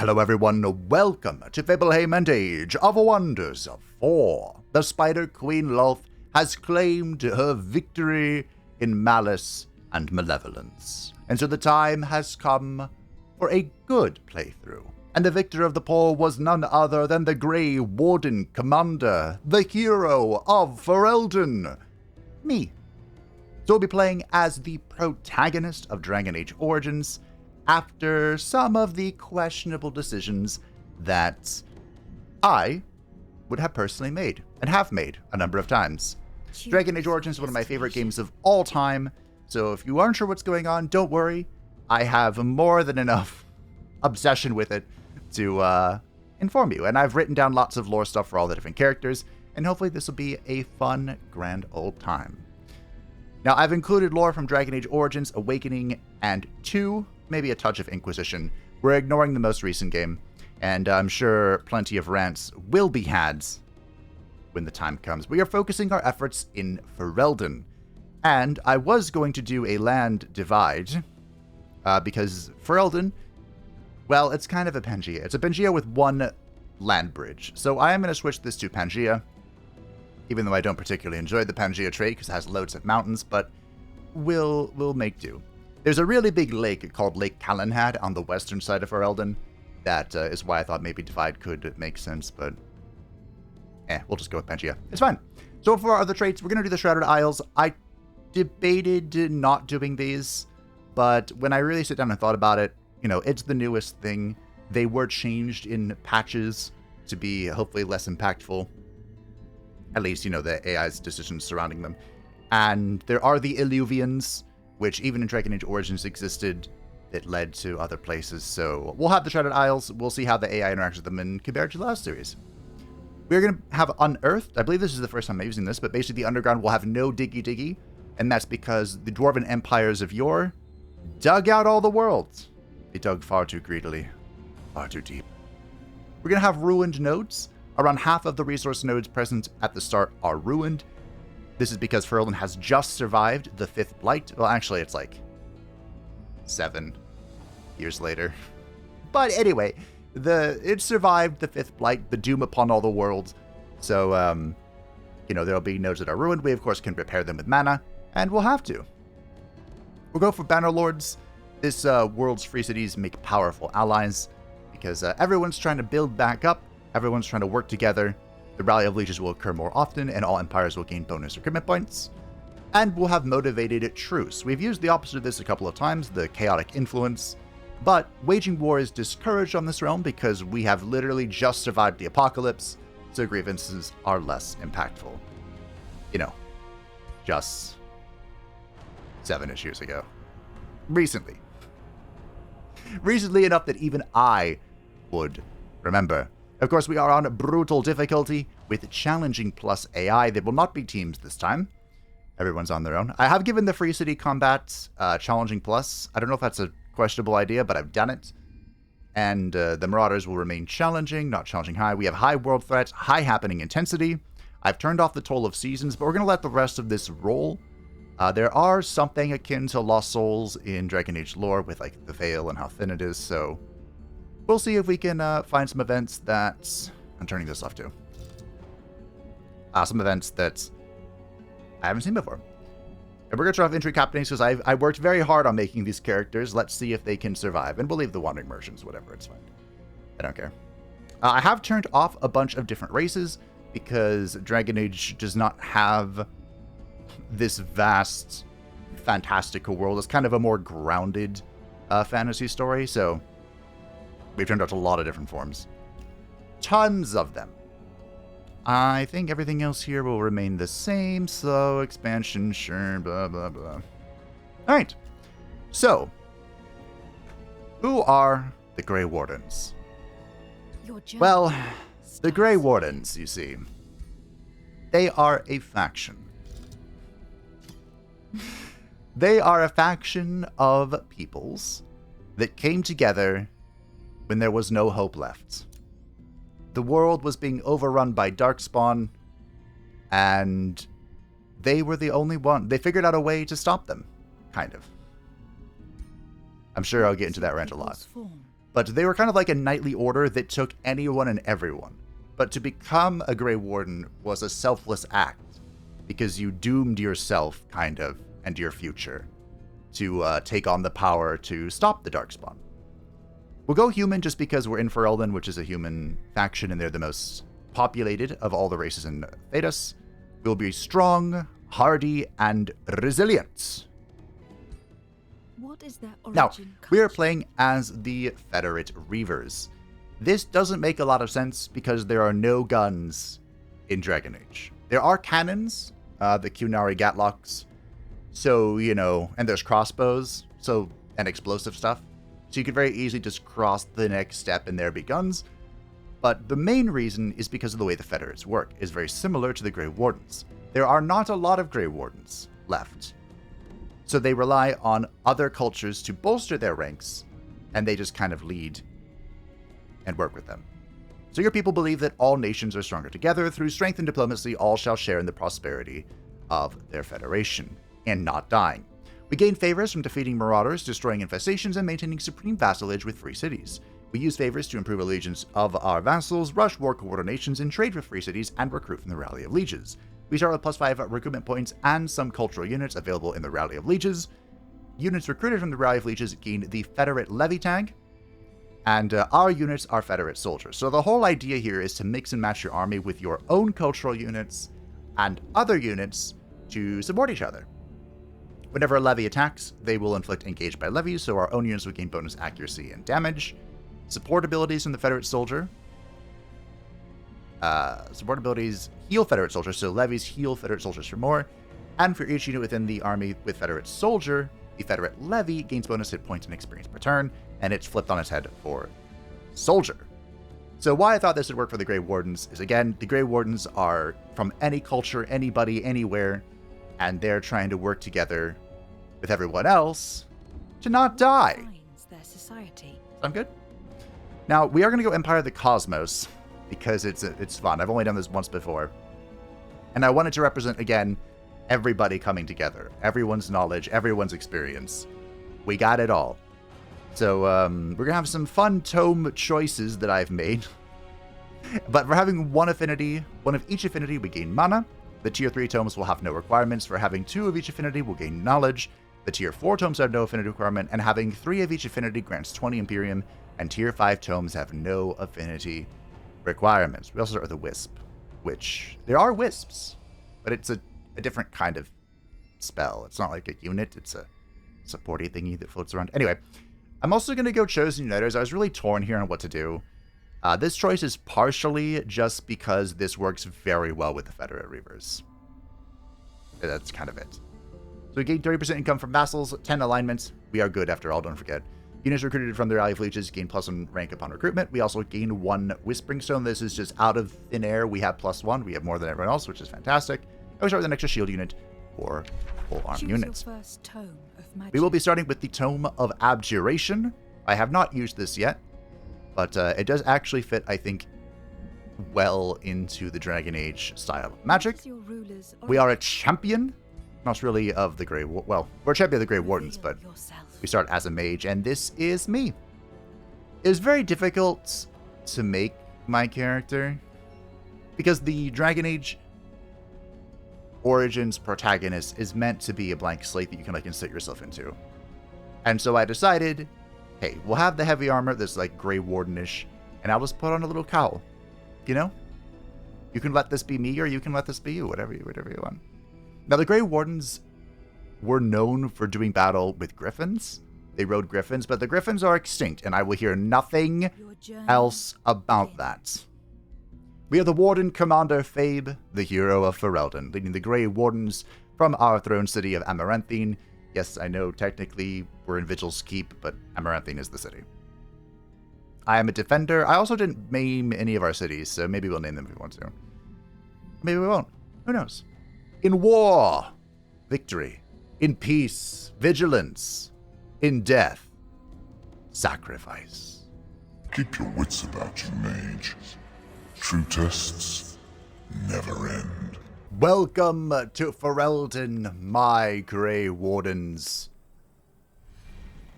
Hello everyone, welcome to Fabe and Age of Wonders 4. The Spider Queen Lolth has claimed her victory in malice and malevolence. And so the time has come for a good playthrough. And the victor of the poll was none other than the Grey Warden Commander, the hero of Fereldan, me. So we'll be playing as the protagonist of Dragon Age Origins, after some of the questionable decisions that I would have personally made, and have made a number of times. Dragon Age Origins is one of my favorite games of all time, so if you aren't sure what's going on, don't worry. I have more than enough obsession with it to inform you, and I've written down lots of lore stuff for all the different characters, and hopefully this will be a fun, grand old time. Now, I've included lore from Dragon Age Origins, Awakening, and 2, maybe a touch of Inquisition. We're ignoring the most recent game, and I'm sure plenty of rants will be had when the time comes. We are focusing our efforts in Fereldan, and I was going to do a land divide, because Fereldan, well, it's kind of a Pangea. It's a Pangea with one land bridge, so I am going to switch this to Pangea, even though I don't particularly enjoy the Pangea trait because it has loads of mountains, but we'll make do. There's a really big lake called Lake Calenhad on the western side of Fereldan. That is why I thought maybe Divide could make sense, but we'll just go with Pangea. It's fine. So for our other traits, we're going to do the Shrouded Isles. I debated not doing these, but when I really sit down and thought about it, you know, it's the newest thing. They were changed in patches to be hopefully less impactful. At least, you know, the AI's decisions surrounding them. And there are the Illuvians, which even in Dragon Age Origins existed, that led to other places. So we'll have the Shrouded Isles. We'll see how the AI interacts with them in compared to the last series. We're going to have Unearthed. I believe this is the first time I'm using this, but basically the Underground will have no diggy-diggy, and that's because the Dwarven empires of yore dug out all the worlds. They dug far too greedily, far too deep. We're going to have Ruined nodes. Around half of the resource nodes present at the start are ruined. This is because Fereldan has just survived the 5th Blight. Well, actually, it's like 7 years later. But anyway, it survived the 5th Blight, the doom upon all the worlds. So, you know, there'll be nodes that are ruined. We, of course, can repair them with mana, and we'll have to. We'll go for Bannerlords. This world's free cities make powerful allies because everyone's trying to build back up. Everyone's trying to work together. The Rally of Leeches will occur more often, and all empires will gain bonus recruitment points. And we'll have Motivated Truce. We've used the opposite of this a couple of times, the Chaotic Influence. But waging war is discouraged on this realm because we have literally just survived the apocalypse, so grievances are less impactful. You know, just 7-ish years ago. Recently. Recently enough that even I would remember. Of course, we are on brutal difficulty with challenging plus AI. There will not be teams this time. Everyone's on their own. I have given the free city combat challenging plus. I don't know if that's a questionable idea, but I've done it. And the Marauders will remain challenging, not challenging high. We have high world threat, high happening intensity. I've turned off the Toll of Seasons, but we're going to let the rest of this roll. There are something akin to Lost Souls in Dragon Age lore with like the Veil and how thin it is, so we'll see if we can find some events that... I'm turning this off too. Some events that I haven't seen before. And we're going to try off Entry Captains because I worked very hard on making these characters. Let's see if they can survive. And we'll leave the Wandering Merchants, whatever, it's fine. I don't care. I have turned off a bunch of different races because Dragon Age does not have this vast, fantastical world. It's kind of a more grounded fantasy story, so we've turned out a lot of different forms. Tons of them. I think everything else here will remain the same. Slow expansion, sure, blah, blah, blah. Alright. So, who are the Grey Wardens? Well, the Grey Wardens, you see, they are a faction. They are a faction of peoples that came together when there was no hope left. The world was being overrun by Darkspawn, and they were the only one. They figured out a way to stop them, kind of. I'm sure I'll get into that rant a lot. But they were kind of like a knightly order that took anyone and everyone. But to become a Grey Warden was a selfless act, because you doomed yourself, kind of, and your future, to take on the power to stop the Darkspawn. We'll go human just because we're in Fereldan, which is a human faction, and they're the most populated of all the races in Thedas. We'll be strong, hardy, and resilient. What is their origin? Now, we are playing as the Federate Reavers. This doesn't make a lot of sense because there are no guns in Dragon Age. There are cannons, the Kunari Gatlocks, so, you know, and there's crossbows, so, and explosive stuff. So you could very easily just cross the next step and there be guns. But the main reason is because of the way the Federates work is very similar to the Grey Wardens. There are not a lot of Grey Wardens left. So they rely on other cultures to bolster their ranks, and they just kind of lead and work with them. So your people believe that all nations are stronger together. Through strength and diplomacy, all shall share in the prosperity of their federation, and not dying. We gain favors from defeating marauders, destroying infestations, and maintaining supreme vassalage with free cities. We use favors to improve allegiance of our vassals, rush war coordinations, and trade with free cities, and recruit from the Rally of Lieges. We start with +5 recruitment points and some cultural units available in the Rally of Lieges. Units recruited from the Rally of Lieges gain the Federate Levy tag, and our units are Federate soldiers. So the whole idea here is to mix and match your army with your own cultural units and other units to support each other. Whenever a levy attacks, they will inflict engaged by levies, so our own units will gain bonus accuracy and damage. Support abilities from the Federate soldier. Support abilities heal Federate soldiers, so levies heal Federate soldiers for more. And for each unit within the army with Federate soldier, the Federate levy gains bonus hit points and experience per turn, and it's flipped on its head for soldier. So why I thought this would work for the Grey Wardens is, again, the Grey Wardens are from any culture, anybody, anywhere, and they're trying to work together with everyone else to not die. Their society. Sound good? Now, we are going to go Empire of the Cosmos, because it's fun. I've only done this once before. And I wanted to represent, again, everybody coming together. Everyone's knowledge, everyone's experience. We got it all. So, we're going to have some fun tome choices that I've made. But for having one of each affinity, we gain mana. The tier 3 tomes will have no requirements. For having 2 of each affinity, we'll gain knowledge. The tier 4 tomes have no affinity requirement, and having 3 of each affinity grants 20 Imperium, and tier 5 tomes have no affinity requirements. We also start with a Wisp, which there are Wisps, but it's a different kind of spell. It's not like a unit, it's a supporty thingy that floats around. Anyway, I'm also going to go Chosen Uniters. I was really torn here on what to do. This choice is partially just because this works very well with the Federate Reavers. That's kind of it. So we gain 30% income from vassals, 10 alignments. We are good after all, don't forget. Units recruited from the Rally of Lieges gain +1 rank upon recruitment. We also gain 1 Whispering Stone. This is just out of thin air. We have +1. We have more than everyone else, which is fantastic. And we start with an extra shield unit for full arm units. Your first tome of magic. We will be starting with the Tome of Abjuration. I have not used this yet, but it does actually fit, I think, well into the Dragon Age style of magic. We are a champion, not really of the Grey... Well, we're a champion of the Grey Wardens, but we start as a mage, and this is me. It was very difficult to make my character, because the Dragon Age Origins protagonist is meant to be a blank slate that you can, like, insert yourself into. And so I decided, hey, we'll have the heavy armor that's, like, Grey Wardenish, and I'll just put on a little cowl. You know? You can let this be me, or you can let this be you, whatever you want. Now, the Grey Wardens were known for doing battle with griffins. They rode griffins, but the griffins are extinct, and I will hear nothing else about that. We are the Warden Commander Fabe, the hero of Fereldan, leading the Grey Wardens from our throne city of Amaranthine. Yes, I know technically we're in Vigil's Keep, but Amaranthine is the city. I am a defender. I also didn't name any of our cities, so maybe we'll name them if we want to. Maybe we won't. Who knows? In war, victory. In peace, vigilance. In death, sacrifice. Keep your wits about you, mage. True tests never end. Welcome to Fereldan, my Grey Wardens.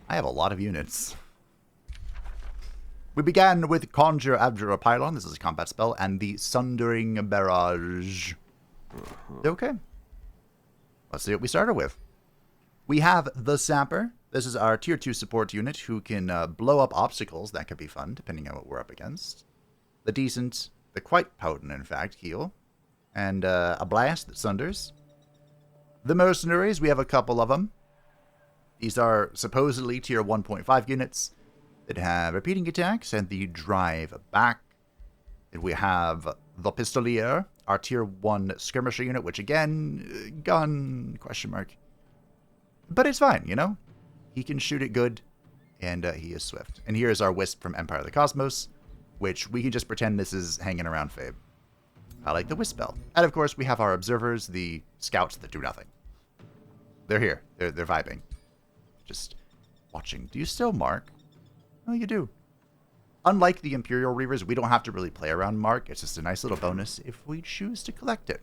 I have a lot of units. We began with Conjure After a Pylon. This is a combat spell. And the Sundering Barrage. Okay. Let's see what we started with. We have the Sapper. This is our tier 2 support unit who can blow up obstacles. That could be fun, depending on what we're up against. The decent, the quite potent, in fact, heal. And a blast that sunders. The Mercenaries, we have a couple of them. These are supposedly tier 1.5 units that have repeating attacks and the drive back. And we have the Pistolier, our tier 1 skirmisher unit, which again, gun, question mark. But it's fine, you know? He can shoot it good, and he is swift. And here's our Wisp from Empire of the Cosmos, which we can just pretend this is hanging around Fabe. I like the Wisp spell. And of course, we have our Observers, the Scouts that do nothing. They're here. They're vibing. Just watching. Do you still mark? Oh, you do. Unlike the Imperial Reavers, we don't have to really play around mark. It's just a nice little bonus if we choose to collect it.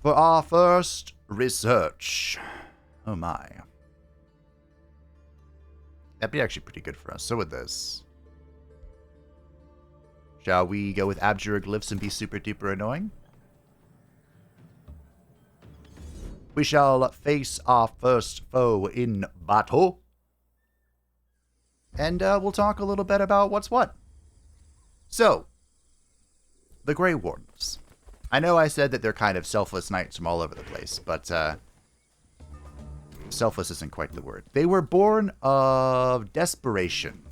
For our first research. Oh my. That'd be actually pretty good for us. So would this. Shall we go with Abjure Glyphs and be super duper annoying? We shall face our first foe in battle. And we'll talk a little bit about what's what. So, the Grey Wardens. I know I said that they're kind of selfless knights from all over the place, but selfless isn't quite the word. They were born of desperation.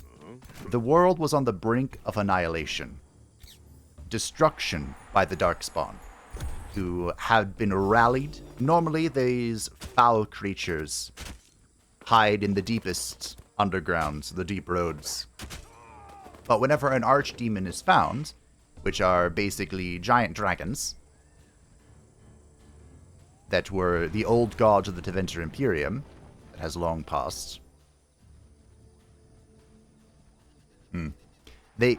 The world was on the brink of annihilation. Destruction by the Darkspawn, who had been rallied. Normally, these foul creatures hide in the deepest undergrounds, the deep roads. But whenever an archdemon is found, which are basically giant dragons that were the old gods of the Tevinter Imperium, that has long passed.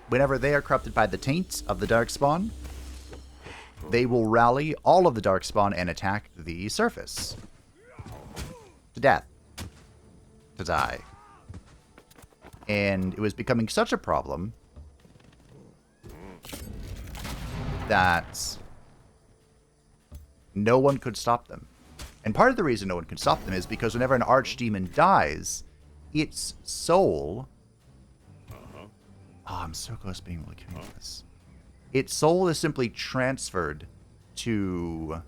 Whenever they are corrupted by the taint of the Darkspawn, they will rally all of the Darkspawn and attack the surface. To death. To die. And it was becoming such a problem that no one could stop them. And part of the reason no one could stop them is because whenever an archdemon dies, its soul... Oh, I'm so close to being able to kill this. Its soul is simply transferred to...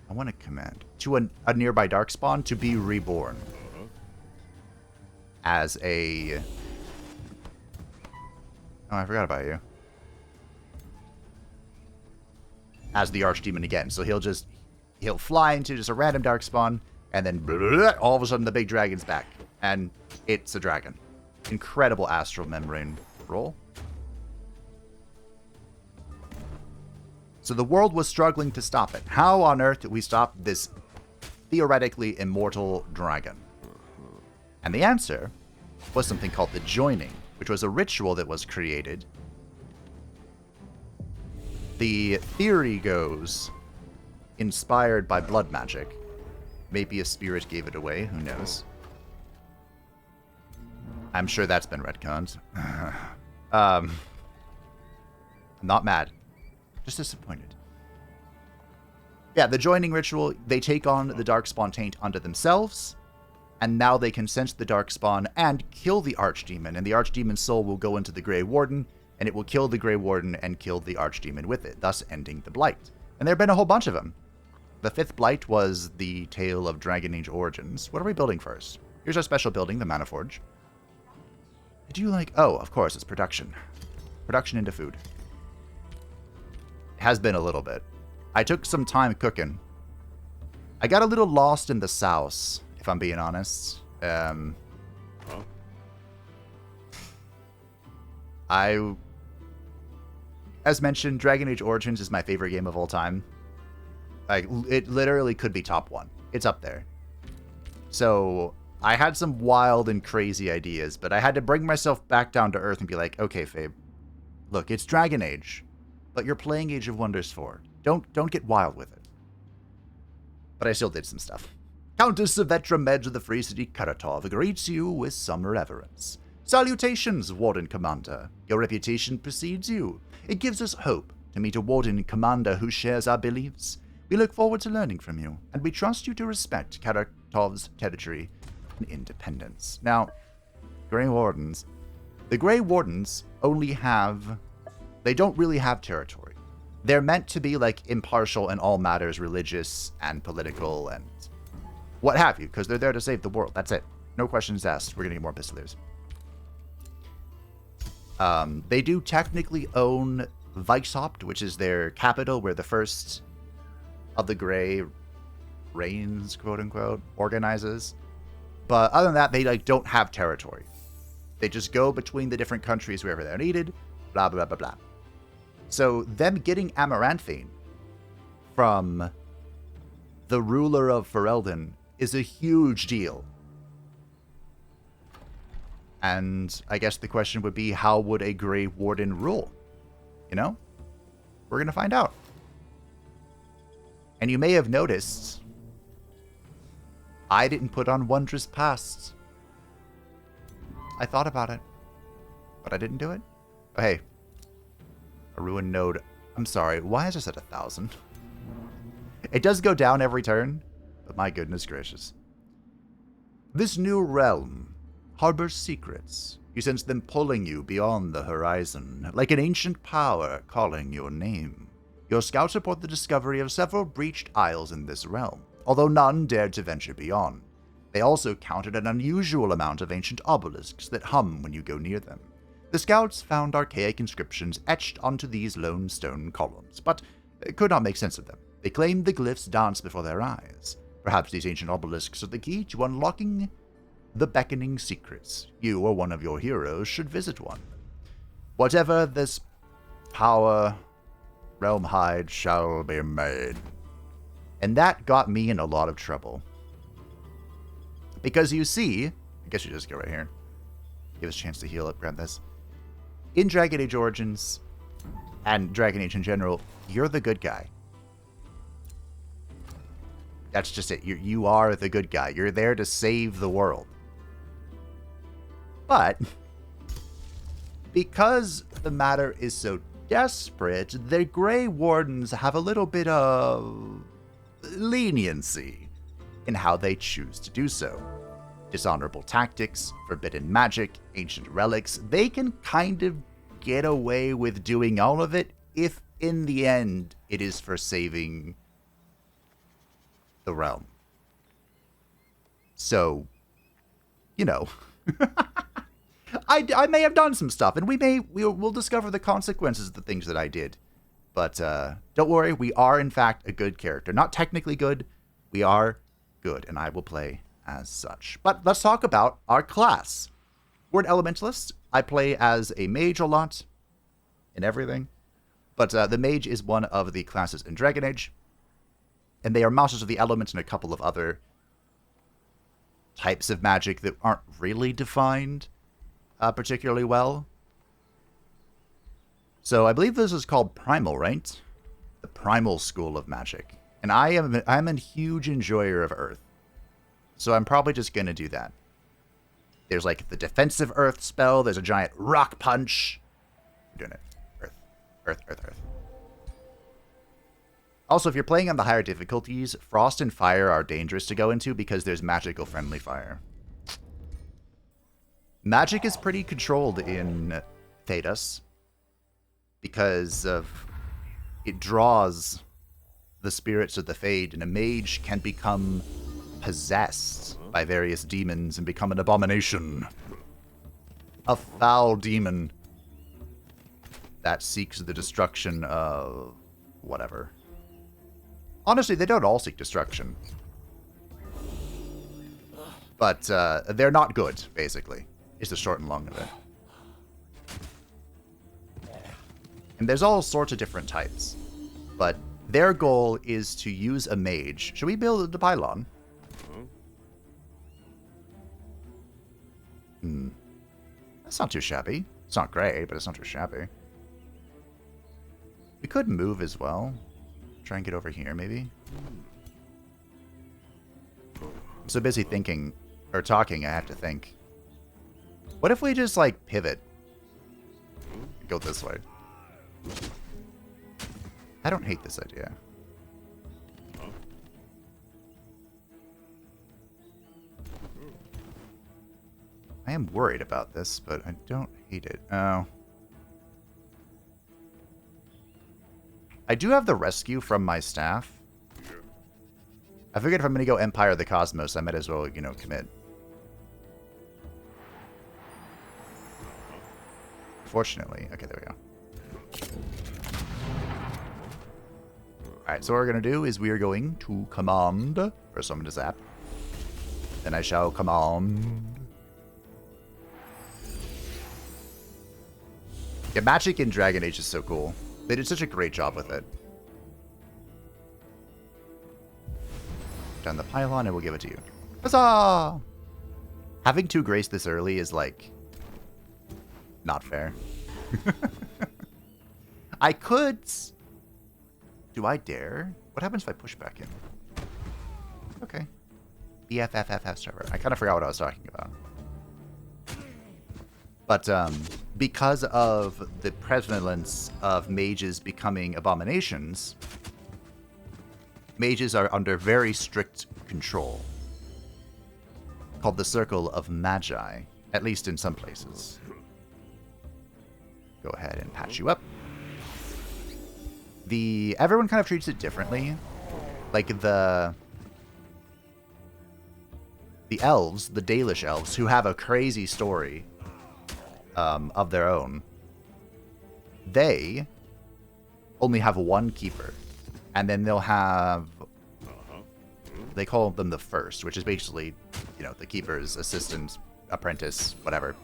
I want to command. To a nearby Darkspawn to be reborn. As a... Oh, I forgot about you. As the Archdemon again. So he'll fly into just a random Darkspawn, and then all of a sudden the big dragon's back. And it's a dragon. Incredible astral membrane roll. So the world was struggling to stop it. How on earth did we stop this theoretically immortal dragon? And the answer was something called the Joining, which was a ritual that was created. The theory goes, inspired by blood magic. Maybe a spirit gave it away, who knows? I'm sure that's been retconned. I'm not mad. Just disappointed. Yeah, the Joining ritual, they take on the Darkspawn taint unto themselves, and now they can sense the Darkspawn and kill the Archdemon, and the Archdemon's soul will go into the Grey Warden, and it will kill the Grey Warden and kill the Archdemon with it, thus ending the Blight. And there have been a whole bunch of them. The 5th Blight was the Tale of Dragon Age Origins. What are we building first? Here's our special building, the Mana Forge. Do you like... Oh, of course, it's production. Production into food. It has been a little bit. I took some time cooking. I got a little lost in the sauce, if I'm being honest. As mentioned, Dragon Age Origins is my favorite game of all time. Like, it literally could be top 1. It's up there. So... I had some wild and crazy ideas, but I had to bring myself back down to earth and be like, okay, Fabe, look, it's Dragon Age, but you're playing Age of Wonders 4. Don't get wild with it. But I still did some stuff. Countess Savetra Medj of the Free City Karatov greets you with some reverence. Salutations, Warden Commander. Your reputation precedes you. It gives us hope to meet a Warden Commander who shares our beliefs. We look forward to learning from you, and we trust you to respect Karatov's territory and independence. Now, Grey Wardens. The Grey Wardens only have... They don't really have territory. They're meant to be, like, impartial in all matters religious and political and what have you, because they're there to save the world. That's it. No questions asked. We're going to get more Pistoliers. They do technically own Weishaupt, which is their capital, where the first of the Grey reigns, quote-unquote, organizes. But other than that, they like don't have territory. They just go between the different countries wherever they're needed, blah, blah, blah, blah. So them getting Amaranthine from the ruler of Fereldan is a huge deal. And I guess the question would be, how would a Grey Warden rule? You know? We're going to find out. And you may have noticed, I didn't put on Wondrous Past. I thought about it, but I didn't do it. Oh, hey. A ruined node. I'm sorry, why is this at 1,000? It does go down every turn, but my goodness gracious. This new realm harbors secrets. You sense them pulling you beyond the horizon, like an ancient power calling your name. Your scouts report the discovery of several breached isles in this realm, although none dared to venture beyond. They also counted an unusual amount of ancient obelisks that hum when you go near them. The scouts found archaic inscriptions etched onto these lone stone columns, but could not make sense of them. They claimed the glyphs danced before their eyes. Perhaps these ancient obelisks are the key to unlocking the beckoning secrets. You or one of your heroes should visit one. Whatever this power realm hide shall be made. And that got me in a lot of trouble. Because you see, I guess you just go right here. Give us a chance to heal up, grab this. In Dragon Age Origins, and Dragon Age in general, you're the good guy. That's just it. You are the good guy. You're there to save the world. But, because the matter is so desperate, the Grey Wardens have a little bit of leniency in how they choose to do so. Dishonorable tactics, forbidden magic, ancient relics, they can kind of get away with doing all of it if in the end it is for saving the realm. So, you know, I may have done some stuff, and we'll discover the consequences of the things that I did. But don't worry, we are in fact a good character. Not technically good, we are good, and I will play as such. But let's talk about our class. We're an elementalist. I play as a mage a lot and everything. But the mage is one of the classes in Dragon Age. And they are masters of the elements and a couple of other types of magic that aren't really defined particularly well. So I believe this is called Primal, right? The Primal School of Magic. And I'm a huge enjoyer of Earth. So I'm probably just going to do that. There's like the defensive Earth spell. There's a giant rock punch. I'm doing it. Earth. Earth, Earth, Earth. Also, if you're playing on the higher difficulties, Frost and Fire are dangerous to go into because there's magical friendly fire. Magic is pretty controlled in Thedas because of it draws the spirits of the Fade, and a mage can become possessed by various demons and become an abomination. A foul demon that seeks the destruction of whatever. Honestly, they don't all seek destruction. But they're not good, basically, is the short and long of it. And there's all sorts of different types. But their goal is to use a mage. Should we build the pylon? That's not too shabby. It's not great, but it's not too shabby. We could move as well. Try and get over here, maybe. I'm so busy thinking, or talking, I have to think. What if we just, like, pivot? Go this way. I don't hate this idea. I am worried about this, but I don't hate it. Oh. I do have the rescue from my staff. I figured if I'm going to go Empire of the Cosmos, I might as well, you know, commit. Fortunately. Okay, there we go. Alright, so what we're going to do is we are going to command for someone to zap. Then I shall command. Yeah, magic in Dragon Age is so cool. They did such a great job with it. Down the pylon, and we'll give it to you. Huzzah! Having 2 grace this early is, like, not fair. I could... Do I dare? What happens if I push back in? Okay. BFFFF server. I kind of forgot what I was talking about. But because of the prevalence of mages becoming abominations, mages are under very strict control, called the Circle of Magi, at least in some places. Go ahead and patch you up. Everyone kind of treats it differently. Like the elves, the Dalish elves, who have a crazy story of their own, they only have 1 keeper. And then they'll have... They call them the first, which is basically, you know, the keeper's assistant, apprentice, whatever.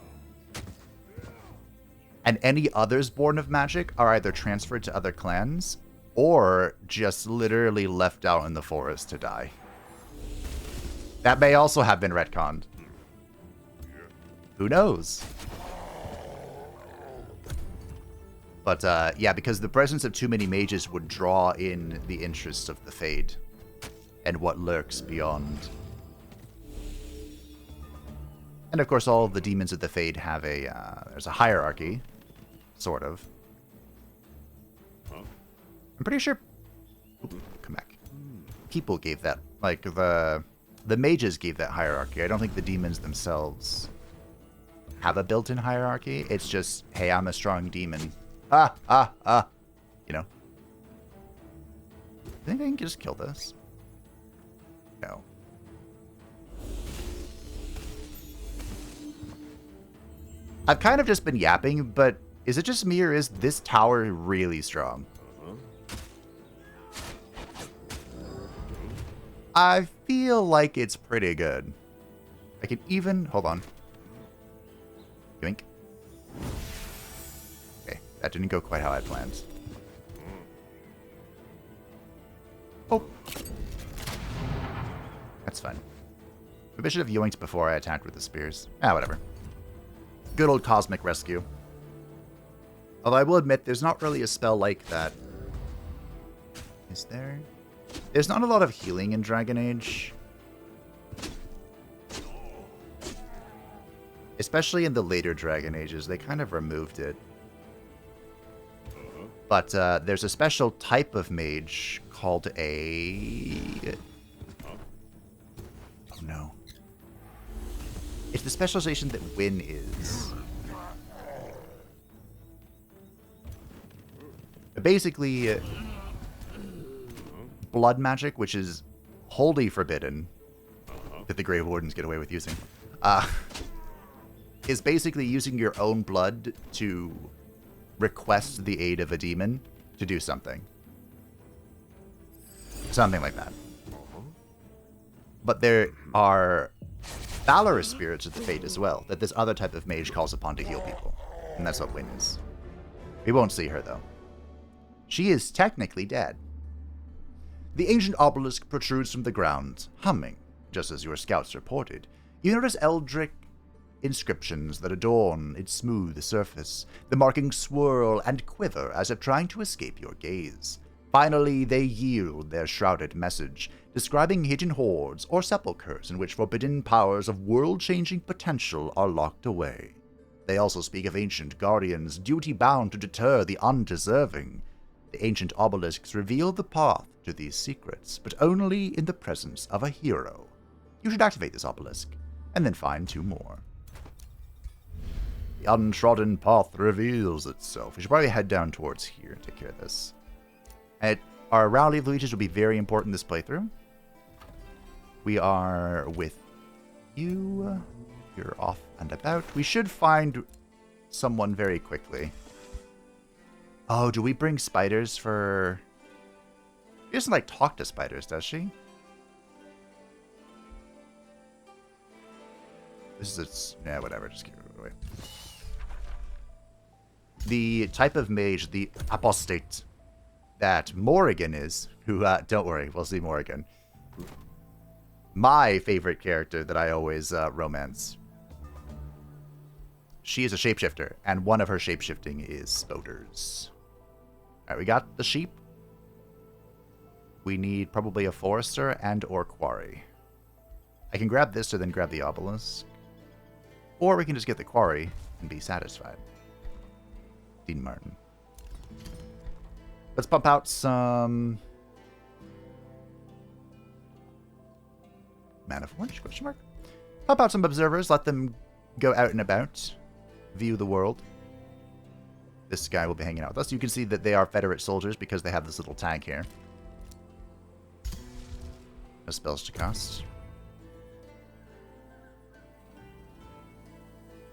And any others born of magic are either transferred to other clans or just literally left out in the forest to die. That may also have been retconned. Who knows? But, yeah, because the presence of too many mages would draw in the interests of the Fade and what lurks beyond. And, of course, all of the demons of the Fade have there's a hierarchy, sort of. I'm pretty sure... Come back. People gave that, like, the mages gave that hierarchy. I don't think the demons themselves have a built-in hierarchy. It's just, hey, I'm a strong demon. You know. I think I can just kill this. No. I've kind of just been yapping, but is it just me or is this tower really strong? I feel like it's pretty good. I can even... Hold on. Yoink. Okay, that didn't go quite how I had planned. Oh. That's fine. Maybe I should have yoinked before I attacked with the spears. Ah, whatever. Good old cosmic rescue. Although I will admit, there's not really a spell like that. Is there? There's not a lot of healing in Dragon Age. Especially in the later Dragon Ages, they kind of removed it. But there's a special type of mage called a... Oh no. It's the specialization that Win is. Basically, blood magic, which is wholly forbidden, that the Grey Wardens get away with using, is basically using your own blood to request the aid of a demon to do something. Something like that. But there are valorous spirits of the Fate as well, that this other type of mage calls upon to heal people. And that's what Win is. We won't see her, though. She is technically dead. The ancient obelisk protrudes from the ground, humming, just as your scouts reported. You notice Eldritch inscriptions that adorn its smooth surface. The markings swirl and quiver as if trying to escape your gaze. Finally, they yield their shrouded message, describing hidden hordes or sepulchres in which forbidden powers of world-changing potential are locked away. They also speak of ancient guardians, duty-bound to deter the undeserving. The ancient obelisks reveal the path to these secrets, but only in the presence of a hero. You should activate this obelisk, and then find 2 more. The untrodden path reveals itself. We should probably head down towards here and take care of this. Our rally of leeches will be very important this playthrough. We are with you. You're off and about. We should find someone very quickly. Oh, do we bring spiders for... She doesn't, like, talk to spiders, does she? This is... Yeah, whatever. Just keep it away. The type of mage, the apostate, that Morrigan is, who, don't worry, we'll see Morrigan. My favorite character that I always romance. She is a shapeshifter, and one of her shapeshifting is spoders. Alright, we got the sheep. We need probably a forester and or quarry. I can grab this to then grab the obelisk. Or we can just get the quarry and be satisfied. Dean Martin. Let's pump out some... Mana Forge, question mark? Pump out some observers, let them go out and about. View the world. This guy will be hanging out with us. You can see that they are Federate soldiers because they have this little tag here. No spells to cast.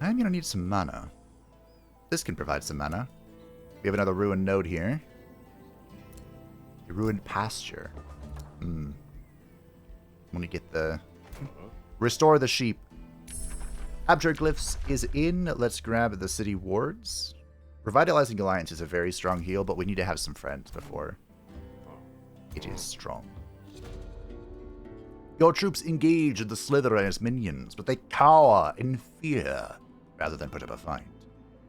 I'm going to need some mana. This can provide some mana. We have another ruined node here. A ruined pasture. I'm going to get the... Restore the sheep. Abjure Glyphs is in. Let's grab the city wards. Revitalizing Alliance is a very strong heal, but we need to have some friends before it is strong. Your troops engage the Slither and its minions, but they cower in fear rather than put up a fight.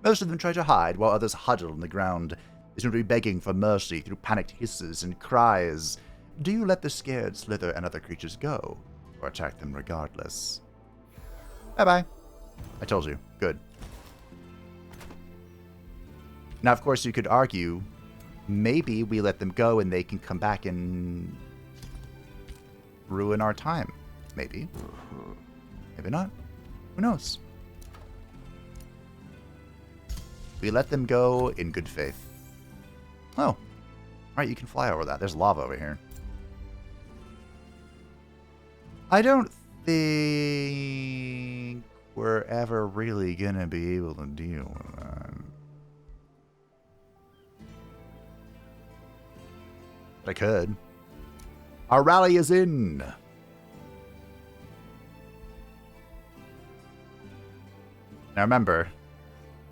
Most of them try to hide, while others huddle on the ground. They seem to be begging for mercy through panicked hisses and cries. Do you let the scared Slither and other creatures go, or attack them regardless? Bye-bye. I told you. Good. Now, of course, you could argue, maybe we let them go and they can come back and ruin our time. Maybe. Maybe not. Who knows? We let them go in good faith. Oh. Alright, you can fly over that. There's lava over here. I don't think we're ever really gonna be able to deal with that. But I could. Our rally is in. Now remember,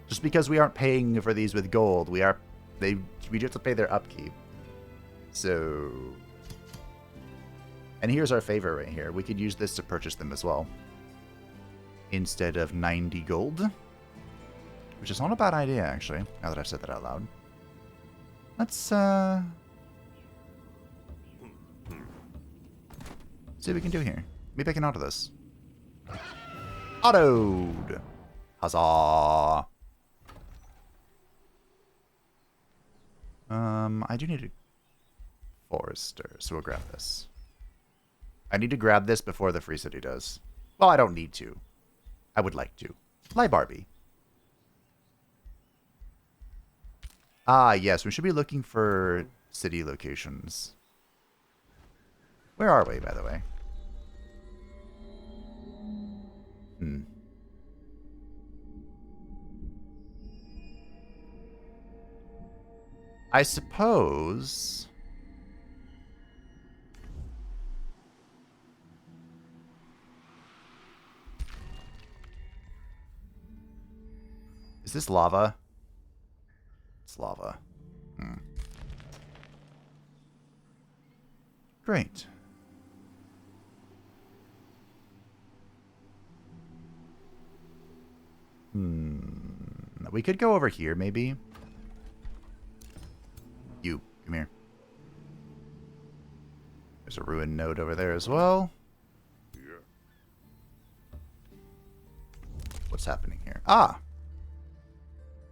just because we aren't paying for these with gold, we have to pay their upkeep. So, and here's our favor right here. We could use this to purchase them as well. Instead of 90 gold. Which is not a bad idea, actually, now that I've said that out loud. Let's, see what we can do here. Maybe I can auto this. Autoed! Huzzah! I do need a forester, so we'll grab this. I need to grab this before the Free City does. Well, I don't need to. I would like to. Fly Barbie. Ah, yes, we should be looking for city locations. Where are we, by the way? I suppose... Is this lava? It's lava. Great. We could go over here, maybe. You, come here. There's a ruined node over there as well. What's happening here? Ah!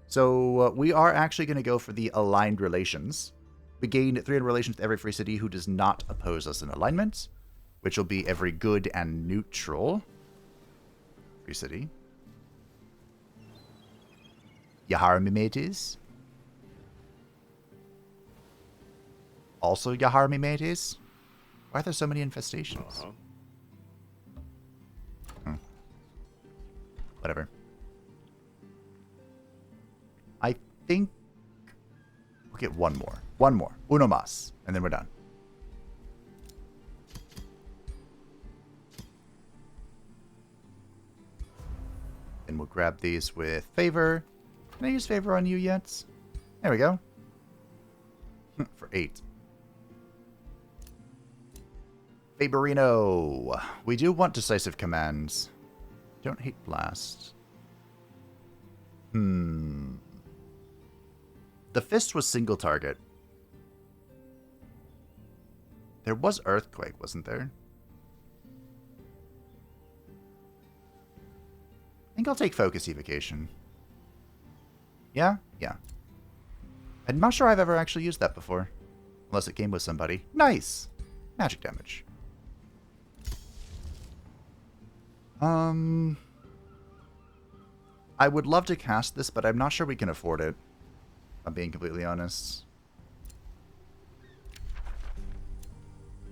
So we are actually going to go for the aligned relations. We gain 300 relations with every free city who does not oppose us in alignment, which will be every good and neutral free city. Yaharmi mateys. Also Yaharmi mateys. Why are there so many infestations? Whatever. I think we'll get one more. One more. Uno mas. And then we're done. And we'll grab these with favor. Can I use favor on you yet? There we go. For 8. Faberino. We do want decisive commands. Don't hate blast. The fist was single target. There was earthquake, wasn't there? I think I'll take focus evocation. Yeah? Yeah. I'm not sure I've ever actually used that before. Unless it came with somebody. Nice! Magic damage. I would love to cast this, but I'm not sure we can afford it. If I'm being completely honest.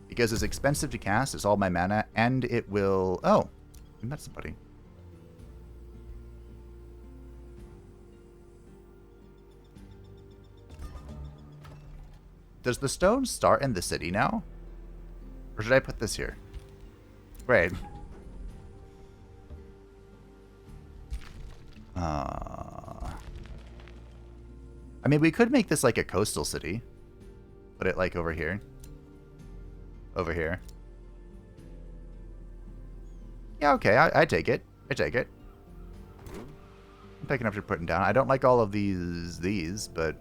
Because it's expensive to cast, it's all my mana, and it will... Oh, we met somebody. Does the stone start in the city now? Or should I put this here? Great. I mean, we could make this like a coastal city. Put it like over here. Over here. Yeah, okay, I take it. I take it. I'm picking up what you're putting down. I don't like all of these, but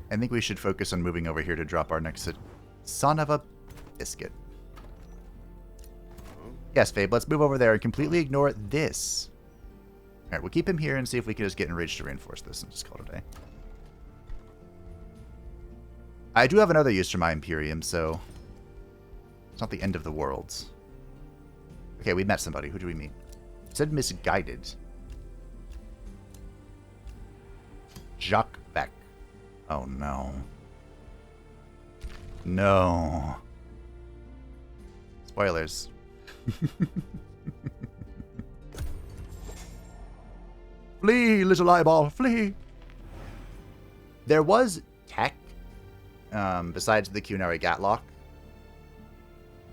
I think we should focus on moving over here to drop our next city. Son of a biscuit. Yes, Fabe, let's move over there and completely ignore this. Alright, we'll keep him here and see if we can just get enraged to reinforce this and just call it a day. I do have another use for my Imperium, so it's not the end of the world. Okay, we met somebody. Who do we meet? It said misguided. Jacques Beck. Oh no. No. Spoilers. Flee, little eyeball, flee! There was tech, besides the Cunari Gatlock,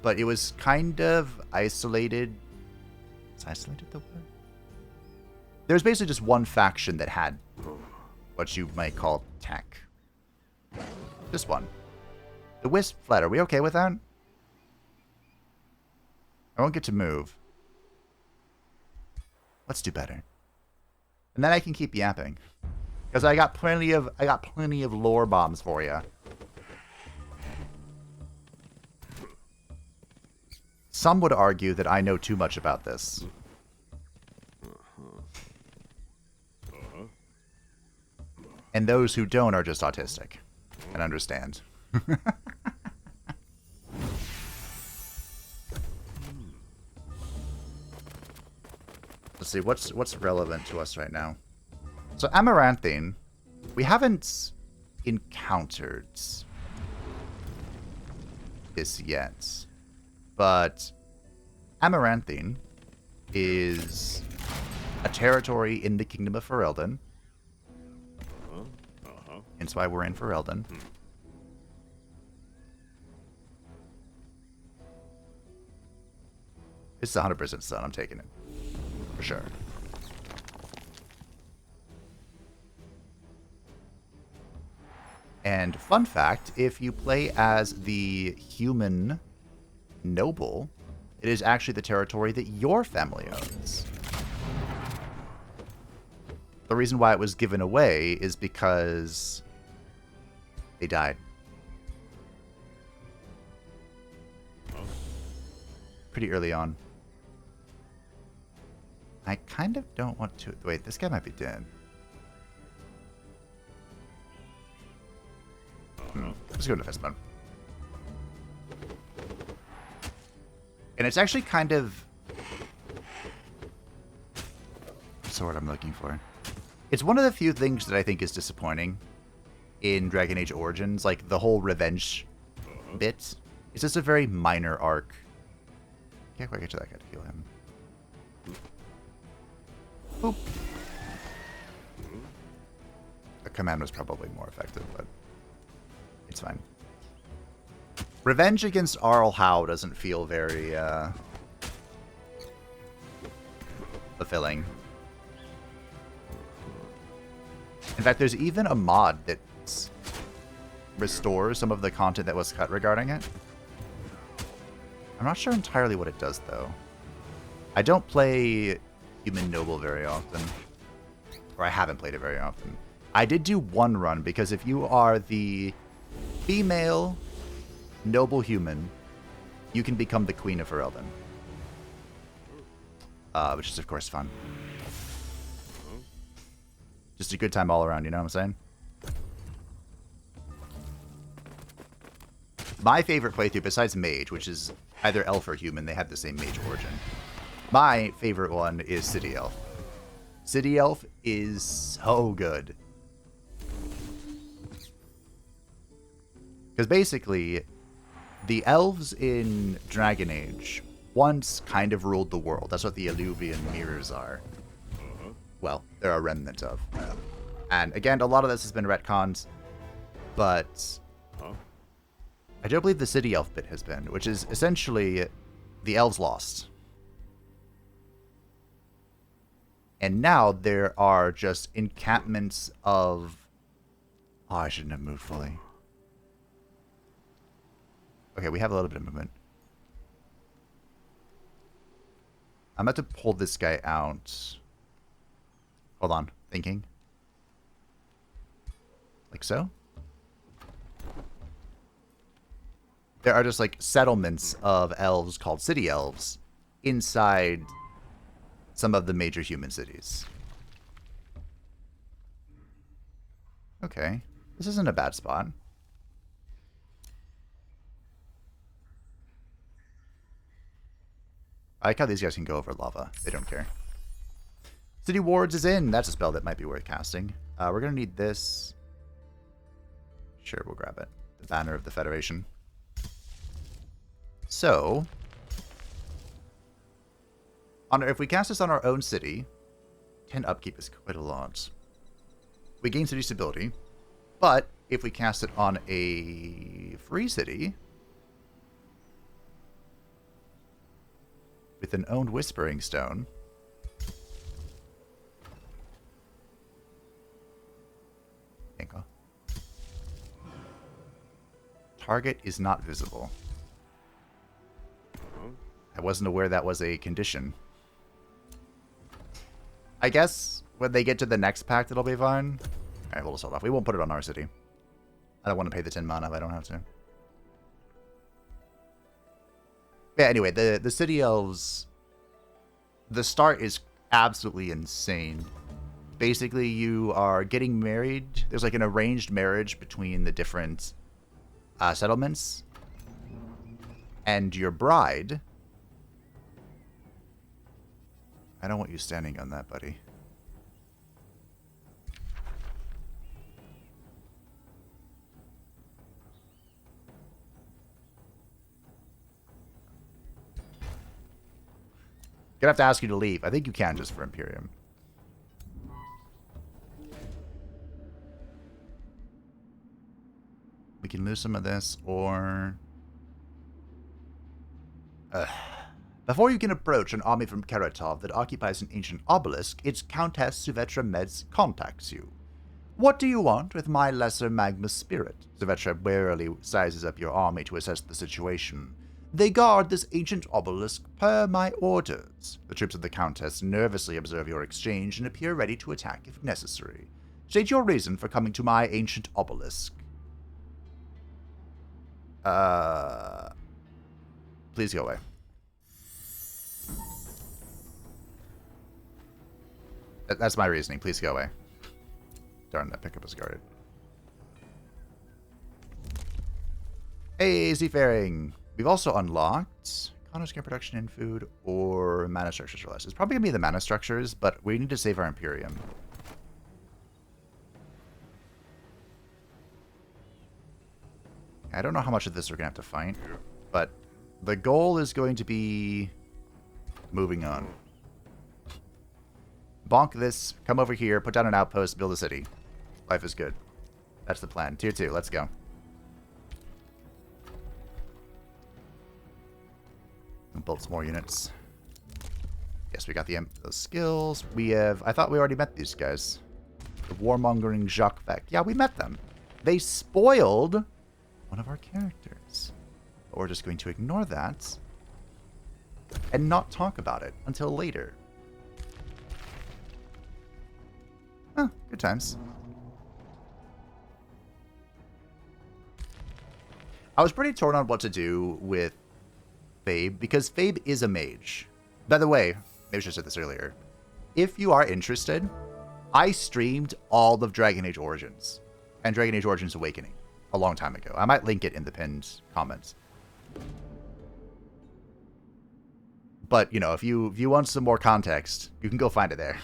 but it was kind of isolated. Is isolated the word? There's basically just one faction that had what you might call tech. This one. The Wisp Fled, are we okay with that? I won't get to move. Let's do better. And then I can keep yapping. Because I got plenty of lore bombs for you. Some would argue that I know too much about this. And those who don't are just autistic. And understand. Let's see, what's relevant to us right now? So Amaranthine, we haven't encountered this yet. But Amaranthine is a territory in the Kingdom of Fereldan. Hence why we're in Fereldan. It's 100% sun, I'm taking it. For sure. And fun fact, if you play as the human noble, it is actually the territory that your family owns. The reason why it was given away is because they died. pretty early on. I kind of don't want to... Wait, this guy might be dead. Let's go to this mode. And it's actually kind of... What's the word I'm looking for? It's one of the few things that I think is disappointing in Dragon Age Origins. Like, the whole revenge bit. It's just a very minor arc. Can't quite get to that guy to kill him. Boop. A command was probably more effective, but it's fine. Revenge against Arl Howe doesn't feel very fulfilling. In fact, there's even a mod that restores some of the content that was cut regarding it. I'm not sure entirely what it does, though. I don't play Human Noble very often. Or I haven't played it very often. I did do one run, because if you are the female noble human, you can become the Queen of Fereldan. Which is, of course, fun. Just a good time all around, you know what I'm saying? My favorite playthrough, besides Mage, which is either Elf or Human, they have the same Mage origin. My favorite one is City Elf. City Elf is so good. Because basically, the elves in Dragon Age once kind of ruled the world. That's what the Eluvian mirrors are. Well, they're a remnant of. And again, a lot of this has been retconned, but I don't believe the City Elf bit has been, which is essentially the elves lost. And now there are just encampments of... Oh, I shouldn't have moved fully. Okay, we have a little bit of movement. I'm about to pull this guy out. Hold on. Thinking. Like so? There are just like settlements of elves called city elves inside some of the major human cities. Okay. This isn't a bad spot. I like how these guys can go over lava. They don't care. City Wards is in. That's a spell that might be worth casting. We're going to need this. Sure, we'll grab it. The Banner of the Federation. So, if we cast this on our own city, 10 upkeep is quite a lot. We gain city stability. But if we cast it on a free city... with an owned Whispering Stone. Ankle. Target is not visible. I wasn't aware that was a condition. I guess when they get to the next pact, it'll be fine. Alright, we'll just hold off. We won't put it on our city. I don't want to pay the 10 mana if I don't have to. Yeah, anyway, the City Elves, the start is absolutely insane. Basically, you are getting married. There's like an arranged marriage between the different settlements. And your bride... I don't want you standing on that, buddy. Gonna have to ask you to leave. I think you can just for Imperium. We can lose some of this, or... Before you can approach an army from Keratov that occupies an ancient obelisk, its Countess Suvetra Meds contacts you. What do you want with my lesser magma spirit? Suvetra warily sizes up your army to assess the situation. They guard this ancient obelisk per my orders. The troops of the Countess nervously observe your exchange and appear ready to attack if necessary. State your reason for coming to my ancient obelisk. Please go away. That's my reasoning. Please go away. Darn, that pickup is guarded. Hey, seafaring. We've also unlocked Connor's Care Production in Food or Mana Structures or less. It's probably going to be the Mana Structures, but we need to save our Imperium. I don't know how much of this we're going to have to fight, but the goal is going to be moving on. Bonk this, come over here, put down an outpost, build a city. Life is good. That's the plan. Tier 2, let's go. Build some more units. Yes, we got the skills. We have... I thought we already met these guys. The warmongering Jacques Vec. Yeah, we met them. They spoiled one of our characters. But we're just going to ignore that and not talk about it until later. Oh, good times. I was pretty torn on what to do with Fabe, because Fabe is a mage. By the way, maybe I should have said this earlier. If you are interested, I streamed all of Dragon Age Origins and Dragon Age Origins Awakening a long time ago. I might link it in the pinned comments. But, you know, if you want some more context, you can go find it there.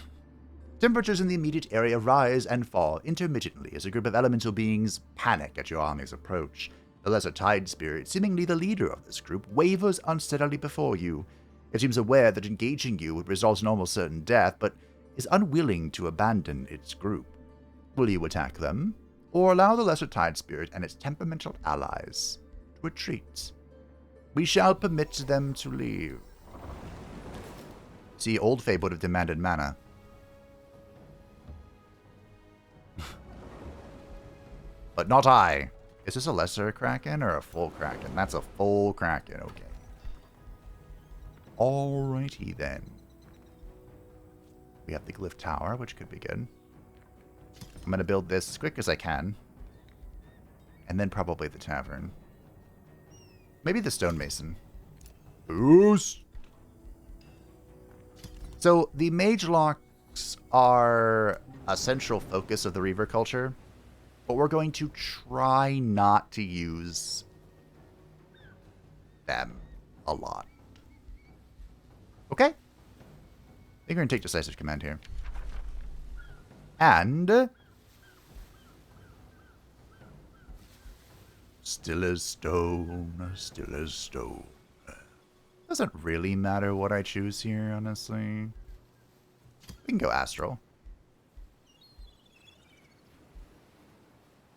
Temperatures in the immediate area rise and fall intermittently as a group of elemental beings panic at your army's approach. The Lesser Tide Spirit, seemingly the leader of this group, wavers unsteadily before you. It seems aware that engaging you would result in almost certain death, but is unwilling to abandon its group. Will you attack them, or allow the Lesser Tide Spirit and its temperamental allies to retreat? We shall permit them to leave. See, old Fabe would have demanded mana. But not I. Is this a lesser Kraken or a full Kraken? That's a full Kraken, okay. Alrighty then. We have the Glyph Tower, which could be good. I'm going to build this as quick as I can. And then probably the Tavern. Maybe the Stonemason. Boost! So, the Mage Locks are a central focus of the Reaver culture. But we're going to try not to use them a lot. Okay? I think we're going to take Decisive Command here. And... still as stone, still as stone. Doesn't really matter what I choose here, honestly. We can go Astral.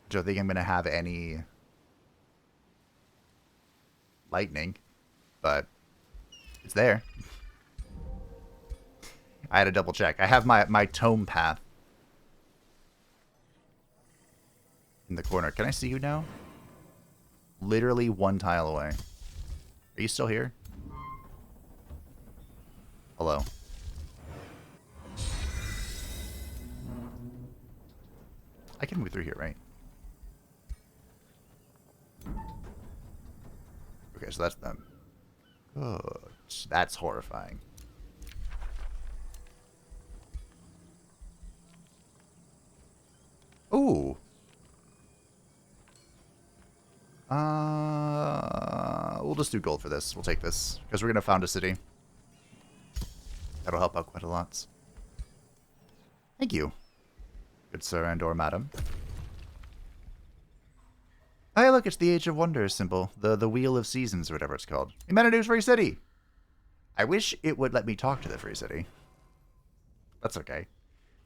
I don't think I'm going to have any lightning, but it's there. I had to double check. I have my Tome path in the corner. Can I see you now? Literally one tile away. Are you still here? Hello. I can move through here, right? Okay, so that's them. Good. That's horrifying. Ooh. We'll just do gold for this. We'll take this. Because we're going to found a city. That'll help out quite a lot. Thank you. Good sir and or madam. Hey, look, it's the Age of Wonders symbol. The Wheel of Seasons, or whatever it's called. Humanity's Free City! I wish it would let me talk to the Free City. That's okay.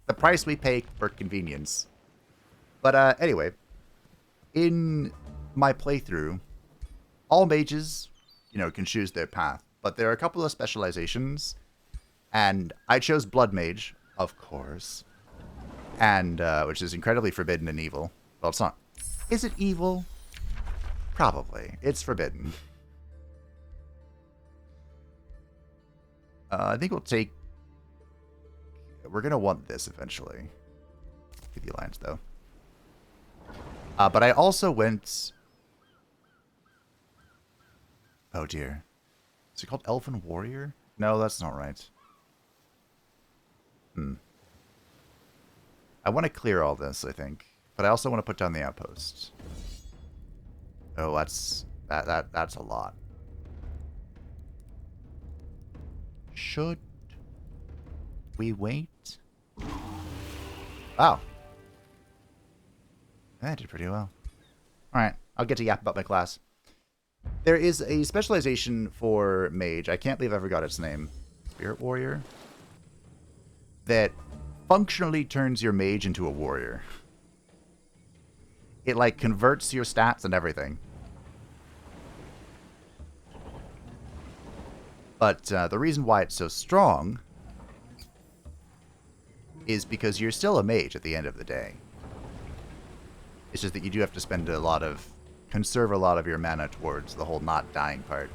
The price we pay for convenience. But, anyway. In my playthrough, all mages, you know, can choose their path. But there are a couple of specializations. And I chose Blood Mage, of course. And, which is incredibly forbidden and evil. Well, it's not. Is it evil? Probably. It's forbidden. I think we'll take... We're going to want this eventually. Get the Alliance, though. But I also went... Oh, dear. Is it called Elven Warrior? No, that's not right. I want to clear all this, I think. But I also want to put down the outposts. Oh, that's a lot. Should we wait? Wow. I did pretty well. Alright, I'll get to yap about my class. There is a specialization for mage. I can't believe I ever got its name. Spirit Warrior? That functionally turns your mage into a warrior. It, like, converts your stats and everything. But the reason why it's so strong is because you're still a mage at the end of the day. It's just that you do have to spend conserve a lot of your mana towards the whole not dying part.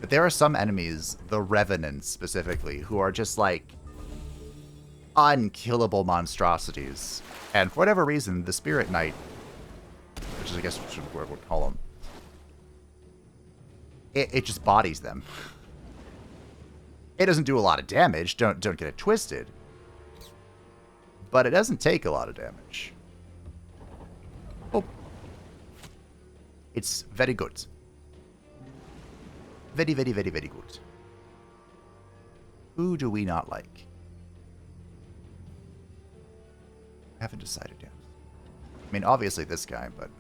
But there are some enemies, the Revenants specifically, who are just like unkillable monstrosities. And for whatever reason, the Spirit Knight, which is I guess what we'd call them, it just bodies them. It doesn't do a lot of damage, don't get it twisted. But it doesn't take a lot of damage. Oh. It's very good. Very, very, very, very good. Who do we not like? I haven't decided yet. I mean, obviously this guy, but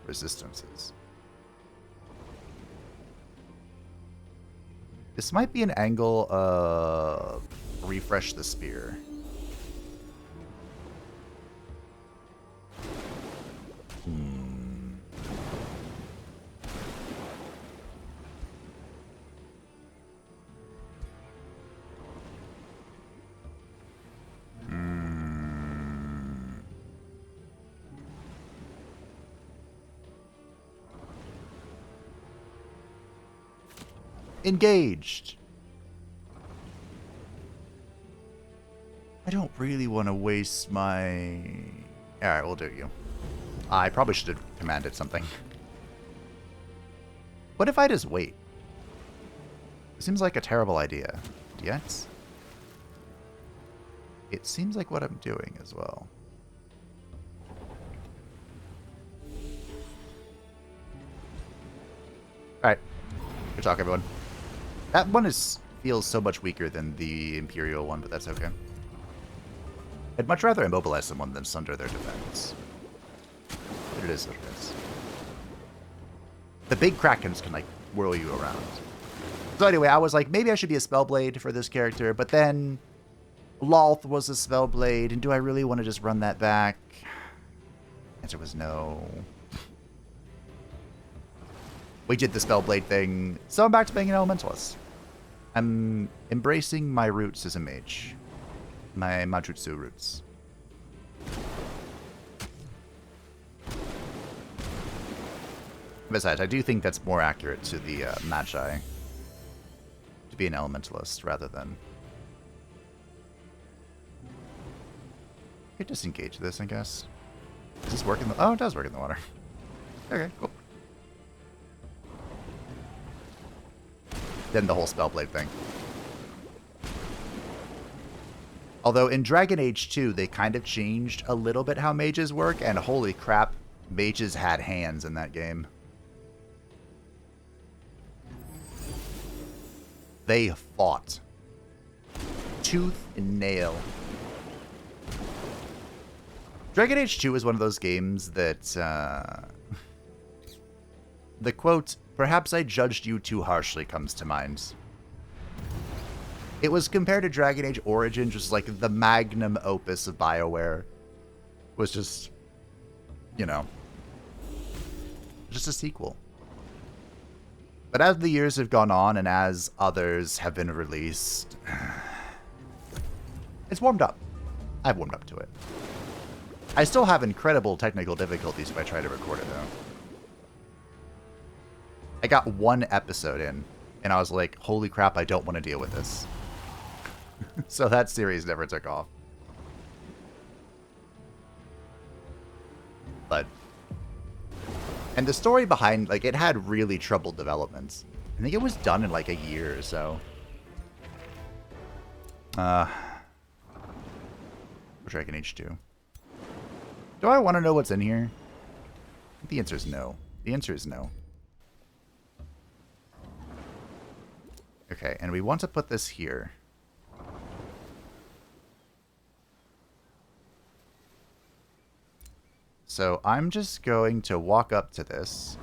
resistances. This might be an angle of refresh the spear. Engaged. I don't really want to waste my... Alright, we'll do you. I probably should have commanded something. What if I just wait? It seems like a terrible idea. Yet, it seems like what I'm doing as well. Alright. Good talk, everyone. That one feels so much weaker than the Imperial one, but that's okay. I'd much rather immobilize someone than sunder their defense. But it is what it is. The big Krakens can, like, whirl you around. So anyway, I was like, maybe I should be a Spellblade for this character, but then Lolth was a Spellblade, and do I really want to just run that back? Answer was no. We did the Spellblade thing, so I'm back to being an Elementalist. I'm embracing my roots as a mage. My Majutsu roots. Besides, I do think that's more accurate to the Magi. To be an Elementalist rather than... I could disengage this, I guess. Does this work in the... Oh, it does work in the water. Okay, cool. Then the whole Spellblade thing. Although in Dragon Age 2, they kind of changed a little bit how mages work, and holy crap, mages had hands in that game. They fought. Tooth and nail. Dragon Age 2 is one of those games that, the quote, "Perhaps I judged you too harshly," comes to mind. It was compared to Dragon Age Origins, just like the magnum opus of BioWare. Was just, you know, just a sequel. But as the years have gone on and as others have been released, it's warmed up. I've warmed up to it. I still have incredible technical difficulties if I try to record it, though. I got one episode in, and I was like, holy crap, I don't want to deal with this. So that series never took off. But... And the story behind, like, it had really troubled developments. I think it was done in, like, a year or so. Dragon Age 2. Do I want to know what's in here? The answer is no. The answer is no. Okay, and we want to put this here. So I'm just going to walk up to this,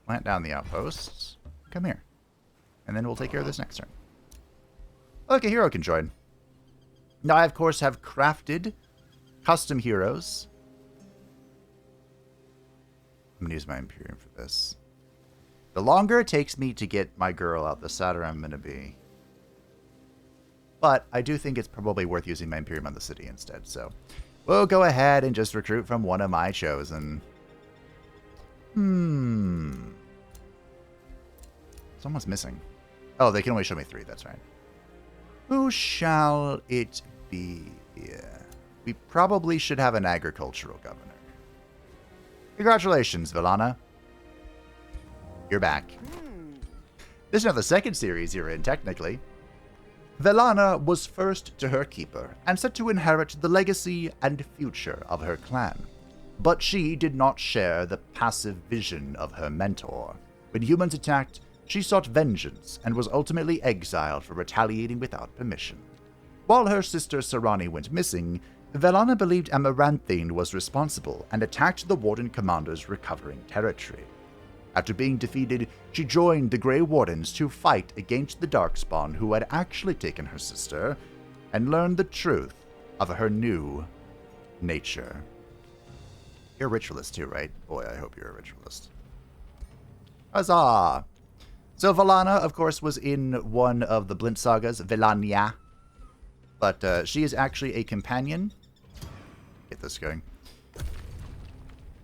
plant down the outposts, come here, and then we'll take care of this next turn. Okay, hero can join. Now I, of course, have crafted custom heroes. I'm going to use my Imperium for this. The longer it takes me to get my girl out, the sadder I'm going to be. But I do think it's probably worth using my Imperium on the city instead, so we'll go ahead and just recruit from one of my chosen. Someone's missing. Oh, they can only show me 3, that's right. Who shall it be? We probably should have an agricultural governor. Congratulations, Villana. You're back. This is now the second series you're in, technically. Villana was first to her keeper, and set to inherit the legacy and future of her clan. But she did not share the passive vision of her mentor. When humans attacked, she sought vengeance, and was ultimately exiled for retaliating without permission. While her sister Sarani went missing, Villana believed Amaranthine was responsible, and attacked the Warden commander's recovering territory. After being defeated, she joined the Grey Wardens to fight against the Darkspawn who had actually taken her sister, and learned the truth of her new nature. You're a ritualist too, right? Boy, I hope you're a ritualist. Huzzah! So Villana, of course, was in one of the Blint sagas, Villania. But she is actually a companion. Get this going.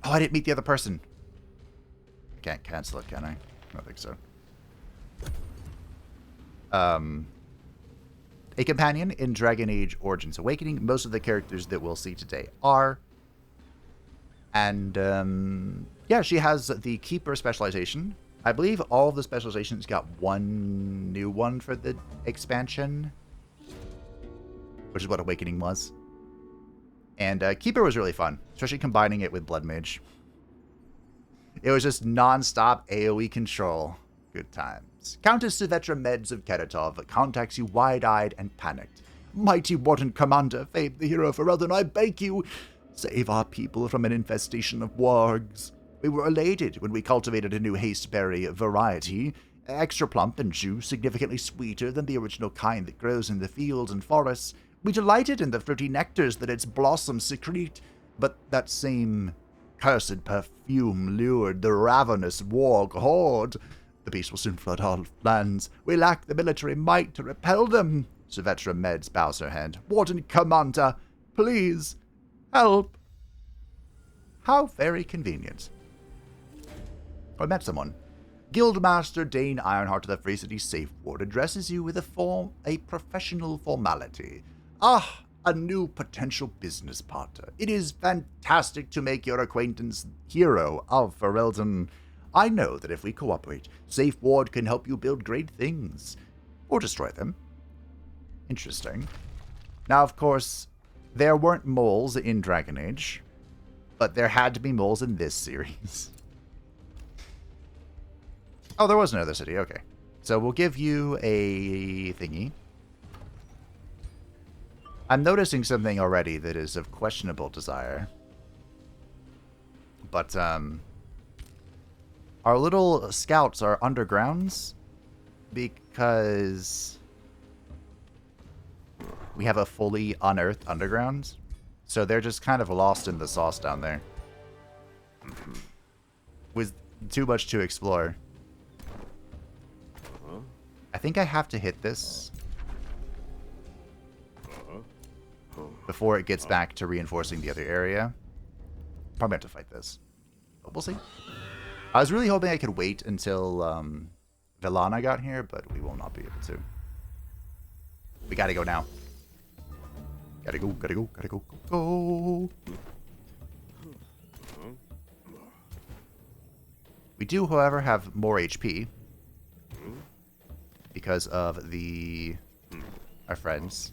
Oh, I didn't meet the other person. Can't cancel it, can I? I don't think so. A companion in Dragon Age Origins Awakening. Most of the characters that we'll see today are. And, yeah, she has the Keeper specialization. I believe all of the specializations got one new one for the expansion, which is what Awakening was. And Keeper was really fun, especially combining it with Blood Mage. It was just non-stop AoE control. Good times. Countess Sylvetra Meds of Keratov contacts you wide-eyed and panicked. Mighty Warden Commander, Fabe the hero Fereldan, I beg you, save our people from an infestation of wargs. We were elated when we cultivated a new hasteberry variety, extra plump and juice, significantly sweeter than the original kind that grows in the fields and forests. We delighted in the fruity nectars that its blossoms secrete, but that same cursed perfume lured the ravenous warg horde. The beast will soon flood our lands. We lack the military might to repel them. Sylvetra Meds bows her head. Warden Commander, please, help. How very convenient. I met someone. Guildmaster Dane Ironheart of the Free City Safe Ward addresses you with a professional formality. Ah, a new potential business partner. It is fantastic to make your acquaintance, hero of Fereldan. I know that if we cooperate, Safe Ward can help you build great things. Or destroy them. Interesting. Now, of course, there weren't moles in Dragon Age, but there had to be moles in this series. Oh, there was another city. Okay. So we'll give you a thingy. I'm noticing something already that is of questionable desire. But, our little scouts are undergrounds because we have a fully unearthed underground. So they're just kind of lost in the sauce down there. With too much to explore. I think I have to hit this before it gets back to reinforcing the other area. Probably have to fight this, but we'll see. I was really hoping I could wait until Villana got here, but we will not be able to. We gotta go now. Gotta go, gotta go, gotta go, go, go. We do, however, have more HP because of our friends.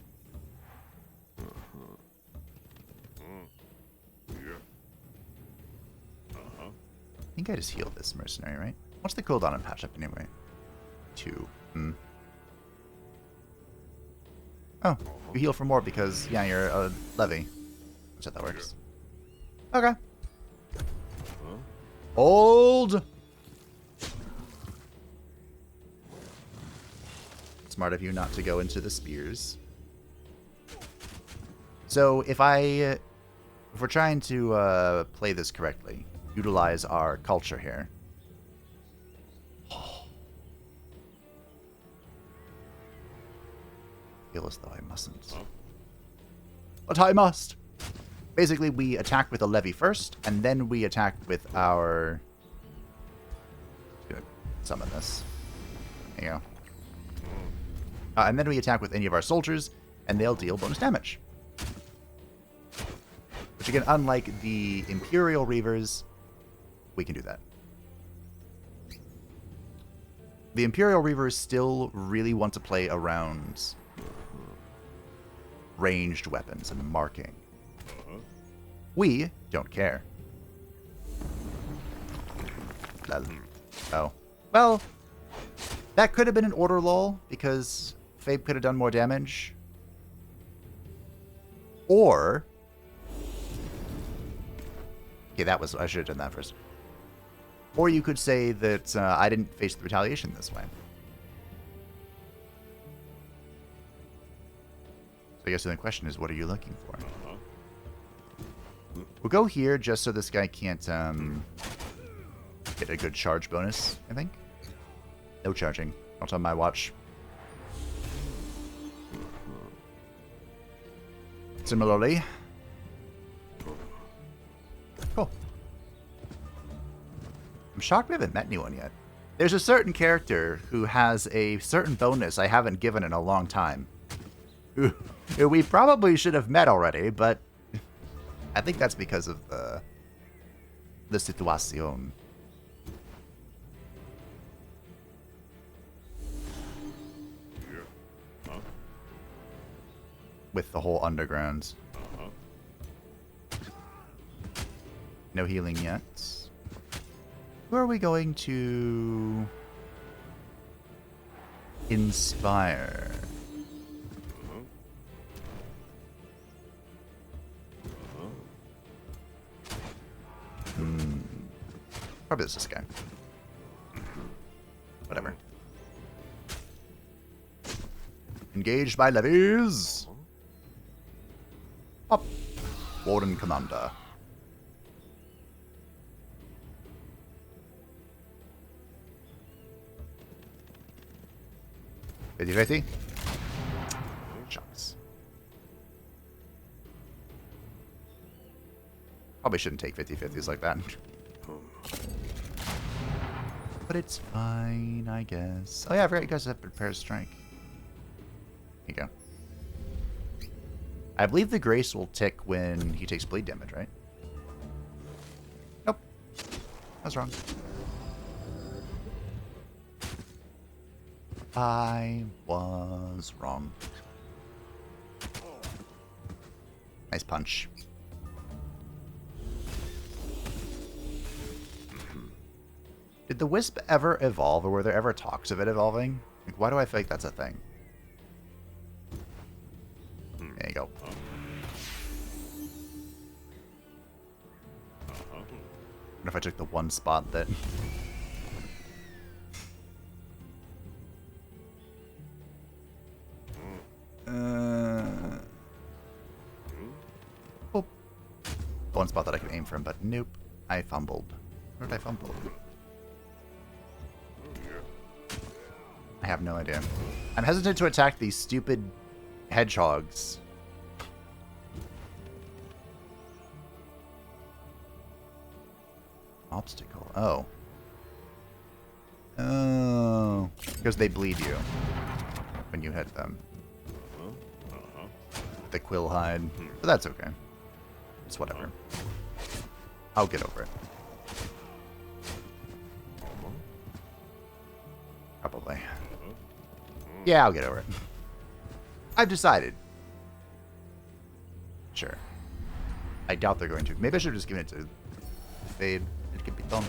think I just healed this mercenary, right? What's the cooldown on patch up anyway? 2. Oh, you heal for more because, yeah, you're a levy. That's how that works. Okay. Hold! Smart of you not to go into the spears. So if we're trying to play this correctly, utilize our culture here. Feel as though I mustn't. But I must! Basically, we attack with a levy first, and then we attack with our... Summon this. There you go. And then we attack with any of our soldiers, and they'll deal bonus damage. Which again, unlike the Imperial Reavers, we can do that. The Imperial Reavers still really want to play around ranged weapons and marking. We don't care. Oh. Well, that could have been an order lull, because Fabe could have done more damage. Or... Okay, that was... I should have done that first. Or you could say that I didn't face the retaliation this way. So I guess the only question is, what are you looking for? We'll go here just so this guy can't get a good charge bonus, I think. No charging. Not on my watch. Similarly. Cool. I'm shocked we haven't met anyone yet. There's a certain character who has a certain bonus I haven't given in a long time. Who we probably should have met already, but I think that's because of the situation. With the whole underground. No healing yet. Who are we going to inspire? Probably this guy. Whatever. Engaged by levies. Up. Warden Commander. Ready? Shucks. Probably shouldn't take 50-50s like that. But it's fine, I guess. Oh yeah, I forgot you guys have Prepare Strike. Here you go. I believe the Grace will tick when he takes bleed damage, right? Nope. I was wrong. I was wrong. Nice punch. Did the Wisp ever evolve, or were there ever talks of it evolving? Like, why do I feel like that's a thing? There you go. What if I took the one spot that... Oh. The one spot that I could aim from, but nope. I fumbled. Where did I fumble? I have no idea. I'm hesitant to attack these stupid hedgehogs. Obstacle. Oh. Oh. Because they bleed you when you hit them. The quill hide. But that's okay. It's whatever. I'll get over it. Probably. Yeah, I'll get over it. I've decided. Sure. I doubt they're going to. Maybe I should have just given it to Fabe. It could be done.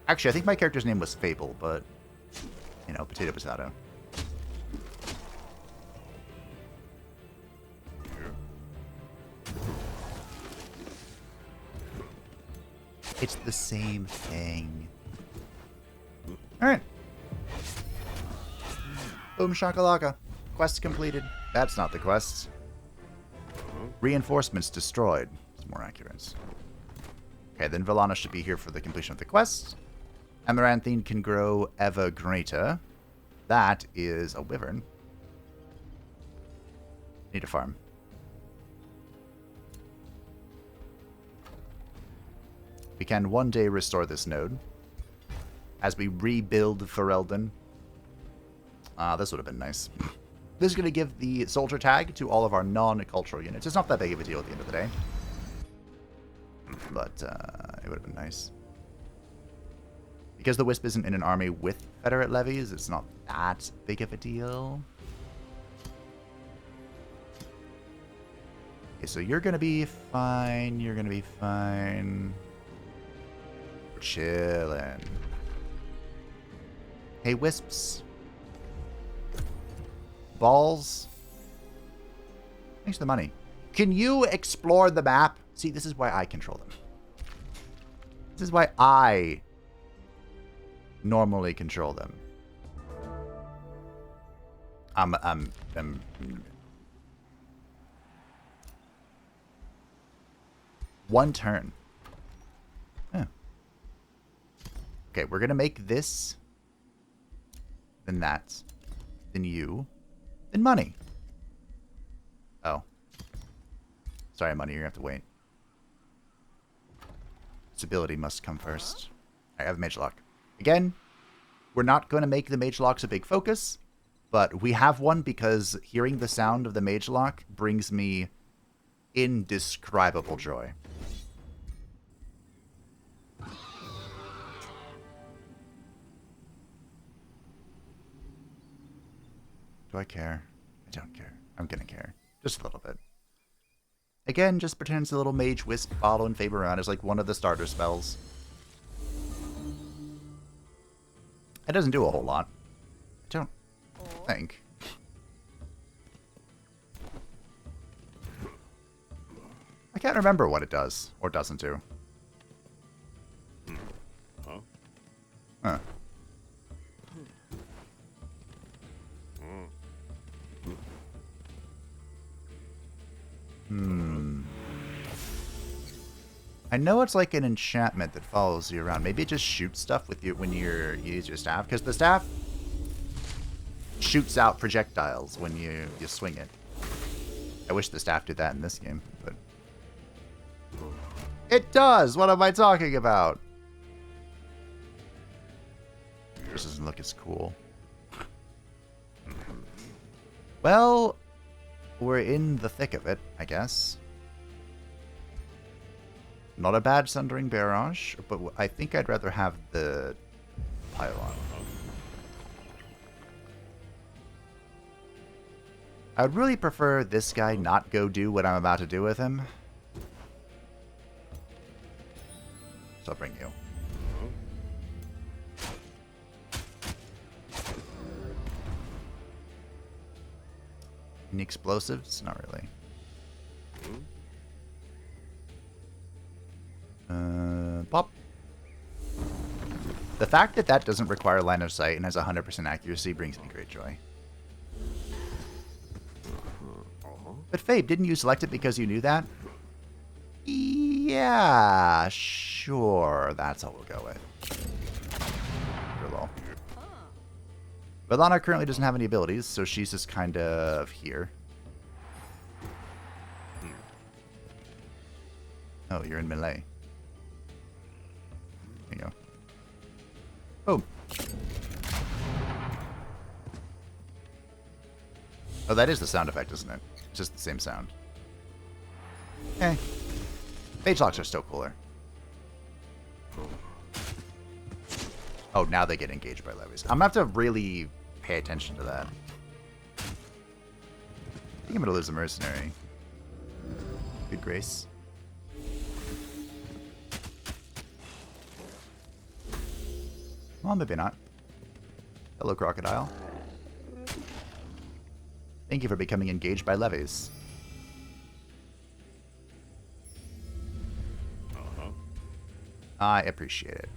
Actually, I think my character's name was Fable, but, you know, potato, potato. It's the same thing. Alright. Boom shakalaka. Quest completed. That's not the quest. Reinforcements destroyed. It's more accurate. Okay, then Vellana should be here for the completion of the quest. Amaranthine can grow ever greater. That is a wyvern. Need a farm. We can one day restore this node. As we rebuild Fereldan. This would have been nice. This is going to give the soldier tag to all of our non-cultural units. It's not that big of a deal at the end of the day. But it would have been nice. Because the Wisp isn't in an army with Federate levies, it's not that big of a deal. Okay, so you're going to be fine. You're going to be fine. We're chilling. Hey, Wisps. Balls. Thanks for the money. Can you explore the map? See, this is why I control them. This is why I normally control them. One turn. Yeah. Okay, we're gonna make this, then that, then you, then money. Oh. Sorry, money, you're gonna have to wait. Stability must come first. I have Mage Lock. Again, we're not going to make the Mage Locks a big focus, but we have one because hearing the sound of the Mage Lock brings me indescribable joy. Do I care? I don't care. I'm gonna care. Just a little bit. Again, just pretends a little Mage Wisp follow and Fabe around is like one of the starter spells. It doesn't do a whole lot. I don't think. I can't remember what it does or doesn't do. Huh. I know it's like an enchantment that follows you around. Maybe it just shoots stuff with you when you use your staff, because the staff shoots out projectiles when you swing it. I wish the staff did that in this game, but it does. What am I talking about? This doesn't look as cool. Well, we're in the thick of it, I guess. Not a bad Sundering Barrage, but I think I'd rather have the Pylon. I would really prefer this guy not go do what I'm about to do with him. So I'll bring you. Any explosives? Not really. Pop. The fact that that doesn't require line of sight and has 100% accuracy brings me great joy. But Fabe, didn't you select it because you knew that? Yeah, sure. That's all we'll go with. Vellana currently doesn't have any abilities, so she's just kind of here. Oh, you're in melee. There you go. Boom. Oh, that is the sound effect, isn't it? It's just the same sound. Eh. Mage locks are still cooler. Oh, now they get engaged by levies. I'm gonna have to really pay attention to that. I think I'm gonna lose a mercenary. Good grace. Well, maybe not. Hello, crocodile. Thank you for becoming engaged by levies. I appreciate it.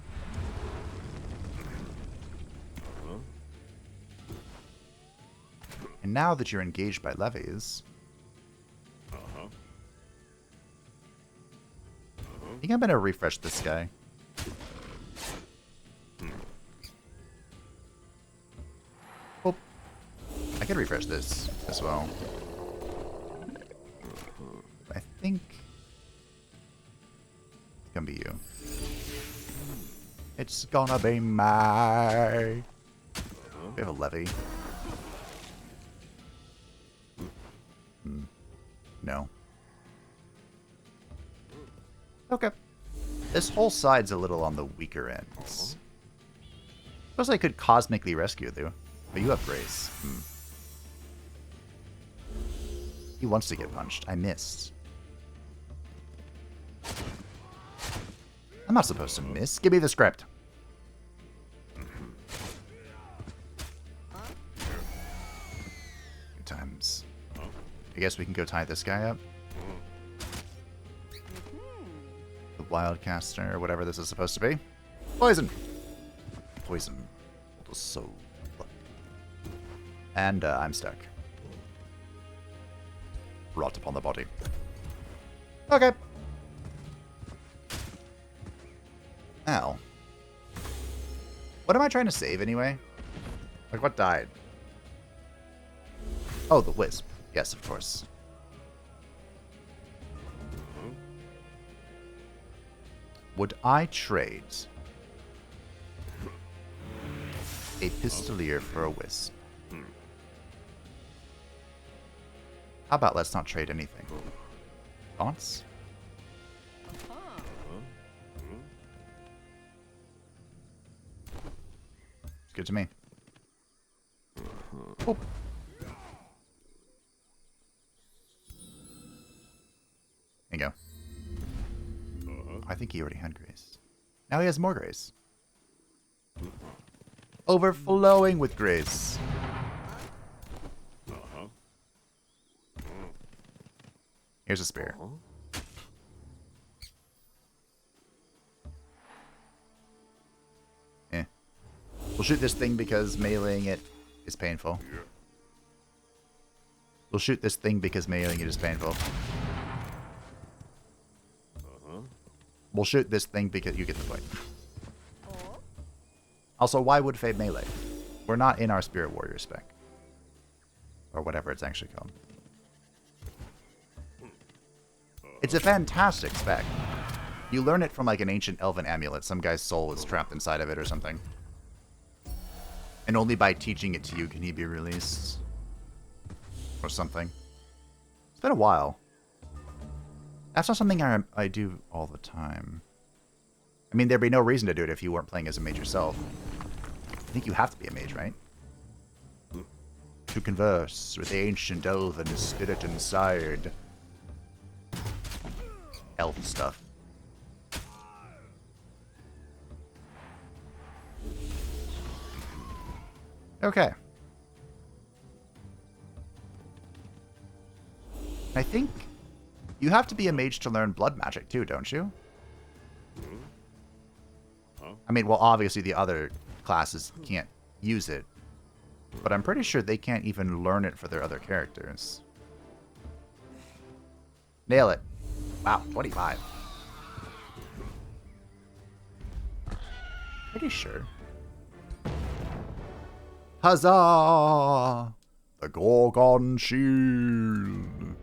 And now that you're engaged by levies, I think I'm going to refresh this guy. Oh, I could refresh this as well. I think it's going to be you. It's gonna be my... We have a levy. No. Okay. This whole side's a little on the weaker ends. Suppose I could cosmically rescue you, but you have grace. He wants to get punched. I missed. I'm not supposed to miss. Give me the script. Good times. I guess we can go tie this guy up. The Wildcaster, or whatever this is supposed to be. Poison! Poison. The soul. And I'm stuck. Rot upon the body. Okay. Now, what am I trying to save anyway? Like, what died? Oh, the Wisp. Yes, of course. Would I trade a Pistolier for a Wisp? How about let's not trade anything? Thoughts? Good to me. Oh. There you go. I think he already had grace. Now he has more grace. Overflowing with grace. Here's a spear. We'll shoot this thing because meleeing it is painful. We'll shoot this thing because meleeing it is painful. We'll shoot this thing because you get the point. Also, why would Fabe melee? We're not in our Spirit Warrior spec. Or whatever it's actually called. It's a fantastic spec. You learn it from like an ancient elven amulet. Some guy's soul is trapped inside of it or something. And only by teaching it to you can he be released. Or something. It's been a while. That's not something I do all the time. I mean, there'd be no reason to do it if you weren't playing as a mage yourself. I think you have to be a mage, right? To converse with the ancient elven spirit inside. Elf stuff. Okay. I think you have to be a mage to learn blood magic too, don't you? I mean, well, obviously the other classes can't use it, but I'm pretty sure they can't even learn it for their other characters. Nail it. Wow, 25. Pretty sure. Huzzah! The Gorgon Shield.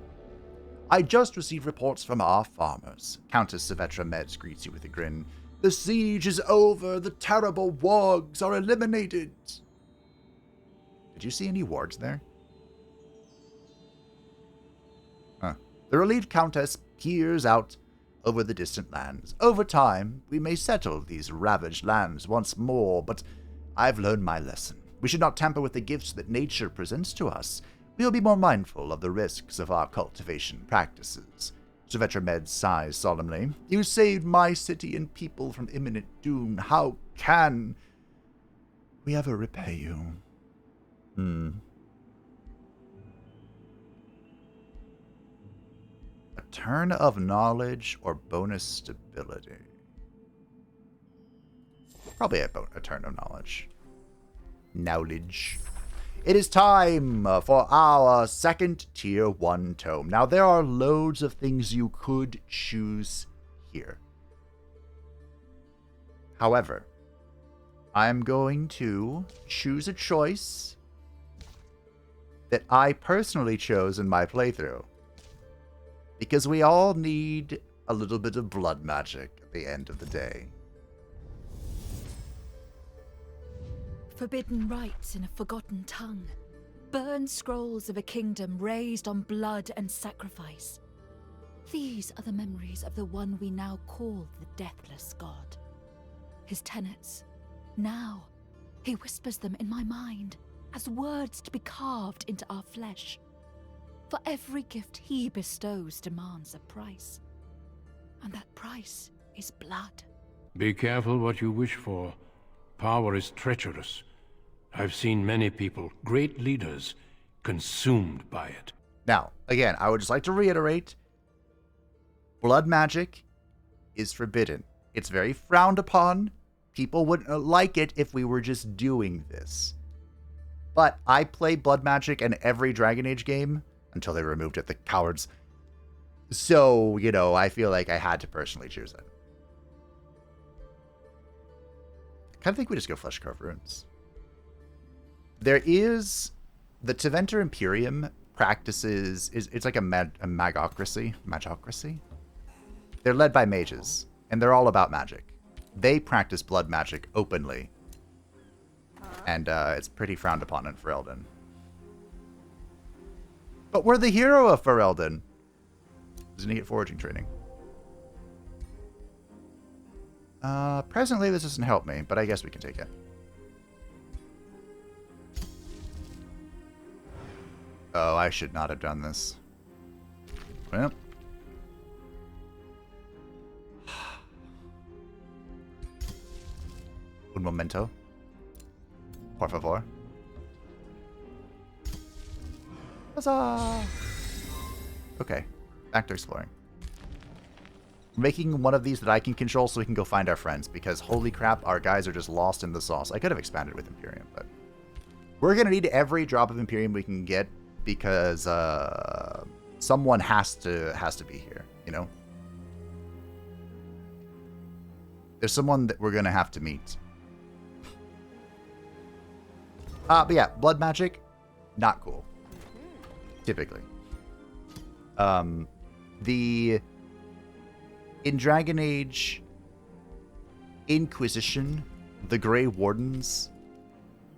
I just received reports from our farmers. Countess Sylvetra Meds greets you with a grin. The siege is over. The terrible wargs are eliminated. Did you see any wargs there? Huh. The relieved countess peers out over the distant lands. Over time, we may settle these ravaged lands once more, but I've learned my lesson. We should not tamper with the gifts that nature presents to us. We will be more mindful of the risks of our cultivation practices. Sylvetra Med sighs solemnly. You saved my city and people from imminent doom. How can we ever repay you? A turn of knowledge or bonus stability? Probably a turn of knowledge. Knowledge. It is time for our second tier 1 tome. Now, there are loads of things you could choose here. However, I'm going to choose a choice that I personally chose in my playthrough. Because we all need a little bit of blood magic at the end of the day. Forbidden rites in a forgotten tongue. Burned scrolls of a kingdom raised on blood and sacrifice. These are the memories of the one we now call the Deathless God. His tenets. Now, he whispers them in my mind as words to be carved into our flesh. For every gift he bestows demands a price. And that price is blood. Be careful what you wish for. Power is treacherous. I've seen many people, great leaders, consumed by it. Now, again, I would just like to reiterate, blood magic is forbidden. It's very frowned upon. People wouldn't like it if we were just doing this. But I play blood magic in every Dragon Age game, until they removed it, the cowards. So, you know, I feel like I had to personally choose it. I kind of think we just go Flesh Carved Runes. There is... The Teventer Imperium practices... It's like a magocracy. Magocracy? They're led by mages, and they're all about magic. They practice blood magic openly. And it's pretty frowned upon in Fereldan. But we're the hero of Fereldan. Doesn't he get foraging training? Presently this doesn't help me, but I guess we can take it. Oh, I should not have done this. Well. Un momento. Por favor. Huzzah! Okay, back to exploring. We're making one of these that I can control so we can go find our friends, because holy crap, our guys are just lost in the sauce. I could have expanded with Imperium, but we're going to need every drop of Imperium we can get, because someone has to be here, you know? There's someone that we're going to have to meet. But yeah, blood magic, not cool. Typically. In Dragon Age Inquisition, the Grey Wardens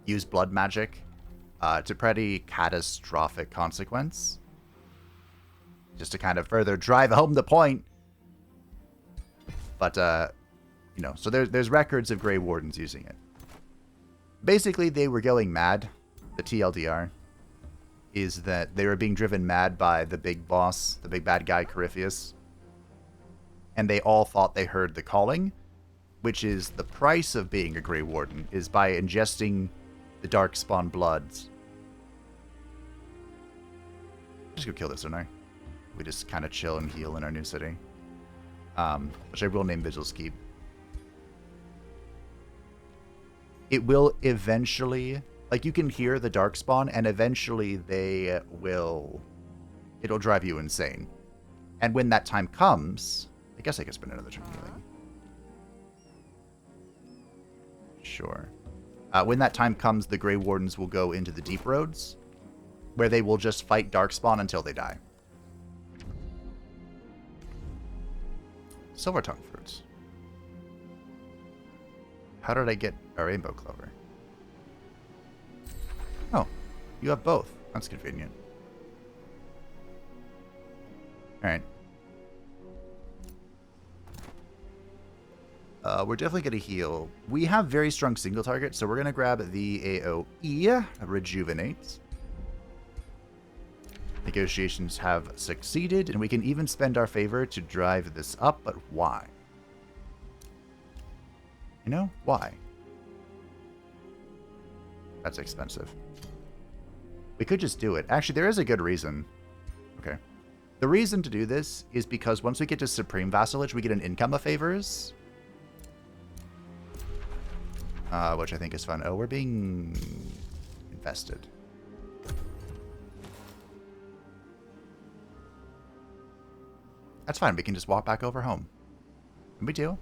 use blood magic to pretty catastrophic consequence. Just to kind of further drive home the point. But, you know, so there's records of Grey Wardens using it. Basically, they were going mad. The TLDR is that they were being driven mad by the big boss, the big bad guy, Corypheus. And they all thought they heard the calling, which is the price of being a Grey Warden, is by ingesting the Darkspawn bloods. Just go kill this, don't I? We just kind of chill and heal in our new city. Which I will name Vigil's Keep. It will eventually... Like, you can hear the Darkspawn, and eventually they will... It'll drive you insane. And when that time comes... I guess I could spend another turn healing. Sure. When that time comes, the Grey Wardens will go into the Deep Roads, where they will just fight Darkspawn until they die. Silver Tongue Fruits. How did I get a Rainbow Clover? Oh, you have both. That's convenient. Alright. We're definitely going to heal. We have very strong single target, so we're going to grab the AoE, Rejuvenate. Negotiations have succeeded, and we can even spend our favor to drive this up, but why? You know, why? That's expensive. We could just do it. Actually, there is a good reason. Okay. The reason to do this is because once we get to Supreme Vassalage, we get an income of favors. Which I think is fun. Oh, we're being invested. That's fine. We can just walk back over home. No big deal.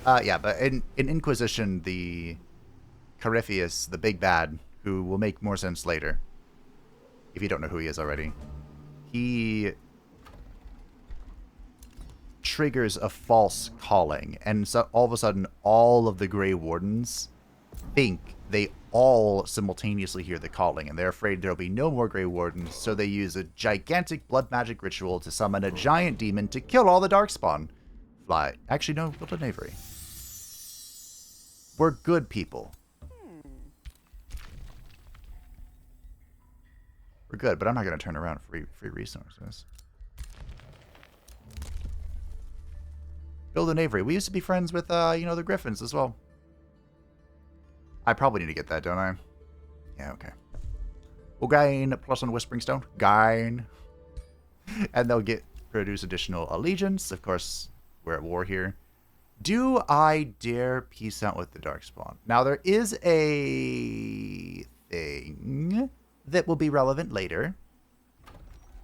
Yeah, but in Inquisition, the Corypheus, the big bad, who will make more sense later, if you don't know who he is already, he triggers a false calling, and so all of a sudden, all of the Grey Wardens think they all simultaneously hear the calling, and they're afraid there'll be no more Grey Wardens, so they use a gigantic blood magic ritual to summon a giant demon to kill all the Darkspawn. Fly. Actually, no, build an Avery. We're good people. We're good, but I'm not going to turn around free resources. Build an Avery. We used to be friends with, the Griffins as well. I probably need to get that, don't I? Yeah, okay. We'll gain +1 Whispering Stone. Gain. And they'll produce additional allegiance. Of course, we're at war here. Do I dare peace out with the Darkspawn? Now, there is a thing that will be relevant later.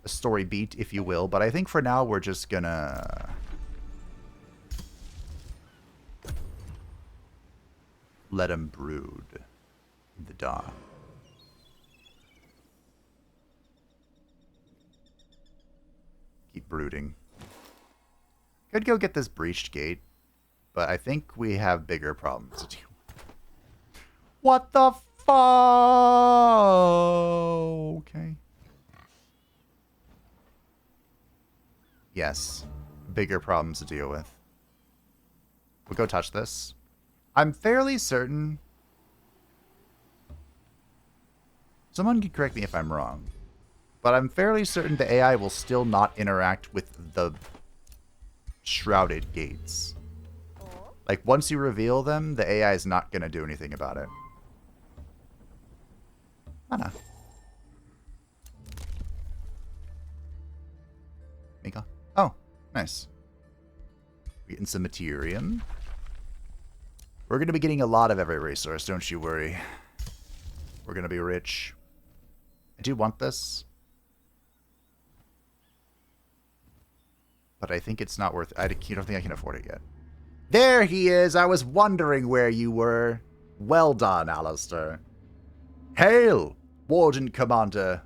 A story beat, if you will. But I think for now, we're just gonna let him brood in the dark. Keep brooding. Could go get this breached gate, but I think we have bigger problems to deal with. What the fuck? Okay. Yes, bigger problems to deal with. We'll go touch this. I'm fairly certain. Someone can correct me if I'm wrong, but I'm fairly certain the AI will still not interact with the shrouded gates. Like, once you reveal them, the AI is not going to do anything about it. Mana. Mika. Oh, nice. We're getting some Materium. We're going to be getting a lot of every resource, don't you worry. We're going to be rich. I do want this. But I think it's not worth it. I don't think I can afford it yet. There he is! I was wondering where you were. Well done, Alistair. Hail, Warden Commander,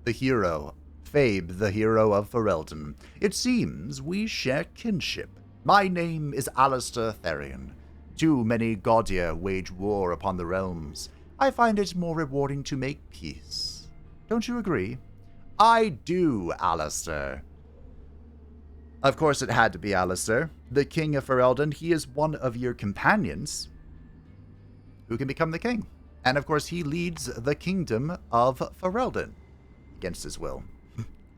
the hero. Fabe, the hero of Fereldan. It seems we share kinship. My name is Alistair Therian. Too many Gaudia wage war upon the realms. I find it more rewarding to make peace. Don't you agree? I do, Alistair. Of course it had to be Alistair, the king of Fereldan. He is one of your companions who can become the king. And of course he leads the kingdom of Fereldan against his will.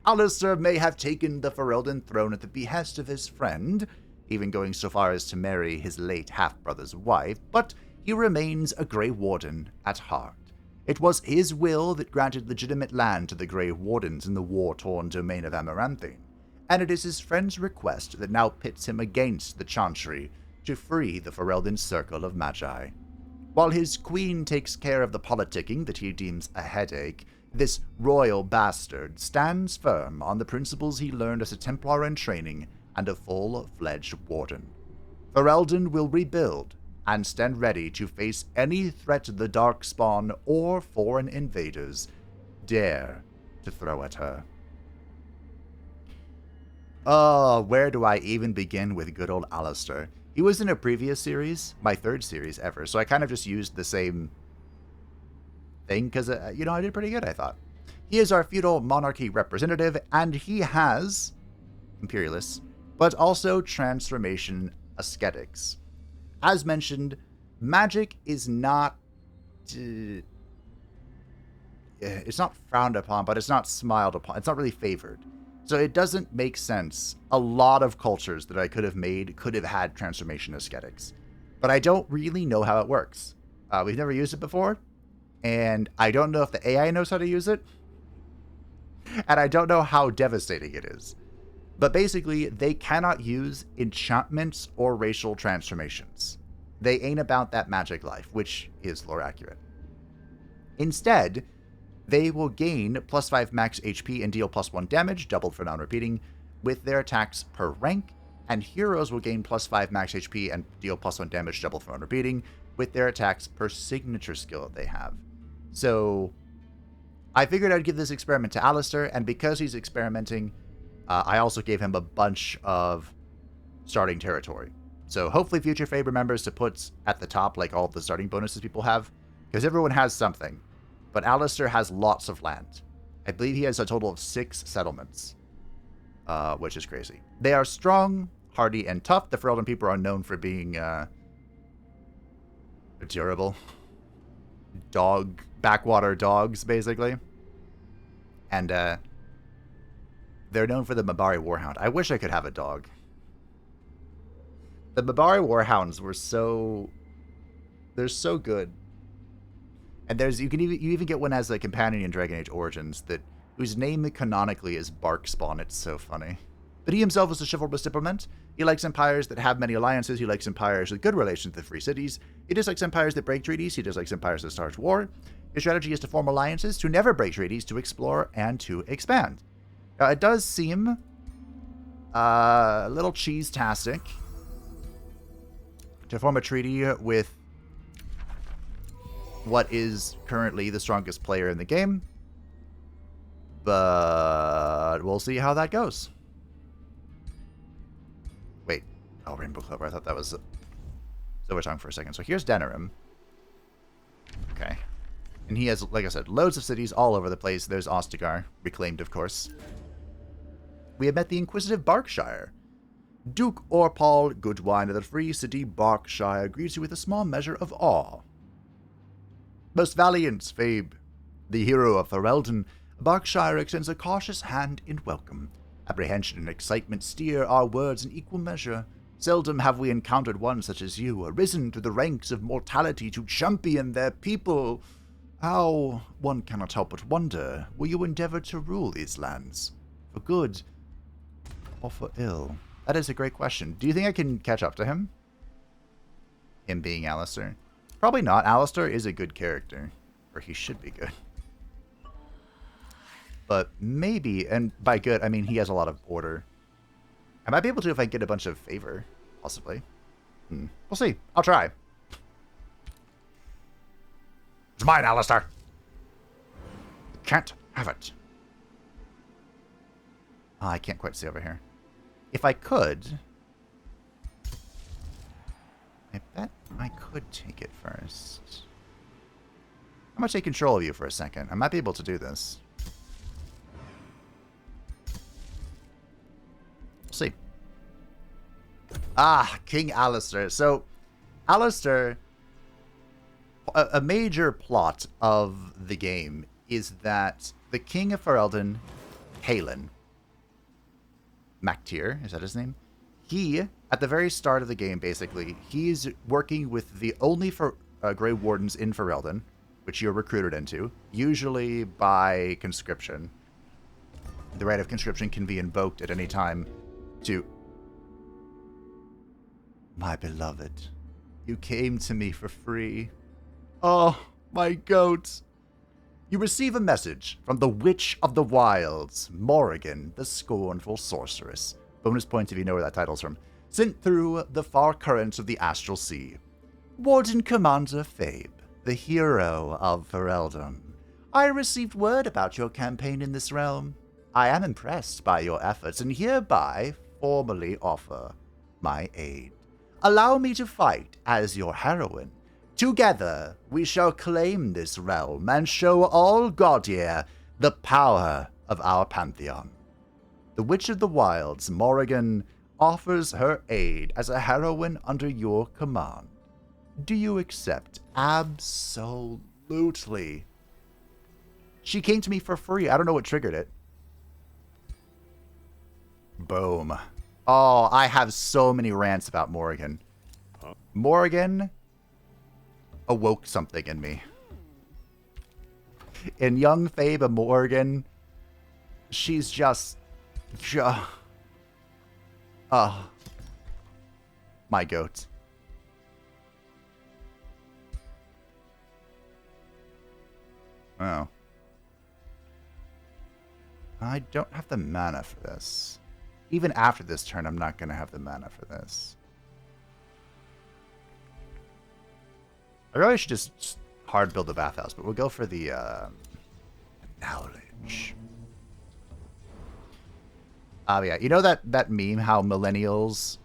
Alistair may have taken the Fereldan throne at the behest of his friend, even going so far as to marry his late half-brother's wife, but he remains a Grey Warden at heart. It was his will that granted legitimate land to the Grey Wardens in the war-torn domain of Amaranthine, and it is his friend's request that now pits him against the Chantry to free the Fereldan Circle of Magi. While his queen takes care of the politicking that he deems a headache, this royal bastard stands firm on the principles he learned as a Templar in training and a full-fledged warden. Fereldan will rebuild and stand ready to face any threat the Darkspawn or foreign invaders dare to throw at her. Where do I even begin with good old Alistair? He was in a previous series, my third series ever, so I kind of just used the same thing because, I did pretty good, I thought. He is our feudal monarchy representative, and he has imperialists, but also transformation aesthetics. As mentioned, magic is not... it's not frowned upon, but it's not smiled upon. It's not really favored. So it doesn't make sense. A lot of cultures that I could have made could have had transformation aesthetics. but I don't really know how it works. We've never used it before, and I don't know if the AI knows how to use it, and I don't know how devastating it is. But basically, they cannot use enchantments or racial transformations. They ain't about that magic life, which is lore accurate. Instead, they will gain +5 max HP and deal +1 damage, doubled for non-repeating, with their attacks per rank, and heroes will gain +5 max HP and deal +1 damage, doubled for non-repeating, with their attacks per signature skill that they have. So, I figured I'd give this experiment to Alistair, and because he's experimenting, I also gave him a bunch of starting territory. So hopefully future Fabe remembers to put at the top like all the starting bonuses people have, because everyone has something. But Alistair has lots of land. I believe he has a total of 6 settlements, which is crazy. They are strong, hardy, and tough. The Fereldan people are known for being durable. Backwater dogs, basically. And they're known for the Mabari Warhound. I wish I could have a dog. The Mabari Warhounds were they're so good. And you even get one as a companion in Dragon Age Origins whose name canonically is Barkspawn. It's so funny. But he himself is a chivalrous diplomat. He likes empires that have many alliances. He likes empires with good relations with free cities. He dislikes empires that break treaties. He dislikes empires that start war. His strategy is to form alliances, to never break treaties, to explore, and to expand. It does seem a little cheese-tastic to form a treaty with what is currently the strongest player in the game, but we'll see how that goes. Wait. Oh, Rainbow Clover. I thought that was Silver Tongue for a second. So here's Denerim. Okay. And he has, like I said, loads of cities all over the place. There's Ostagar, reclaimed, of course. We have met the Inquisitive Berkshire. Duke Orpal Goodwine of the Free City Berkshire greets you with a small measure of awe. Most valiant Fabe, the hero of Fereldan, Berkshire extends a cautious hand in welcome. Apprehension and excitement steer our words in equal measure. Seldom have we encountered one such as you, arisen to the ranks of mortality to champion their people. How, one cannot help but wonder, will you endeavor to rule these lands? For good or for ill? That is a great question. Do you think I can catch up to him? Him being Alistair? Probably not. Alistair is a good character. Or he should be good. But maybe, and by good, I mean he has a lot of order. I might be able to if I get a bunch of favor, possibly. We'll see. I'll try. It's mine, Alistair. You can't have it. Oh, I can't quite see over here. If I could... I bet I could take it first. I'm going to take control of you for a second. I might be able to do this. We'll see. Ah, King Alistair. So, Alistair... A major plot of the game is that the King of Fereldan, Halen, Mactyr, is that his name? He, at the very start of the game, basically, he's working with the only Grey Wardens in Fereldan, which you're recruited into, usually by conscription. The right of conscription can be invoked at any time to... My beloved, you came to me for free. Oh, my goat. You receive a message from the Witch of the Wilds, Morrigan, the scornful sorceress. Bonus points if you know where that title's from. Sent through the far currents of the astral sea. Warden Commander Fabe, the hero of Fereldan. I received word about your campaign in this realm. I am impressed by your efforts and hereby formally offer my aid. Allow me to fight as your heroine. Together, we shall claim this realm and show all Gaudier the power of our pantheon. The Witch of the Wilds, Morrigan, offers her aid as a heroine under your command. Do you accept? Absolutely. She came to me for free. I don't know what triggered it. Boom. Oh, I have so many rants about Morrigan. Morgan awoke something in me. In young Fabe Morgan, she's just my goat. Oh. I don't have the mana for this. Even after this turn, I'm not going to have the mana for this. I really should just hard build a bathhouse, but we'll go for the knowledge. Yeah, you know that meme how millennials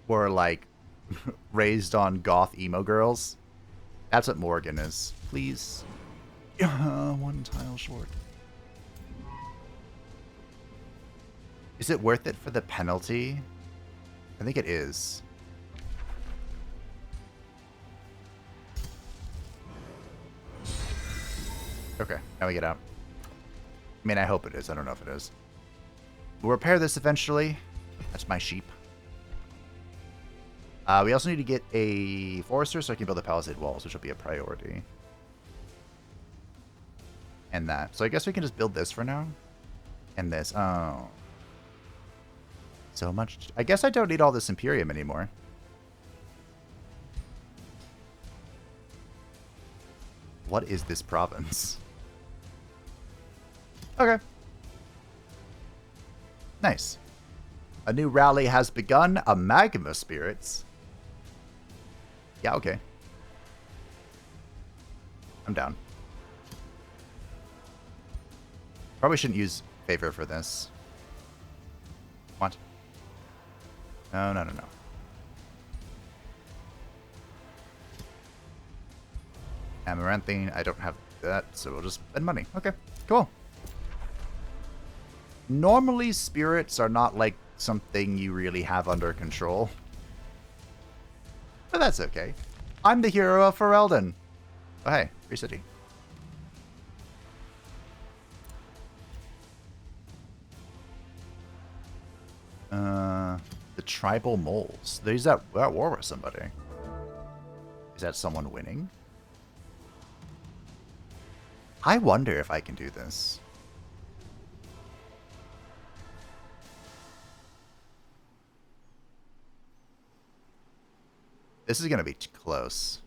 were like raised on goth emo girls? That's what Morgan is. Please. One tile short. Is it worth it for the penalty? I think it is. Okay, now we get out. I mean, I hope it is. I don't know if it is. We'll repair this eventually. That's my sheep. We also need to get a forester so I can build the palisade walls, which will be a priority. And that. So I guess we can just build this for now. And this. Oh. So much. I guess I don't need all this Imperium anymore. What is this province? Okay. Nice. A new rally has begun. A magma spirits. Yeah, okay. I'm down. Probably shouldn't use favor for this. What? No. Amaranthine, I don't have that, so we'll just spend money. Okay, cool. Normally, spirits are not like something you really have under control. But that's okay. I'm the hero of Fereldan. Oh, hey, free city. The tribal moles. They're at war with somebody. Is that someone winning? I wonder if I can do this. This is going to be close.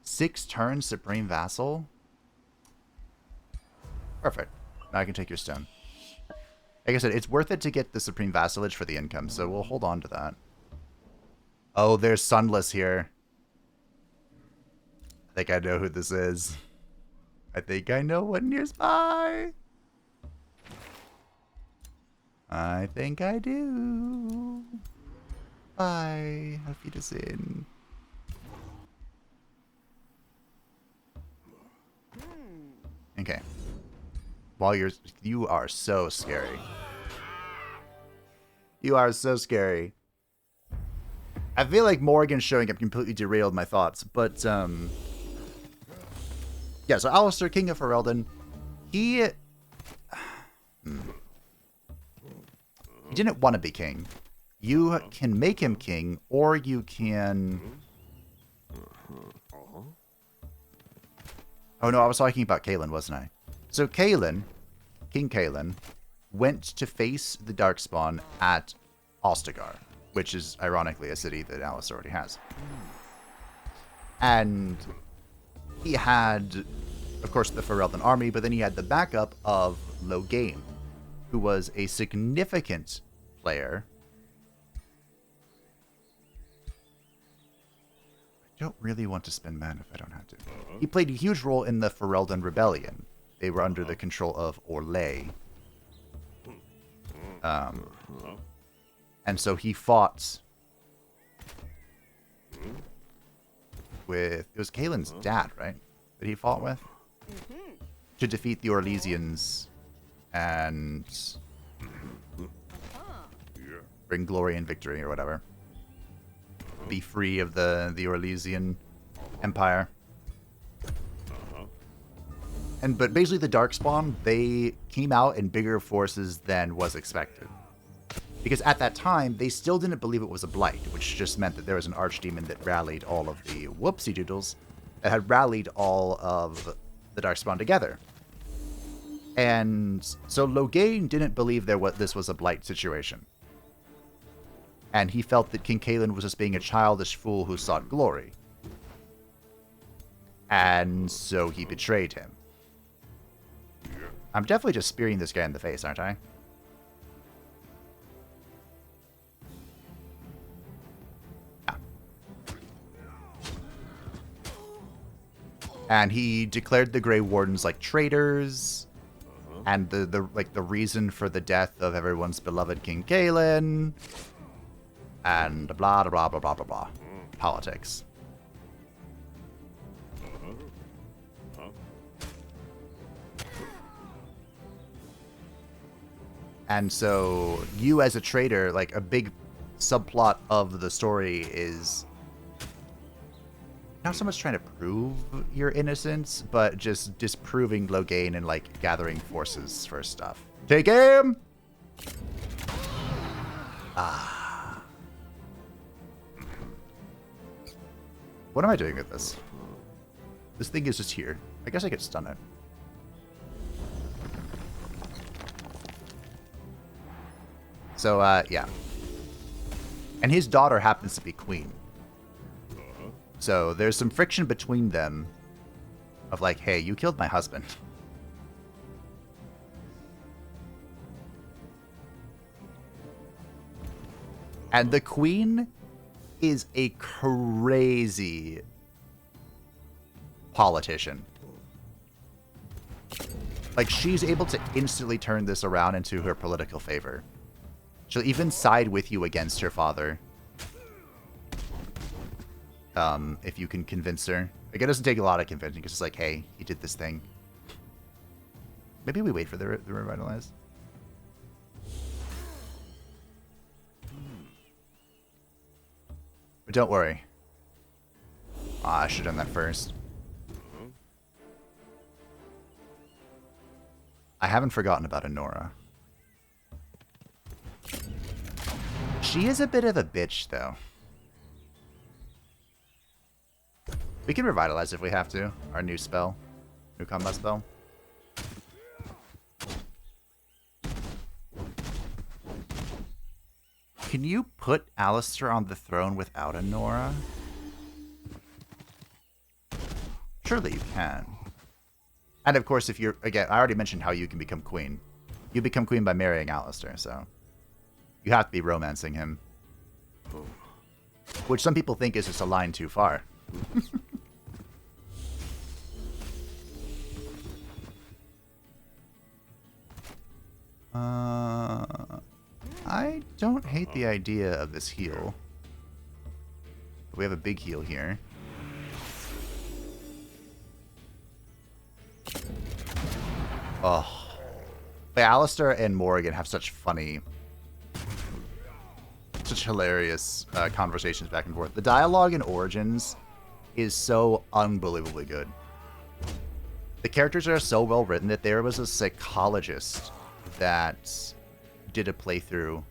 6 turns, Supreme Vassal. Perfect. Now I can take your stone. Like I said, it's worth it to get the Supreme Vassalage for the income, so we'll hold on to that. Oh, there's Sunless here. I think I know who this is. I think I know what nearby. I think I do. Bye. Auf Wiedersehen. Okay. While you are so scary. You are so scary. I feel like Morgan showing up completely derailed my thoughts, but yeah, so Alistair, King of Fereldan, he didn't want to be king. You can make him king, or you can... Oh no, I was talking about Kaelin, wasn't I? So Kaelin, King Kaelin, went to face the Darkspawn at Ostagar, which is ironically a city that Alistair already has. And he had, of course, the Fereldan army, but then he had the backup of Loghain, who was a significant player. I don't really want to spend mana if I don't have to. He played a huge role in the Fereldan Rebellion. They were under the control of Orlais. And so he fought with... It was Kaelin's dad, right? That he fought with? To defeat the Orlesians and bring glory and victory or whatever. Be free of the Orlesian Empire. But basically the Darkspawn, they came out in bigger forces than was expected. Because at that time, they still didn't believe it was a blight, which just meant that there was an archdemon that rallied all of the whoopsie doodles that had rallied all of the Darkspawn together. And so Loghain didn't believe this was a blight situation. And he felt that King Cailan was just being a childish fool who sought glory. And so he betrayed him. I'm definitely just spearing this guy in the face, aren't I? And he declared the Grey Wardens like traitors, and the reason for the death of everyone's beloved King Cailan, and blah blah blah blah blah blah. Politics. And so you as a traitor, like a big subplot of the story is not so much trying to prove your innocence, but just disproving Loghain and like gathering forces for stuff. Take him! Ah. What am I doing with this? This thing is just here. I guess I could stun it. So, yeah. And his daughter happens to be queen. So there's some friction between them of like, hey, you killed my husband. And the queen is a crazy politician. Like, she's able to instantly turn this around into her political favor. She'll even side with you against her father. If you can convince her. Like, it doesn't take a lot of convincing. It's just like, hey, he did this thing. Maybe we wait for the revitalize. But don't worry. I should have done that first. I haven't forgotten about Honora. She is a bit of a bitch, though. We can revitalize if we have to. Our new spell. New combat spell. Can you put Alistair on the throne without Honora? Surely you can. And of course, if you're... Again, I already mentioned how you can become queen. You become queen by marrying Alistair, so... You have to be romancing him. Which some people think is just a line too far. I don't hate the idea of this heal. But we have a big heal here. Oh. But Alistair and Morrigan have such funny... Such hilarious conversations back and forth. The dialogue in Origins is so unbelievably good. The characters are so well written that there was a psychologist that did a playthrough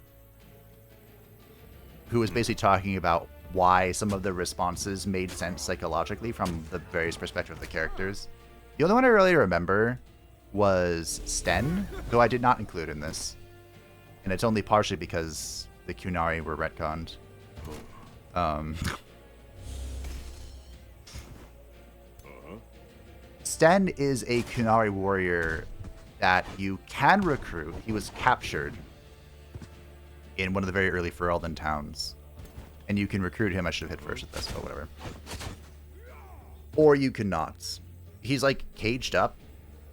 who was basically talking about why some of the responses made sense psychologically from the various perspectives of the characters. The only one I really remember was Sten, who I did not include in this. And it's only partially because the Qunari were retconned. Sten is a Qunari warrior that you can recruit. He was captured in one of the very early Fereldan towns. And you can recruit him. I should have hit first at this, but whatever. Or you cannot. He's like caged up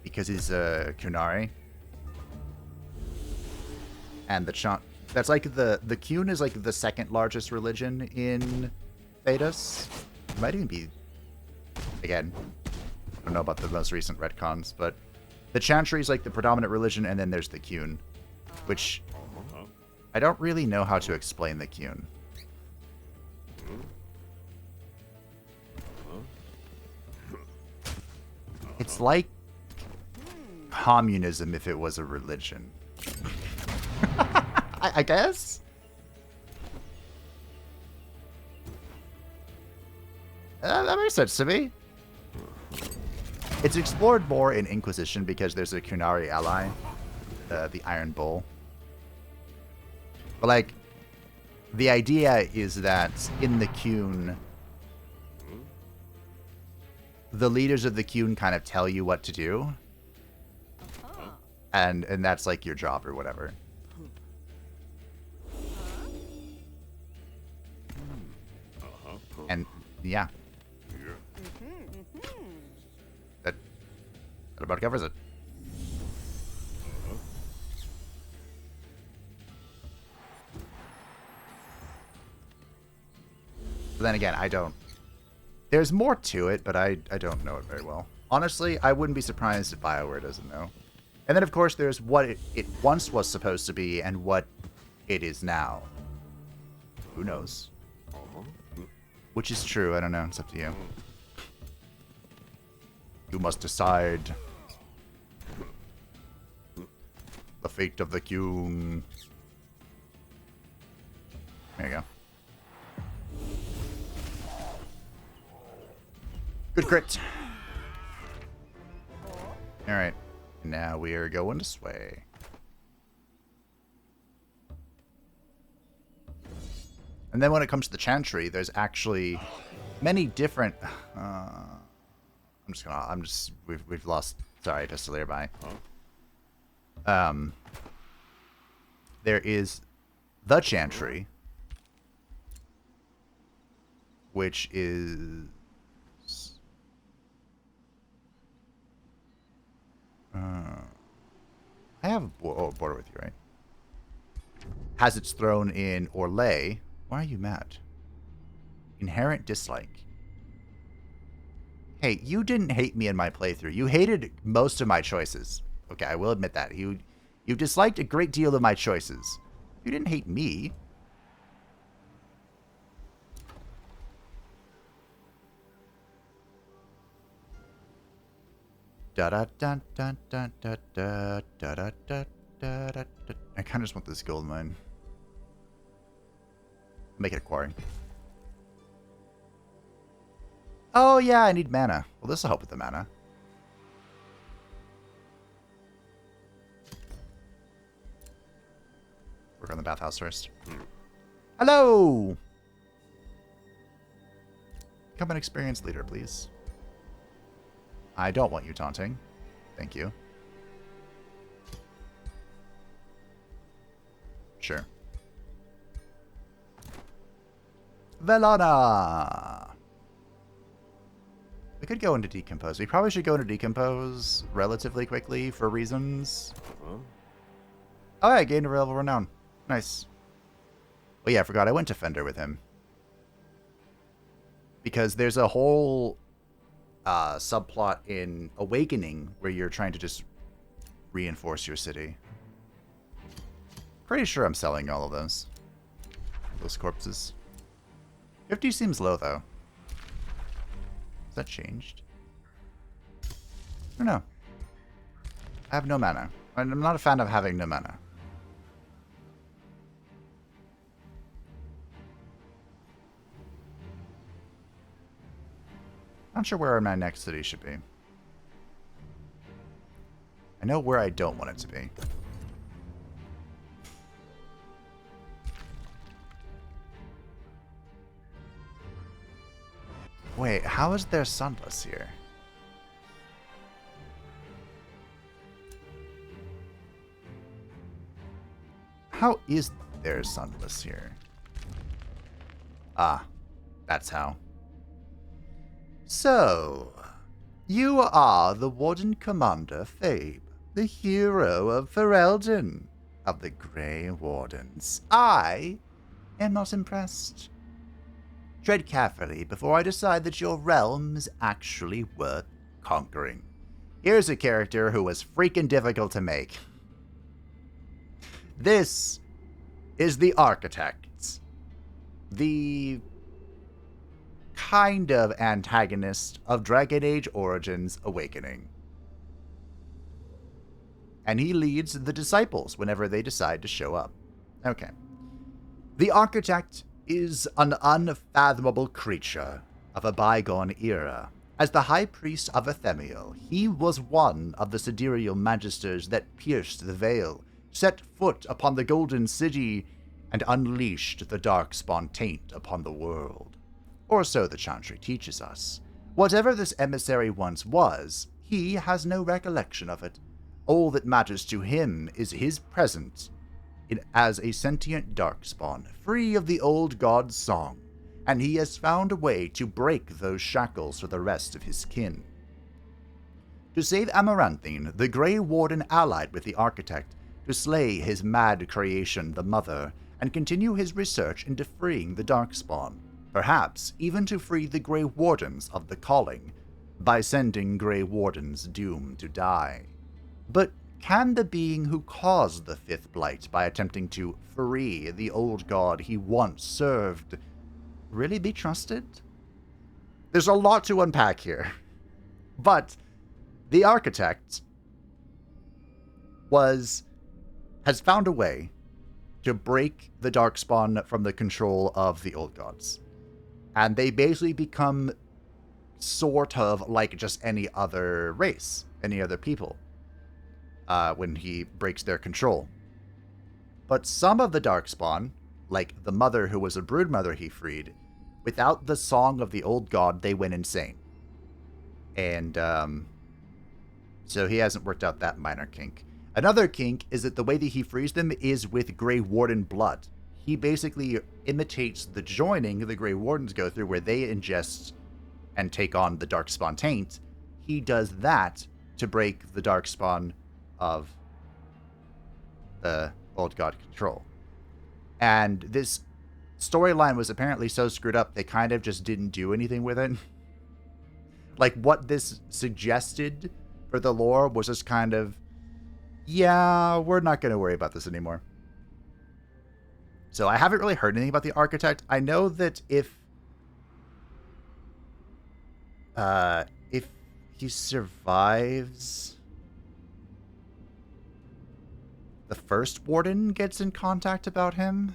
because he's a Qunari. And that's like the Qun is like the second largest religion in Thedas. It might even be, again, I don't know about the most recent retcons, but the Chantry is like the predominant religion, and then there's the Qun, which I don't really know how to explain the Qun. It's like communism if it was a religion. I guess? That makes sense to me. It's explored more in Inquisition because there's a Kunari ally, the Iron Bull. But, like, the idea is that in the Kun, the leaders of the Kun kind of tell you what to do. And that's, like, your job or whatever. And, yeah. That about covers it. But then again, I don't... There's more to it, but I don't know it very well. Honestly, I wouldn't be surprised if BioWare doesn't know. And then, of course, there's what it once was supposed to be and what it is now. Who knows? Which is true, I don't know. It's up to you. You must decide the fate of the Kun. There you go. Good crit. Alright. Now we are going to Sway. And then when it comes to the Chantry, there's actually many different... we've lost... Sorry, Pistolier by. There is the Chantry, which is... I have a border with you, right? Has its throne in Orlais. Why are you mad? Inherent dislike. Hey, you didn't hate me in my playthrough. You hated most of my choices. Okay, I will admit that. You disliked a great deal of my choices. You didn't hate me. Da da da da da da da da da da da. I kind of just want this gold mine. Make it a quarry. Oh yeah, I need mana. Well, this will help with the mana. Work on the bathhouse first. Hello! Become an experienced leader, please. I don't want you taunting. Thank you. Sure. Velana! We could go into Decompose. We probably should go into Decompose relatively quickly for reasons. Oh, yeah, I gained a level renown. Nice. Well, yeah, I forgot. I went to Fender with him. Because there's a whole subplot in Awakening where you're trying to just reinforce your city. Pretty sure I'm selling all of those. Those corpses. 50 seems low, though. Has that changed? I don't know. I have no mana. I'm not a fan of having no mana. Not sure where my next city should be. I know where I don't want it to be. Wait, how is there sunless here? How is there sunless here? Ah, that's how. So, you are the Warden Commander Fabe, the hero of Fereldan, of the Grey Wardens. I am not impressed. Tread carefully before I decide that your realm is actually worth conquering. Here's a character who was freaking difficult to make. This is the Architect, the kind of antagonist of Dragon Age Origins Awakening. And he leads the disciples whenever they decide to show up. Okay. The Architect is an unfathomable creature of a bygone era. As the High Priest of Athemiel, he was one of the sidereal magisters that pierced the veil, set foot upon the Golden City, and unleashed the Darkspawn taint upon the world. Or so the Chantry teaches us. Whatever this emissary once was, he has no recollection of it. All that matters to him is his presence as a sentient Darkspawn, free of the old god's song, and he has found a way to break those shackles for the rest of his kin. To save Amaranthine, the Grey Warden allied with the Architect to slay his mad creation, the Mother, and continue his research into freeing the Darkspawn, perhaps even to free the Grey Wardens of the Calling, by sending Grey Wardens doomed to die. But can the being who caused the Fifth Blight by attempting to free the old god he once served really be trusted? There's a lot to unpack here. But the Architect has found a way to break the Darkspawn from the control of the old gods. And they basically become sort of like just any other race, any other people, when he breaks their control. But some of the Darkspawn, like the mother who was a broodmother he freed, without the song of the old god, they went insane. And so he hasn't worked out that minor kink. Another kink is that the way that he frees them is with Grey Warden blood. He basically imitates the joining the Grey Wardens go through, where they ingest and take on the Darkspawn taint. He does that to break the Darkspawn of the old god control. And this storyline was apparently so screwed up, they kind of just didn't do anything with it. Like, what this suggested for the lore was just kind of, yeah, we're not going to worry about this anymore. So I haven't really heard anything about the Architect. I know that if he survives, the first Warden gets in contact about him.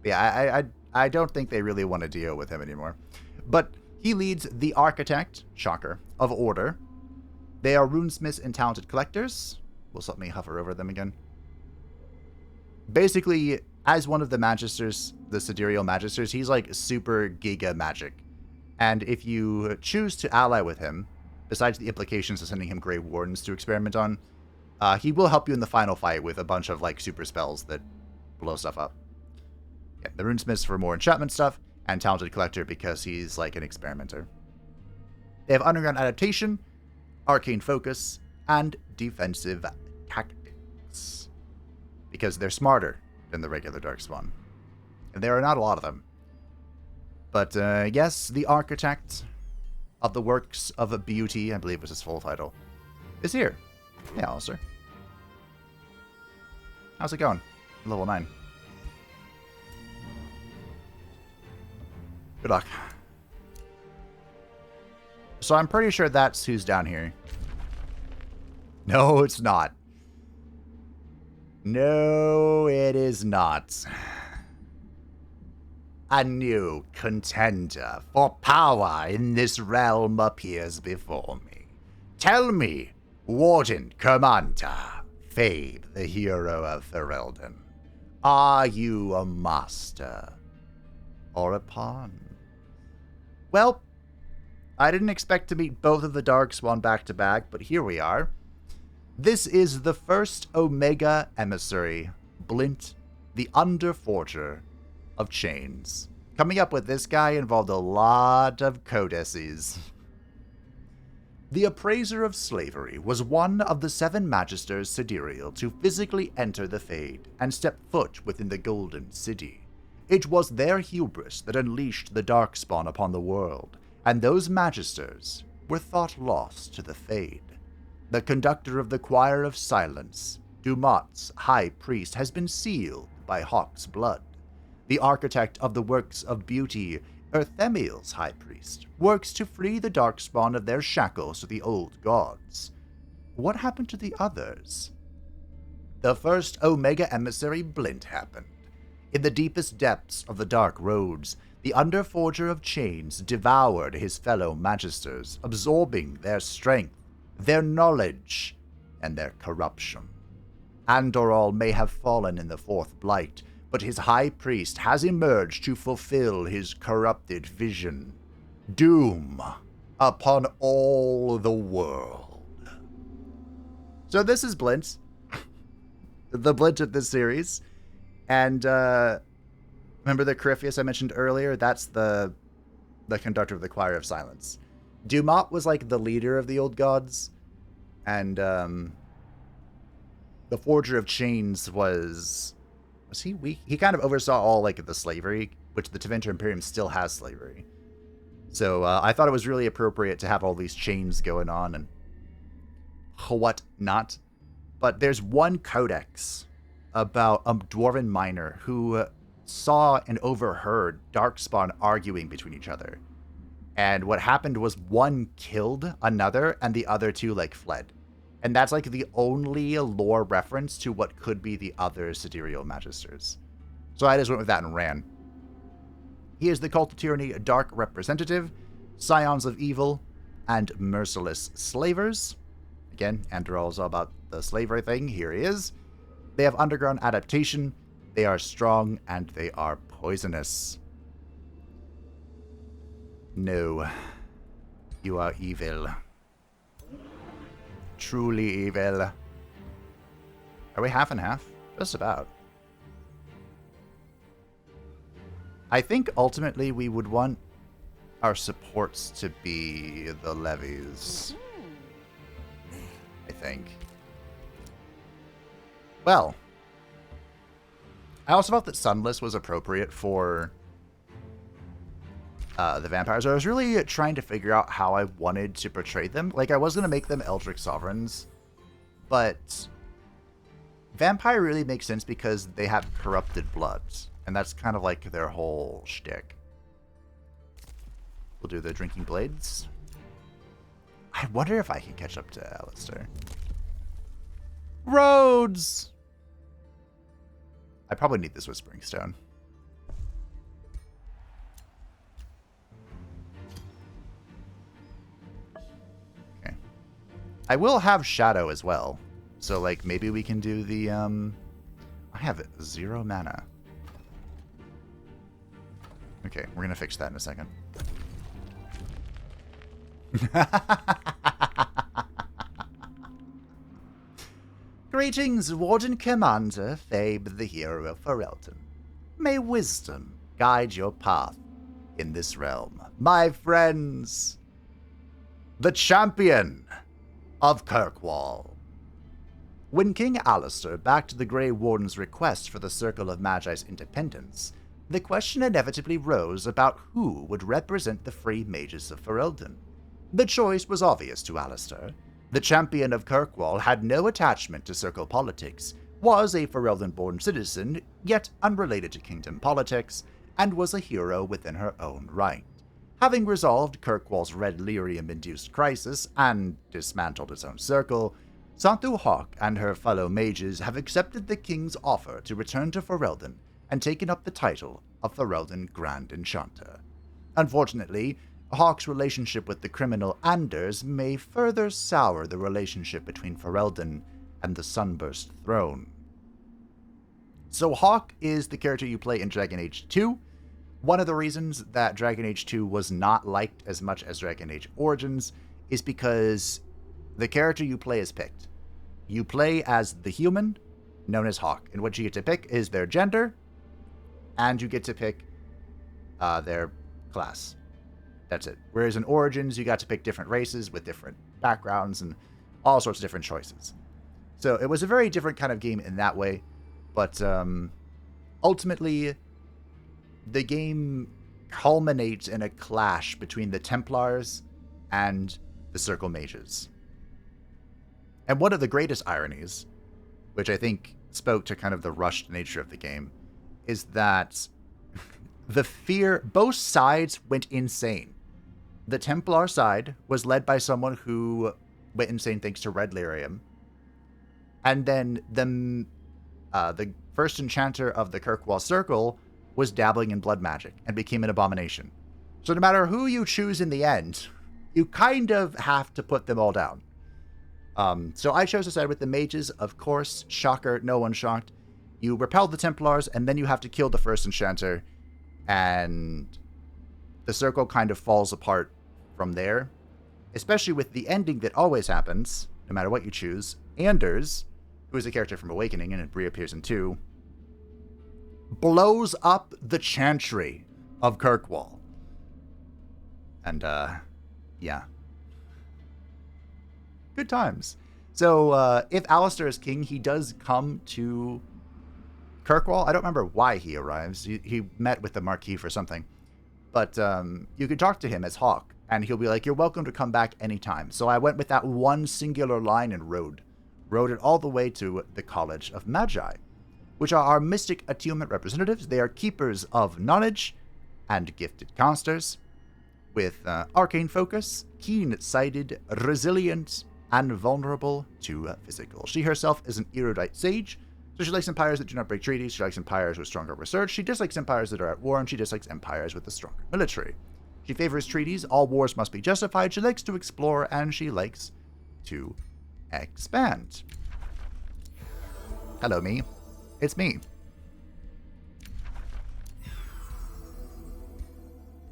Yeah, I don't think they really want to deal with him anymore. But he leads the Architect, shocker, of Order. They are runesmiths and talented collectors. Will let me hover over them again. Basically, as one of the magisters, the sidereal magisters, he's like super giga magic. And if you choose to ally with him, besides the implications of sending him Grey Wardens to experiment on, he will help you in the final fight with a bunch of like super spells that blow stuff up. Yeah, the runesmiths for more enchantment stuff, and talented collector because he's like an experimenter. They have underground adaptation, arcane focus, and defensive tactics, because they're smarter than the regular Darkspawn. And there are not a lot of them. But yes, the Architect of the Works of Beauty, I believe was his full title, is here. Hey, Alistair. How's it going? Level 9. Good luck. So I'm pretty sure that's who's down here. No, it's not. No, it is not. A new contender for power in this realm appears before me. Tell me, Warden Commander, Fabe, the hero of Fereldan, are you a master or a pawn? Well, I didn't expect to meet both of the Darkspawn back to back, but here we are. This is the first Omega emissary, Blint, the Underforger of Chains. Coming up with this guy involved a lot of codices. The Appraiser of Slavery was one of the 7 Magisters Sidereal to physically enter the Fade and step foot within the Golden City. It was their hubris that unleashed the Darkspawn upon the world, and those Magisters were thought lost to the Fade. The conductor of the Choir of Silence, Dumat's High Priest, has been sealed by Hawk's blood. The Architect of the Works of Beauty, Erthemiel's High Priest, works to free the Darkspawn of their shackles to the old gods. What happened to the others? the first Omega emissary blint happened. In the deepest depths of the dark roads, the Underforger of Chains devoured his fellow Magisters, absorbing their strength, their knowledge, and their corruption. Andorral may have fallen in the Fourth Blight, but his High Priest has emerged to fulfill his corrupted vision. Doom upon all the world. So this is Blint. The Blint of this series. And remember the Corypheus I mentioned earlier? That's the conductor of the Choir of Silence. Dumont was like the leader of the Old Gods. And the Forger of Chains was he weak? He kind of oversaw all like the slavery, which the Tevinter Imperium still has slavery. So I thought it was really appropriate to have all these chains going on and what not. But there's one codex about a dwarven miner who saw and overheard Darkspawn arguing between each other. And what happened was one killed another and the other two like fled. And that's like the only lore reference to what could be the other Sidereal Magisters. So I just went with that and ran. He is the Cult of Tyranny Dark Representative, Scions of Evil, and Merciless Slavers. Again, Andorral's all about the slavery thing. Here he is. They have underground adaptation. They are strong and they are poisonous. No. You are evil. Truly evil. Are we half and half? Just about. I think ultimately we would want our supports to be the levies. I think. Well, I also felt that Sunless was appropriate for the vampires. I was really trying to figure out how I wanted to portray them. Like, I was going to make them Eldritch Sovereigns, but vampire really makes sense because they have corrupted blood, and that's kind of like their whole shtick. We'll do the Drinking Blades. I wonder if I can catch up to Alistair. Roads! I probably need this Whispering Stone. Okay. I will have Shadow as well. So, like, maybe we can do the, I have 0 mana. Okay, we're gonna fix that in a second. Greetings, Warden Commander Fabe, the hero of Fereldan. May wisdom guide your path in this realm. My friends, the champion of Kirkwall. When King Alistair backed the Grey Warden's request for the Circle of Magi's independence, the question inevitably rose about who would represent the free mages of Fereldan. The choice was obvious to Alistair. The champion of Kirkwall had no attachment to Circle politics, was a Fereldan-born citizen, yet unrelated to kingdom politics, and was a hero within her own right. Having resolved Kirkwall's red lyrium-induced crisis and dismantled its own circle, Santhu Hawk and her fellow mages have accepted the king's offer to return to Fereldan and taken up the title of Fereldan Grand Enchanter. Unfortunately, Hawk's relationship with the criminal Anders may further sour the relationship between Fereldan and the Sunburst Throne. So Hawk is the character you play in Dragon Age 2. One of the reasons that Dragon Age 2 was not liked as much as Dragon Age Origins is because the character you play is picked. You play as the human, known as Hawk, and what you get to pick is their gender, and you get to pick their class. That's it. Whereas in Origins, you got to pick different races with different backgrounds and all sorts of different choices. So it was a very different kind of game in that way, but ultimately, the game culminates in a clash between the Templars and the Circle Mages. And one of the greatest ironies, which I think spoke to kind of the rushed nature of the game, is that both sides went insane. The Templar side was led by someone who went insane thanks to red lyrium, And then the first Enchanter of the Kirkwall Circle was dabbling in blood magic and became an abomination. So no matter who you choose in the end, you kind of have to put them all down. So I chose to side with the mages, of course. Shocker, no one shocked. You repel the Templars, and then you have to kill the first Enchanter, and the circle kind of falls apart from there. Especially with the ending that always happens, no matter what you choose. Anders, who is a character from Awakening and reappears in 2, blows up the Chantry of Kirkwall. And, yeah. Good times. So, if Alistair is king, he does come to Kirkwall. I don't remember why he arrives. He met with the Marquis for something. But you can talk to him as Hawk, and he'll be like, you're welcome to come back anytime. So I went with that one singular line and rode it all the way to the College of Magi, which are our mystic attunement representatives. They are keepers of knowledge and gifted counselors with arcane focus, keen-sighted, resilient, and vulnerable to physical. She herself is an erudite sage, so she likes empires that do not break treaties. She likes empires with stronger research. She dislikes empires that are at war, and she dislikes empires with a stronger military. She favors treaties. All wars must be justified. She likes to explore, and she likes to expand. Hello, me. It's me.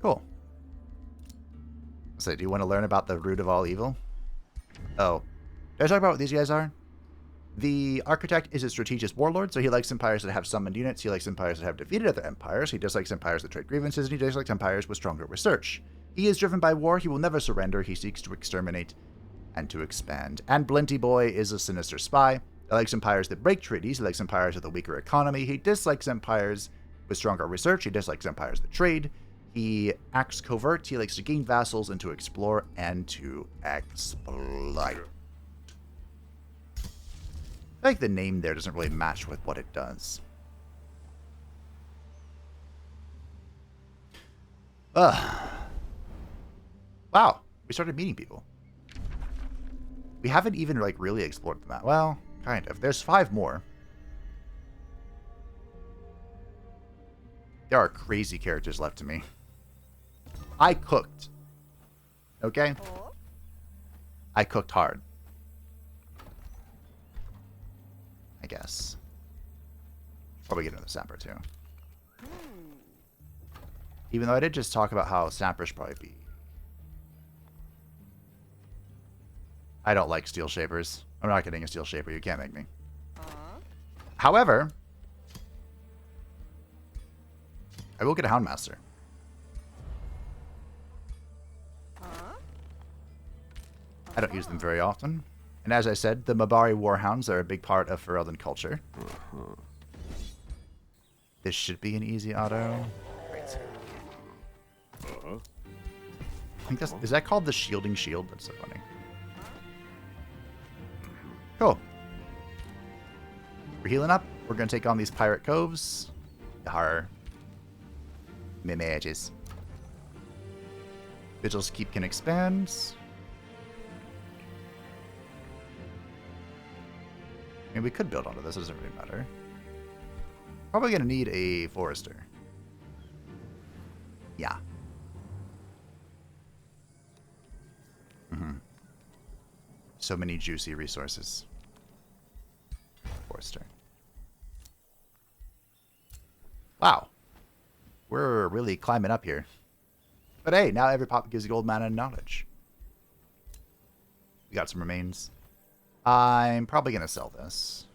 Cool. So, do you want to learn about the root of all evil? Oh. Did I talk about what these guys are? The Architect is a strategist warlord, so he likes empires that have summoned units. He likes empires that have defeated other empires. He dislikes empires that trade grievances, and he dislikes empires with stronger research. He is driven by war. He will never surrender. He seeks to exterminate and to expand. And Blinty Boy is a sinister spy. He likes empires that break treaties. He likes empires with a weaker economy. He dislikes empires with stronger research. He dislikes empires that trade. He acts covert. He likes to gain vassals and to explore and to exploit. I think the name there doesn't really match with what it does. Wow, we started meeting people. We haven't even, like, really explored the map. Well, kind of. There's 5 more. There are crazy characters left to me. I cooked. Okay? I cooked hard. I guess. Probably get another Sapper, too. Even though I did just talk about how Sapper should probably be. I don't like Steel Shapers. I'm not getting a Steel Shaper. You can't make me. However, I will get a Houndmaster. I don't use them very often. And as I said, the Mabari Warhounds are a big part of Fereldan culture. This should be an easy auto. Great. I think that's... Is that called the Shielding Shield? That's so funny. Cool. We're healing up. We're going to take on these Pirate Coves. Yar. Mimages. Vigil's Keep can expand. I mean, we could build onto this. It doesn't really matter. Probably going to need a Forester. Yeah. So many juicy resources. Forester. Wow. We're really climbing up here. But hey, now every pop gives you gold, mana, and knowledge. We got some remains. I'm probably going to sell this.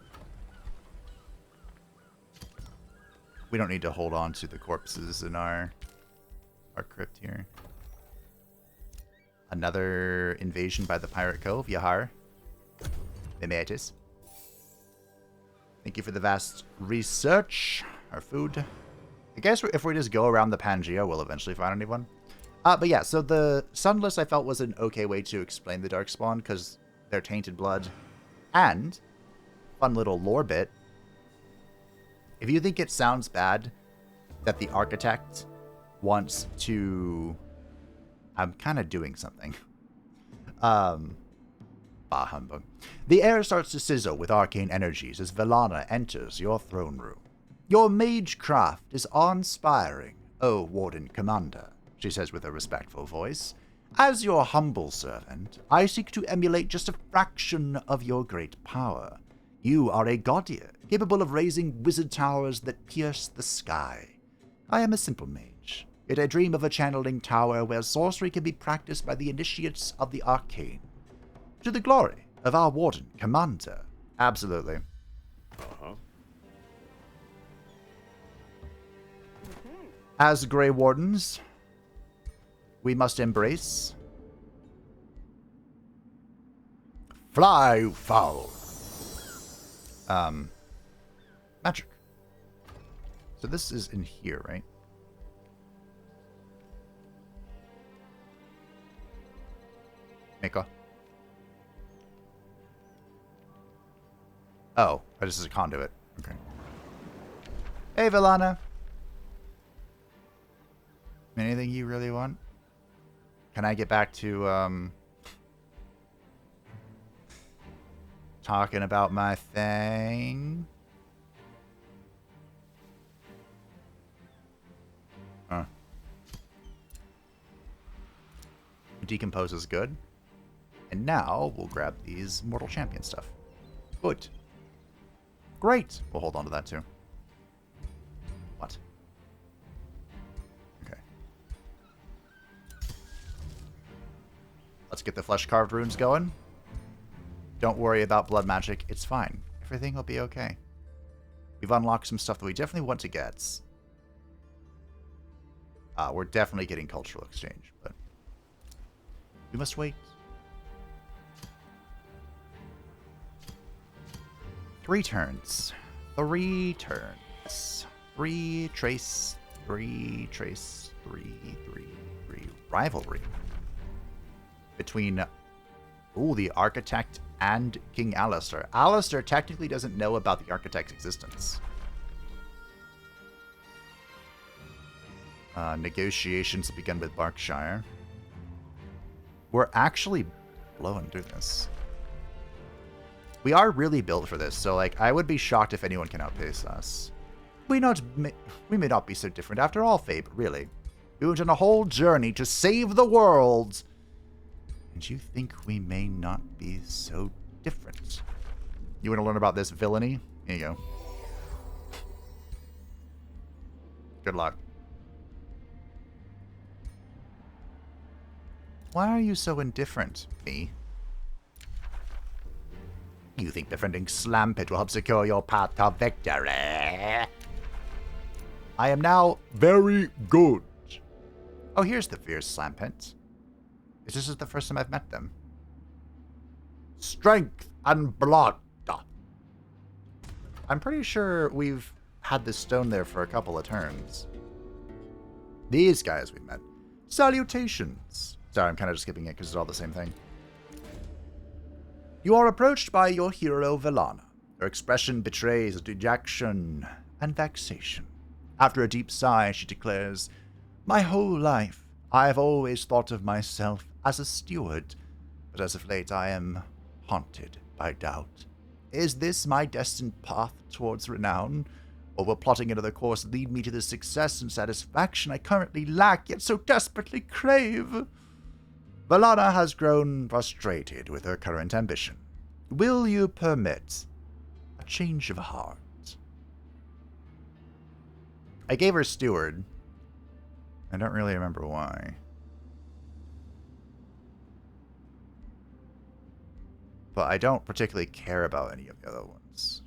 We don't need to hold on to the corpses in our crypt here. Another invasion by the Pirate Cove. Yahar. Images. Thank you for the vast research. Our food. I guess if we just go around the Pangea, we'll eventually find anyone. But yeah, so the Sunless I felt was an okay way to explain the Darkspawn, because they're tainted blood. And, fun little lore bit, if you think it sounds bad that the Architect wants to... I'm kind of doing something. Fine. Bah humbug. The air starts to sizzle with arcane energies as Velana enters your throne room. Your magecraft is awe-inspiring, O Warden Commander, she says with a respectful voice. As your humble servant, I seek to emulate just a fraction of your great power. You are a Gaudier, capable of raising wizard towers that pierce the sky. I am a simple mage, yet I dream of a channeling tower where sorcery can be practiced by the initiates of the arcane. To the glory of our Warden Commander. Absolutely. As Grey Wardens, we must embrace fly foul. Magic. So this is in here, right? Miko. Oh, this is a conduit. Okay. Hey, Velana. Anything you really want? Can I get back to, talking about my thing? Huh. Decompose is good. And now we'll grab these Mortal Champion stuff. Good. Great. We'll hold on to that too. What? Okay. Let's get the flesh-carved runes going. Don't worry about blood magic. It's fine. Everything will be okay. We've unlocked some stuff that we definitely want to get. We're definitely getting cultural exchange, but we must wait. 3 turns. 3 turns. 3 trace. 3 trace. 3. Rivalry. Between, the Architect and King Alistair. Alistair technically doesn't know about the Architect's existence. Negotiations begin with Berkshire. We're actually blowing through this. We are really built for this, so like I would be shocked if anyone can outpace us. We may not be so different after all, Fabe, really. We went on a whole journey to save the world. And you think we may not be so different? You want to learn about this villainy? Here you go. Good luck. Why are you so indifferent, me? You think befriending Slampit will help secure your path to victory? I am now very good. Oh, here's the fierce Slampit. This is the first time I've met them. Strength and blood. I'm pretty sure we've had this stone there for a couple of turns. These guys we met. Salutations. Sorry, I'm kind of just skipping it because it's all the same thing. You are approached by your hero, Velana. Her expression betrays dejection and vexation. After a deep sigh, she declares, "My whole life, I have always thought of myself as a steward, but as of late I am haunted by doubt. Is this my destined path towards renown? Or will plotting another course lead me to the success and satisfaction I currently lack, yet so desperately crave?" Velana has grown frustrated with her current ambition. Will you permit a change of heart? I gave her steward. I don't really remember why. But I don't particularly care about any of the other ones.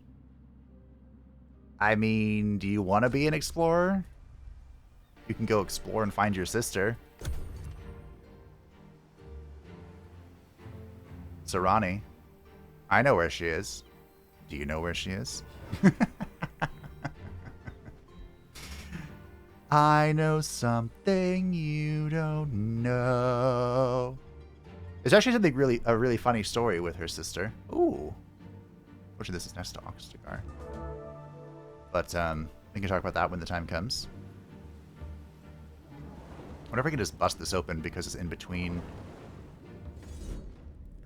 I mean, do you want to be an explorer? You can go explore and find your sister. Sarani. I know where she is. Do you know where she is? I know something you don't know. There's actually something a really funny story with her sister. Ooh. Which this is next to Oxtigar. But we can talk about that when the time comes. I wonder if I can just bust this open because it's in between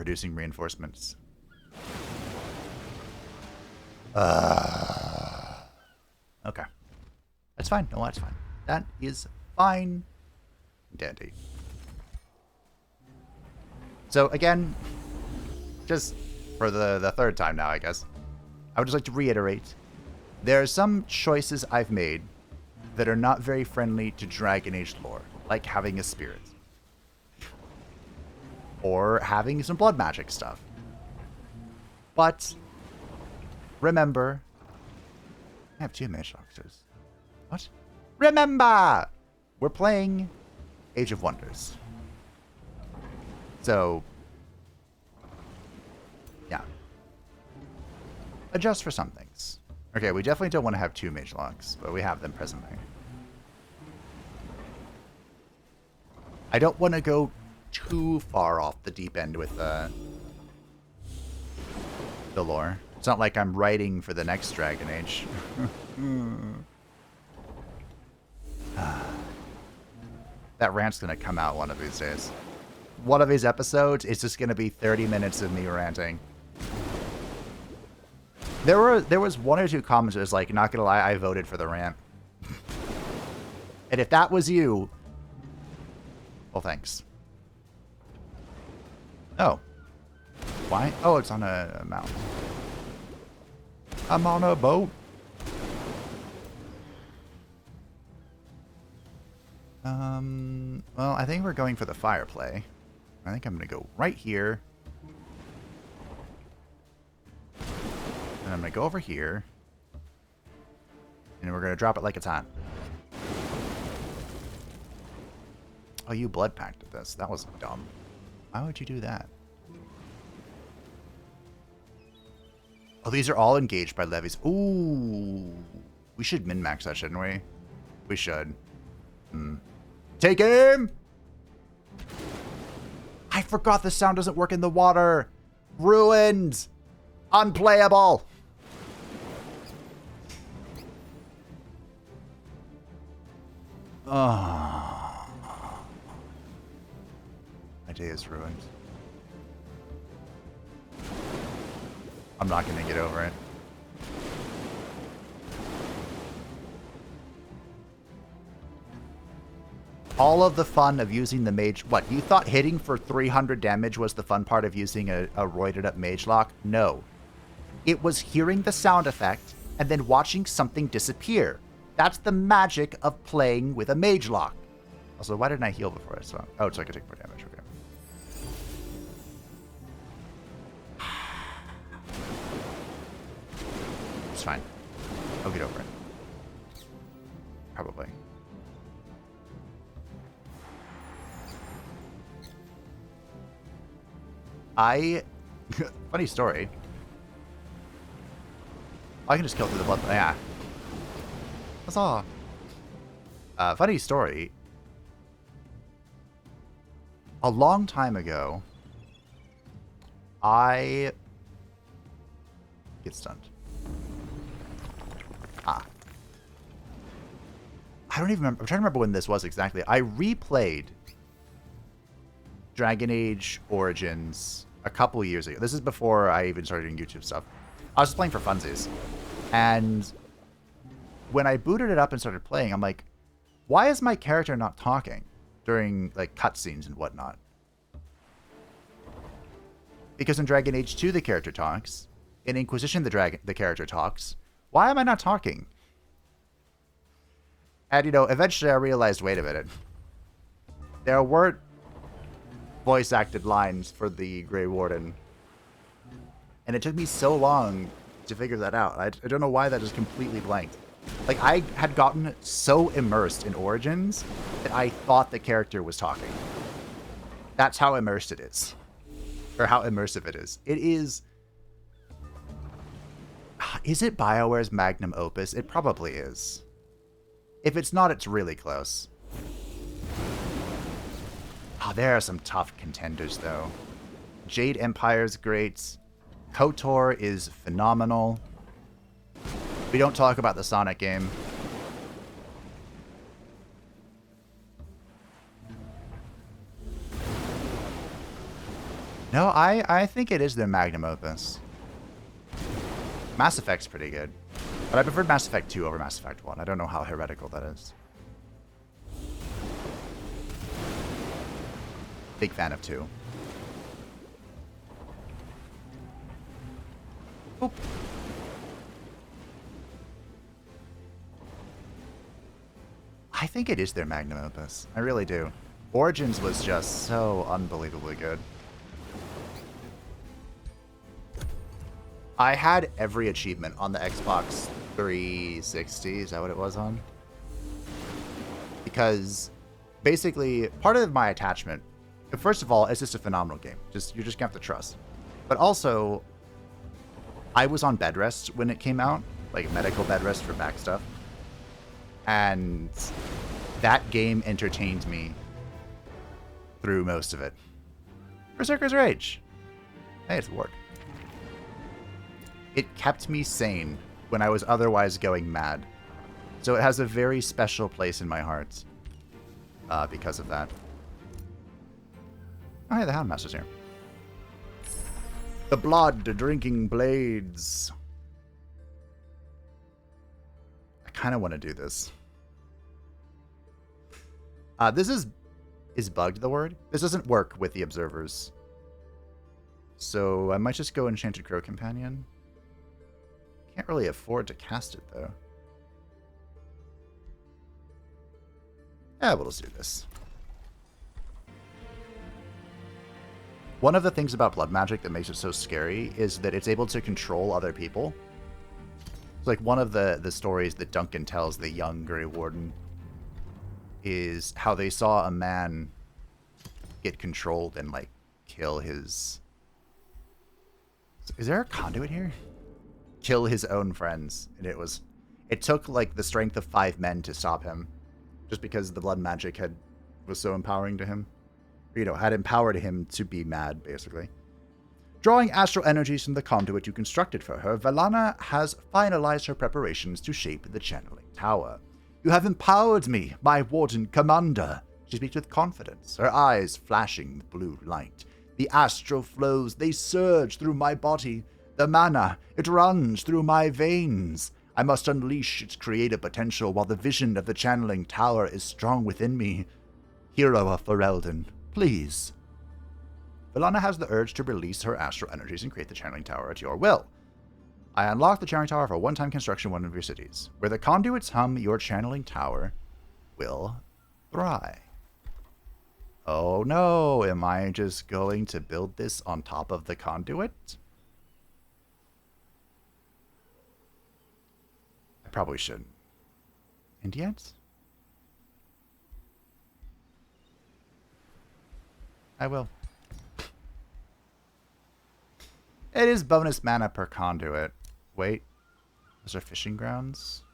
producing reinforcements. Okay. That's fine. No, that's fine. That is fine. Dandy. So again, just for the third time now, I guess, I would just like to reiterate, there are some choices I've made that are not very friendly to Dragon Age lore, like having a spirit. Or having some blood magic stuff. But remember, I have 2 mage doctors. What? Remember, we're playing Age of Wonders. So, yeah. Adjust for some things. Okay, we definitely don't want to have 2 mage locks, but we have them presently. I don't want to go too far off the deep end with the lore. It's not like I'm writing for the next Dragon Age. That rant's gonna come out one of these days. One of these episodes, it's just gonna be 30 minutes of me ranting. There was 1 or 2 comments that was like, not gonna lie, I voted for the rant. And if that was you, well, thanks. Oh. Why? Oh, it's on a mountain. I'm on a boat. Well, I think we're going for the fire play. I think I'm going to go right here. And I'm going to go over here. And we're going to drop it like it's hot. Oh, you blood packed this. That was dumb. Why would you do that? Oh, these are all engaged by levies. Ooh. We should min-max that, shouldn't we? We should. Take aim! I forgot the sound doesn't work in the water. Ruined. Unplayable. Oh. My day is ruined. I'm not going to get over it. All of the fun of using the mage... What, you thought hitting for 300 damage was the fun part of using a roided up mage lock? No. It was hearing the sound effect and then watching something disappear. That's the magic of playing with a mage lock. Also, why didn't I heal before I saw? Oh, so I could take more damage. Okay. It's fine. I'll get over it. Probably. Funny story. I can just kill through the blood. Yeah. That's all. Funny story. A long time ago, I get stunned. I don't even remember. I'm trying to remember when this was exactly. I replayed Dragon Age Origins a couple years ago. This is before I even started doing YouTube stuff. I was just playing for funsies. And when I booted it up and started playing, I'm like, why is my character not talking during like cutscenes and whatnot? Because in Dragon Age 2 the character talks. In Inquisition the character talks. Why am I not talking? And, you know, eventually I realized, wait a minute. There weren't voice-acted lines for the Grey Warden. And it took me so long to figure that out. I don't know why that just completely blanked. Like, I had gotten so immersed in Origins that I thought the character was talking. That's how immersed it is. Or how immersive it is. It is... Is it BioWare's magnum opus? It probably is. If it's not, it's really close. Oh, there are some tough contenders, though. Jade Empire's great. Couture is phenomenal. We don't talk about the Sonic game. No, I think it is their magnum opus. Mass Effect's pretty good. But I preferred Mass Effect 2 over Mass Effect 1. I don't know how heretical that is. Big fan of 2. Oop. I think it is their magnum opus. I really do. Origins was just so unbelievably good. I had every achievement on the Xbox 360. Is that what it was on? Because basically, part of my attachment, first of all, it's just a phenomenal game. You're just gonna have to trust. But also, I was on bed rest when it came out, like medical bed rest for back stuff. And that game entertained me through most of it. Berserker's Rage. Hey, it's Wark. It kept me sane when I was otherwise going mad. So it has a very special place in my heart because of that. Oh, hey, the Houndmaster's here. The blood drinking blades. I kind of want to do this. This is bugged the word? This doesn't work with the observers. So I might just go Enchanted Crow Companion. Can't really afford to cast it though. Yeah, we'll just do this. One of the things about blood magic that makes it so scary is that it's able to control other people. It's like one of the stories that Duncan tells the young Grey Warden is how they saw a man get controlled and like kill his... Is there a conduit here? Kill his own friends. And it took like the strength of 5 men to stop him. Just because the blood magic was so empowering to him. You know, had empowered him to be mad, basically. Drawing astral energies from the conduit you constructed for her, Velana has finalized her preparations to shape the channeling tower. You have empowered me, my Warden Commander. She speaks with confidence, her eyes flashing with blue light. The astral flows, they surge through my body. The mana, it runs through my veins. I must unleash its creative potential while the vision of the channeling tower is strong within me. Hero of Fereldan, please. Velana has the urge to release her astral energies and create the channeling tower at your will. I unlock the channeling tower for a one-time construction in one of your cities. Where the conduits hum, your channeling tower will thrive. Oh no, am I just going to build this on top of the conduit? I probably shouldn't. And yet, I will. It is bonus mana per conduit. Wait, those are fishing grounds?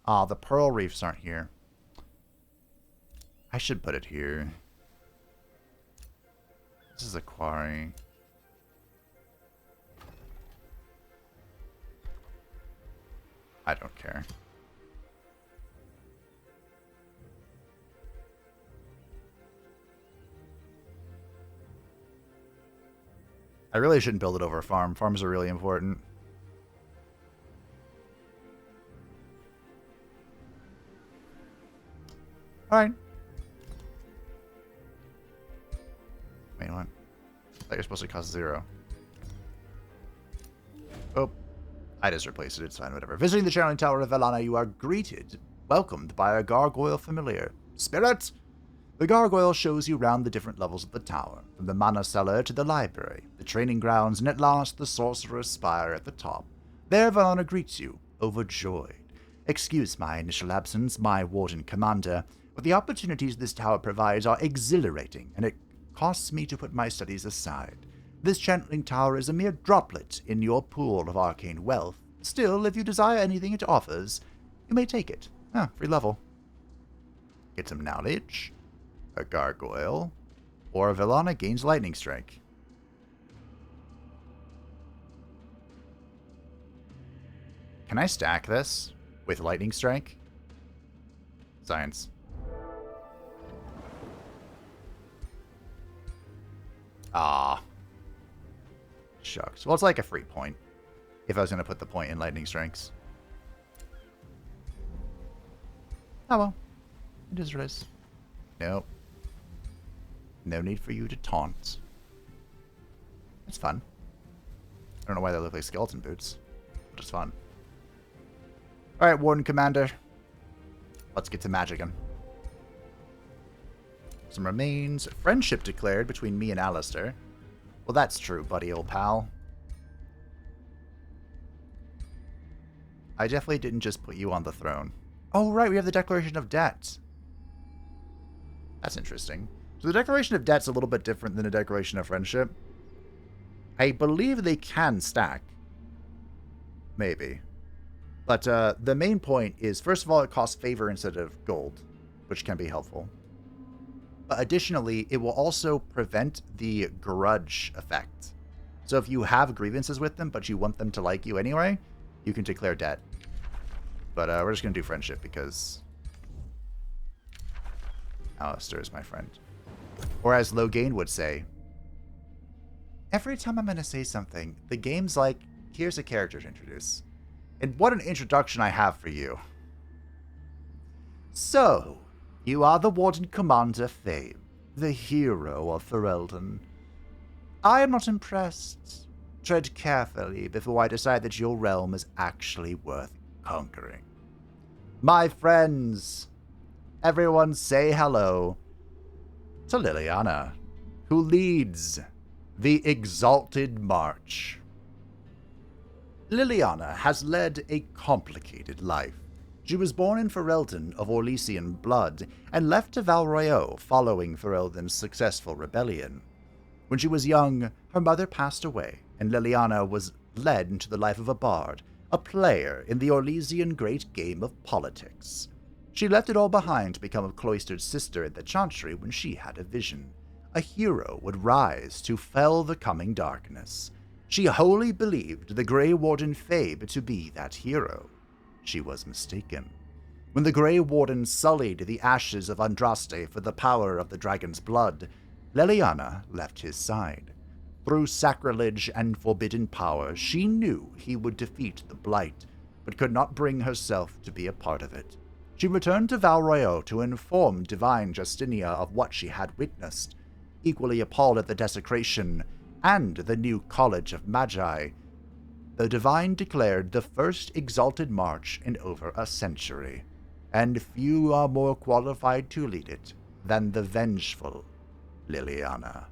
Ah, the pearl reefs aren't here. I should put it here. This is a quarry. I don't care. I really shouldn't build it over a farm. Farms are really important. Alright. Wait, what? I thought you're supposed to cost 0. Oh. I just replaced it. It's fine, whatever. Visiting the channeling tower of Velana, you are welcomed by a gargoyle familiar. Spirit! The gargoyle shows you round the different levels of the tower, from the mana cellar to the library, the training grounds, and at last the sorcerer's spire at the top. There Velana greets you, overjoyed. Excuse my initial absence, my Warden Commander, but the opportunities this tower provides are exhilarating, and it costs me to put my studies aside. This channeling tower is a mere droplet in your pool of arcane wealth. Still, if you desire anything it offers, you may take it. Free level. Get some knowledge. A gargoyle. Or Velana gains lightning strike. Can I stack this with lightning strike? Science. Ah. Shucks. Well, it's like a free point. If I was going to put the point in lightning strikes. Oh well. It is what it is. Nope. No need for you to taunt. It's fun. I don't know why they look like skeleton boots. But it's fun. Alright, Warden Commander. Let's get to magicking. Some remains. Friendship declared between me and Alistair. Well, that's true, buddy, old pal. I definitely didn't just put you on the throne. Oh, right, we have the Declaration of Debt. That's interesting. So the Declaration of Debt's a little bit different than the Declaration of Friendship. I believe they can stack. Maybe. But the main point is, first of all, it costs favor instead of gold, which can be helpful. But additionally, it will also prevent the grudge effect. So if you have grievances with them, but you want them to like you anyway, you can declare debt. But we're just going to do friendship because Alistair is my friend. Or as Logain would say, every time I'm going to say something, the game's like, here's a character to introduce. And what an introduction I have for you. So, you are the Warden Commander Fabe, the hero of Fereldan. I am not impressed. Tread carefully before I decide that your realm is actually worth conquering. My friends, everyone say hello to Liliana, who leads the Exalted March. Liliana has led a complicated life. She was born in Fereldan of Orlesian blood and left to Val Royeaux following Fereldan's successful rebellion. When she was young, her mother passed away, and Liliana was led into the life of a bard, a player in the Orlesian great game of politics. She left it all behind to become a cloistered sister at the Chantry when she had a vision. A hero would rise to fell the coming darkness. She wholly believed the Grey Warden Fabe to be that hero. She was mistaken. When the Grey Warden sullied the ashes of Andraste for the power of the dragon's blood, Liliana left his side. Through sacrilege and forbidden power, she knew he would defeat the Blight, but could not bring herself to be a part of it. She returned to Val Royeaux to inform Divine Justinia of what she had witnessed. Equally appalled at the desecration and the new College of Magi, the Divine declared the first Exalted March in over a century, and few are more qualified to lead it than the vengeful Liliana.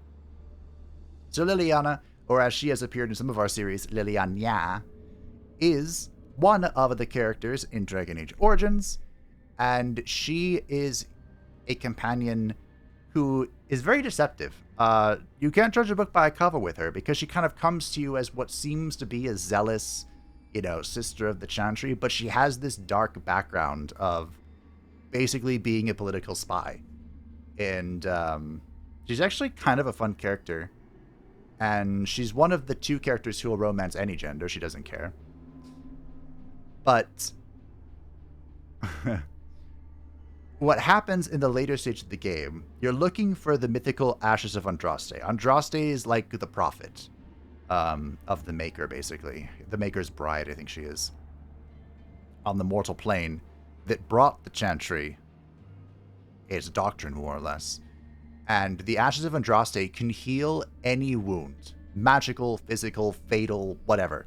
So Liliana, or as she has appeared in some of our series, Liliana, is one of the characters in Dragon Age Origins, and she is a companion who is very deceptive. You can't judge a book by a cover with her, because she kind of comes to you as what seems to be a zealous, sister of the Chantry, but she has this dark background of basically being a political spy. And she's actually kind of a fun character. And she's one of the two characters who will romance any gender. She doesn't care. But what happens in the later stage of the game, you're looking for the mythical Ashes of Andraste. Andraste is like the prophet of the Maker, basically. The Maker's bride, I think she is. On the mortal plane that brought the Chantry its doctrine, more or less. And the Ashes of Andraste can heal any wound. Magical, physical, fatal, whatever.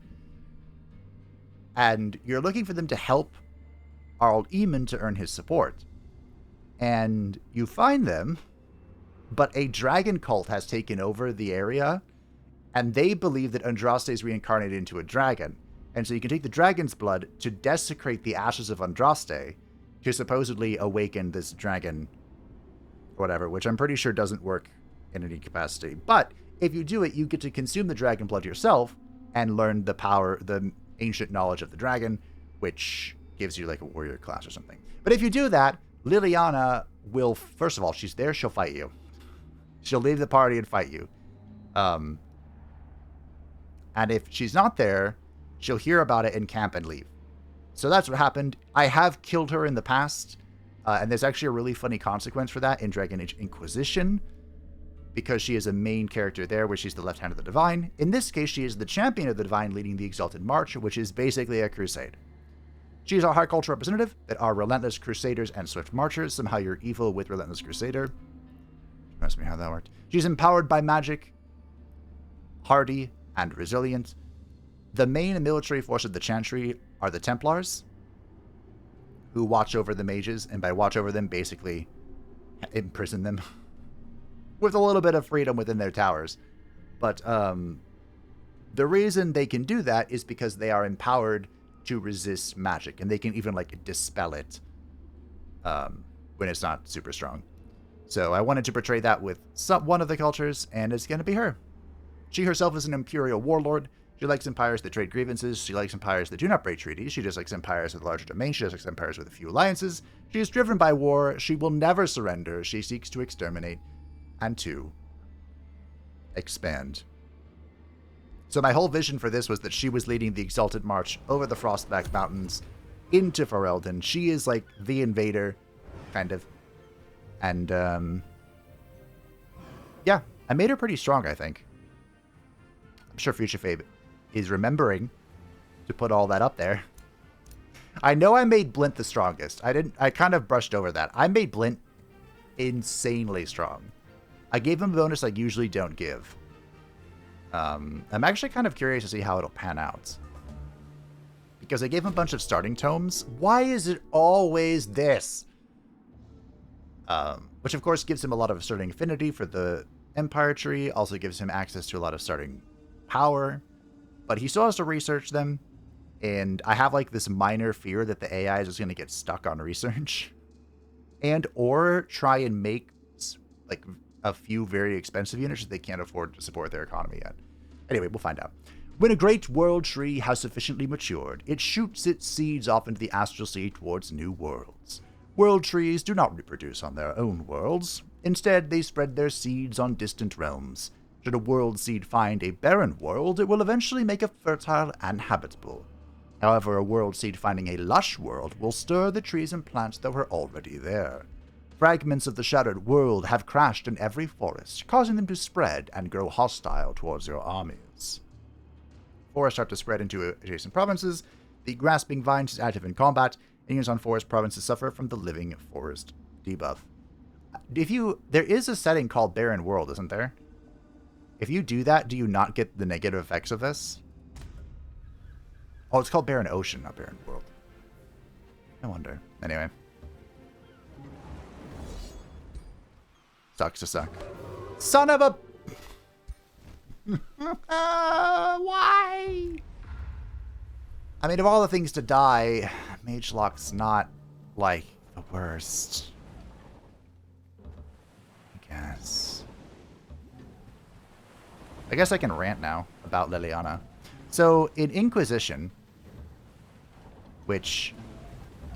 And you're looking for them to help Arl Eamon to earn his support. And you find them, but a dragon cult has taken over the area, and they believe that Andraste is reincarnated into a dragon. And so you can take the dragon's blood to desecrate the Ashes of Andraste to supposedly awaken this dragon, whatever, which I'm pretty sure doesn't work in any capacity. But if you do it, you get to consume the dragon blood yourself and learn the power, the ancient knowledge of the dragon, which gives you like a warrior class or something. But if you do that, Liliana will, first of all, she's there, she'll fight you. She'll leave the party and fight you. And if she's not there, she'll hear about it in camp and leave. So that's what happened. I have killed her in the past, and there's actually a really funny consequence for that in Dragon Age Inquisition. because she is a main character there, where she's the left hand of the Divine. In this case, she is the champion of the Divine leading the Exalted March, which is basically a crusade. She is our high culture representative that are relentless crusaders and swift marchers. Somehow you're evil with relentless crusader. Ask me how that worked. She's empowered by magic, hardy, and resilient. The main military force of the Chantry are the Templars, who watch over the mages, and by watch over them, basically imprison them with a little bit of freedom within their towers. But the reason they can do that is because they are empowered to resist magic, and they can even like dispel it when it's not super strong. So I wanted to portray that with one of the cultures, and it's going to be her. She herself is an imperial warlord. She likes empires that trade grievances. She likes empires that do not break treaties. She just likes empires with larger domains. She just likes empires with a few alliances. She is driven by war. She will never surrender. She seeks to exterminate and to expand. So my whole vision for this was that she was leading the Exalted March over the Frostback Mountains into Fereldan. She is like the invader, kind of. And, yeah, I made her pretty strong, I think. I'm sure Future Fabe is remembering to put all that up there. I know I made Blint the strongest. I kind of brushed over that. I made Blint insanely strong. I gave him a bonus I usually don't give. I'm actually kind of curious to see how it'll pan out. Because I gave him a bunch of starting tomes. Why is it always this? Which of course gives him a lot of starting affinity for the Empire tree. Also gives him access to a lot of starting power. But he still has to research them. And I have like this minor fear that the AI is just going to get stuck on research. And or try and make like a few very expensive units that they can't afford to support their economy yet. Anyway, we'll find out. When a great world tree has sufficiently matured, it shoots its seeds off into the astral sea towards new worlds. World trees do not reproduce on their own worlds. Instead, they spread their seeds on distant realms. Should a world seed find a barren world, it will eventually make it fertile and habitable. However, a world seed finding a lush world will stir the trees and plants that were already there. Fragments of the shattered world have crashed in every forest, causing them to spread and grow hostile towards your armies. Forests start to spread into adjacent provinces. The grasping vines is active in combat, and units on forest provinces suffer from the living forest debuff. There is a setting called Barren World, isn't there? If you do that, do you not get the negative effects of this? Oh, it's called Barren Ocean, not Barren World. I wonder. Anyway. Sucks to suck. Son of a... Why? I mean, of all the things to die, Mage Lock's not, like, the worst. I guess I can rant now about Liliana. So, in Inquisition, which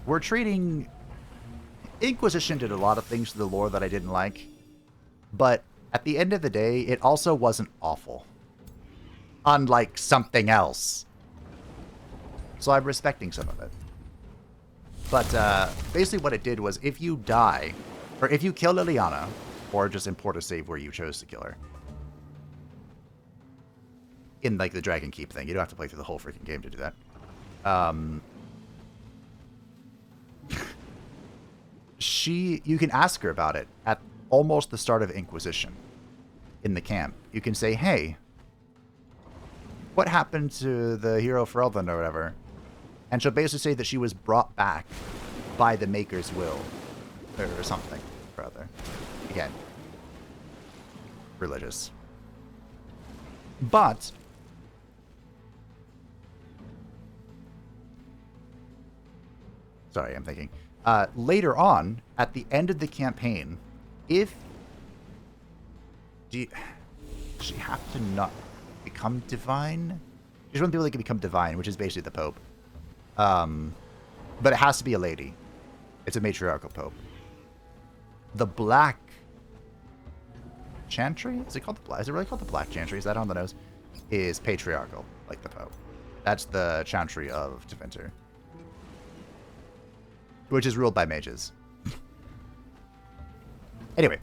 we're treating... Inquisition did a lot of things to the lore that I didn't like. But at the end of the day, it also wasn't awful. Unlike something else. So I'm respecting some of it. But basically what it did was if you die, or if you kill Liliana, or just import a save where you chose to kill her. In like the Dragon Keep thing. You don't have to play through the whole freaking game to do that. You can ask her about it at almost the start of Inquisition in the camp. You can say, hey, what happened to the hero Fereldan or whatever? And she'll basically say that she was brought back by the Maker's will or something or other. Again, religious. But sorry, I'm thinking. Later on, at the end of the campaign, does she have to not become divine? There's one people that can become divine, which is basically the Pope. But it has to be a lady. It's a matriarchal Pope. The Black Chantry? Is it really called the Black Chantry? Is that on the nose? Is patriarchal, like the Pope. That's the Chantry of Tevinter. Which is ruled by mages. Anyway,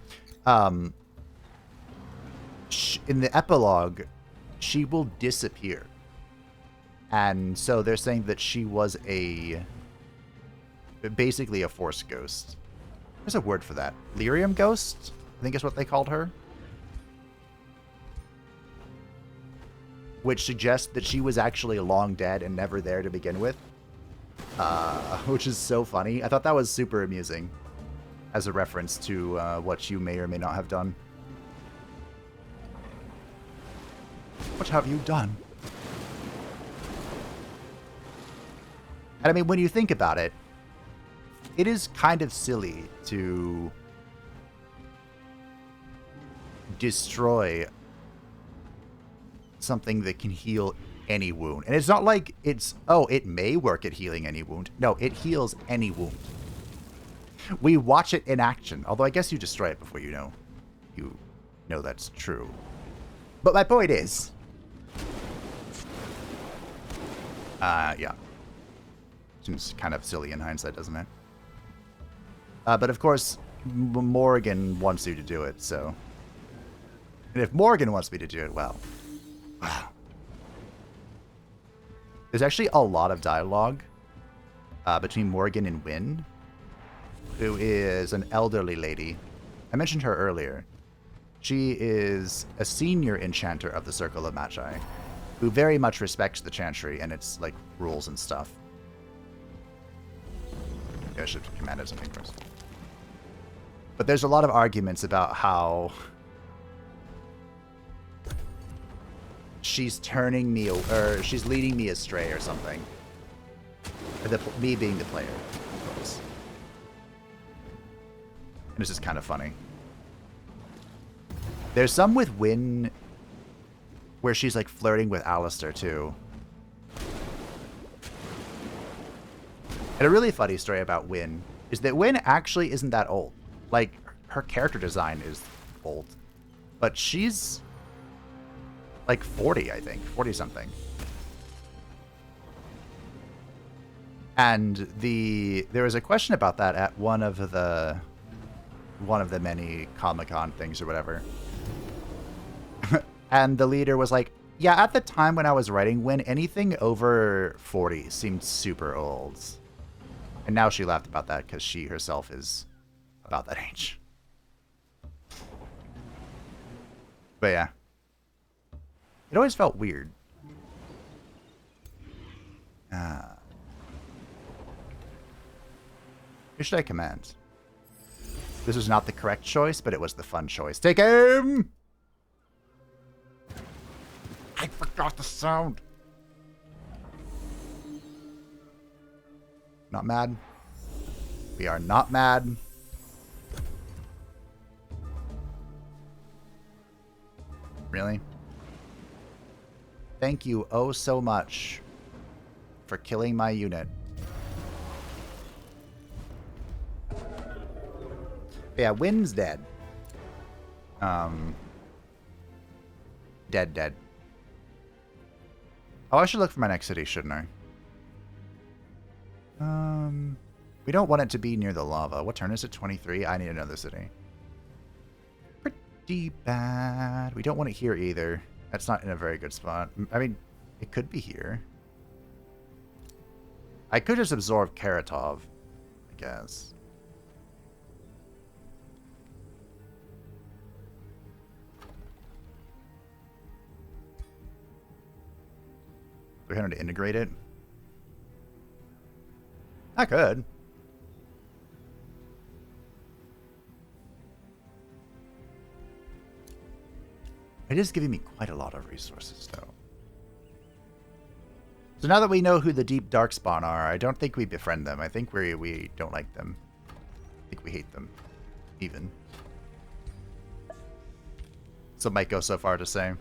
in the epilogue, she will disappear. And so they're saying that she was basically a Force ghost. There's a word for that. Lyrium ghost, I think is what they called her. Which suggests that she was actually long dead and never there to begin with. Which is so funny. I thought that was super amusing as a reference to what you may or may not have done. What have you done? And I mean, when you think about it, it is kind of silly to destroy something that can heal any wound. And it's not like it's, oh, it may work at healing any wound. No, it heals any wound. We watch it in action, although I guess you destroy it before you know that's true. But my point is, yeah. Seems kind of silly in hindsight, doesn't it? But of course, Morgan wants you to do it, so. And if Morgan wants me to do it, well. Wow. There's actually a lot of dialogue between Morgan and Wynn, who is an elderly lady. I mentioned her earlier. She is a senior enchanter of the Circle of Magi, who very much respects the Chantry and its, like, rules and stuff. I should have commanded something first. But there's a lot of arguments about how she's turning me, or she's leading me astray or something. Or me being the player, of course. And this is kind of funny. There's some with Wynn where she's like flirting with Alistair too. And a really funny story about Wynn is that Wynn actually isn't that old. Like, her character design is old. But she's like 40, I think. 40-something. And there was a question about that at one of the many Comic-Con things or whatever. And the leader was like, yeah, at the time when I was writing, when anything over 40 seemed super old. And now she laughed about that because she herself is about that age. But yeah. It always felt weird. Who should I command? This was not the correct choice, but it was the fun choice. Take aim! I forgot the sound. Not mad. We are not mad. Really? Thank you oh so much for killing my unit. Yeah, Wynn's dead. Dead. Oh, I should look for my next city, shouldn't I? We don't want it to be near the lava. What turn is it? 23? I need another city. Pretty bad. We don't want it here either. That's not in a very good spot. I mean, it could be here. I could just absorb Karatov, I guess. We're going to integrate it. I could. It is giving me quite a lot of resources, though. So now that we know who the Deep Darkspawn are, I don't think we befriend them. I think we don't like them. I think we hate them, even. Some might go so far to say.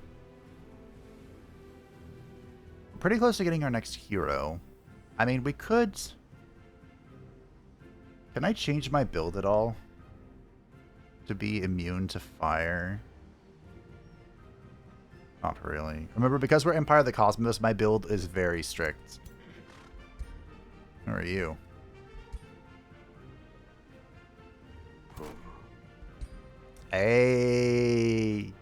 We're pretty close to getting our next hero. I mean, we could... Can I change my build at all? To be immune to fire? Not really. Remember, because we're Empire of the Cosmos, my build is very strict. Who are you? Hey!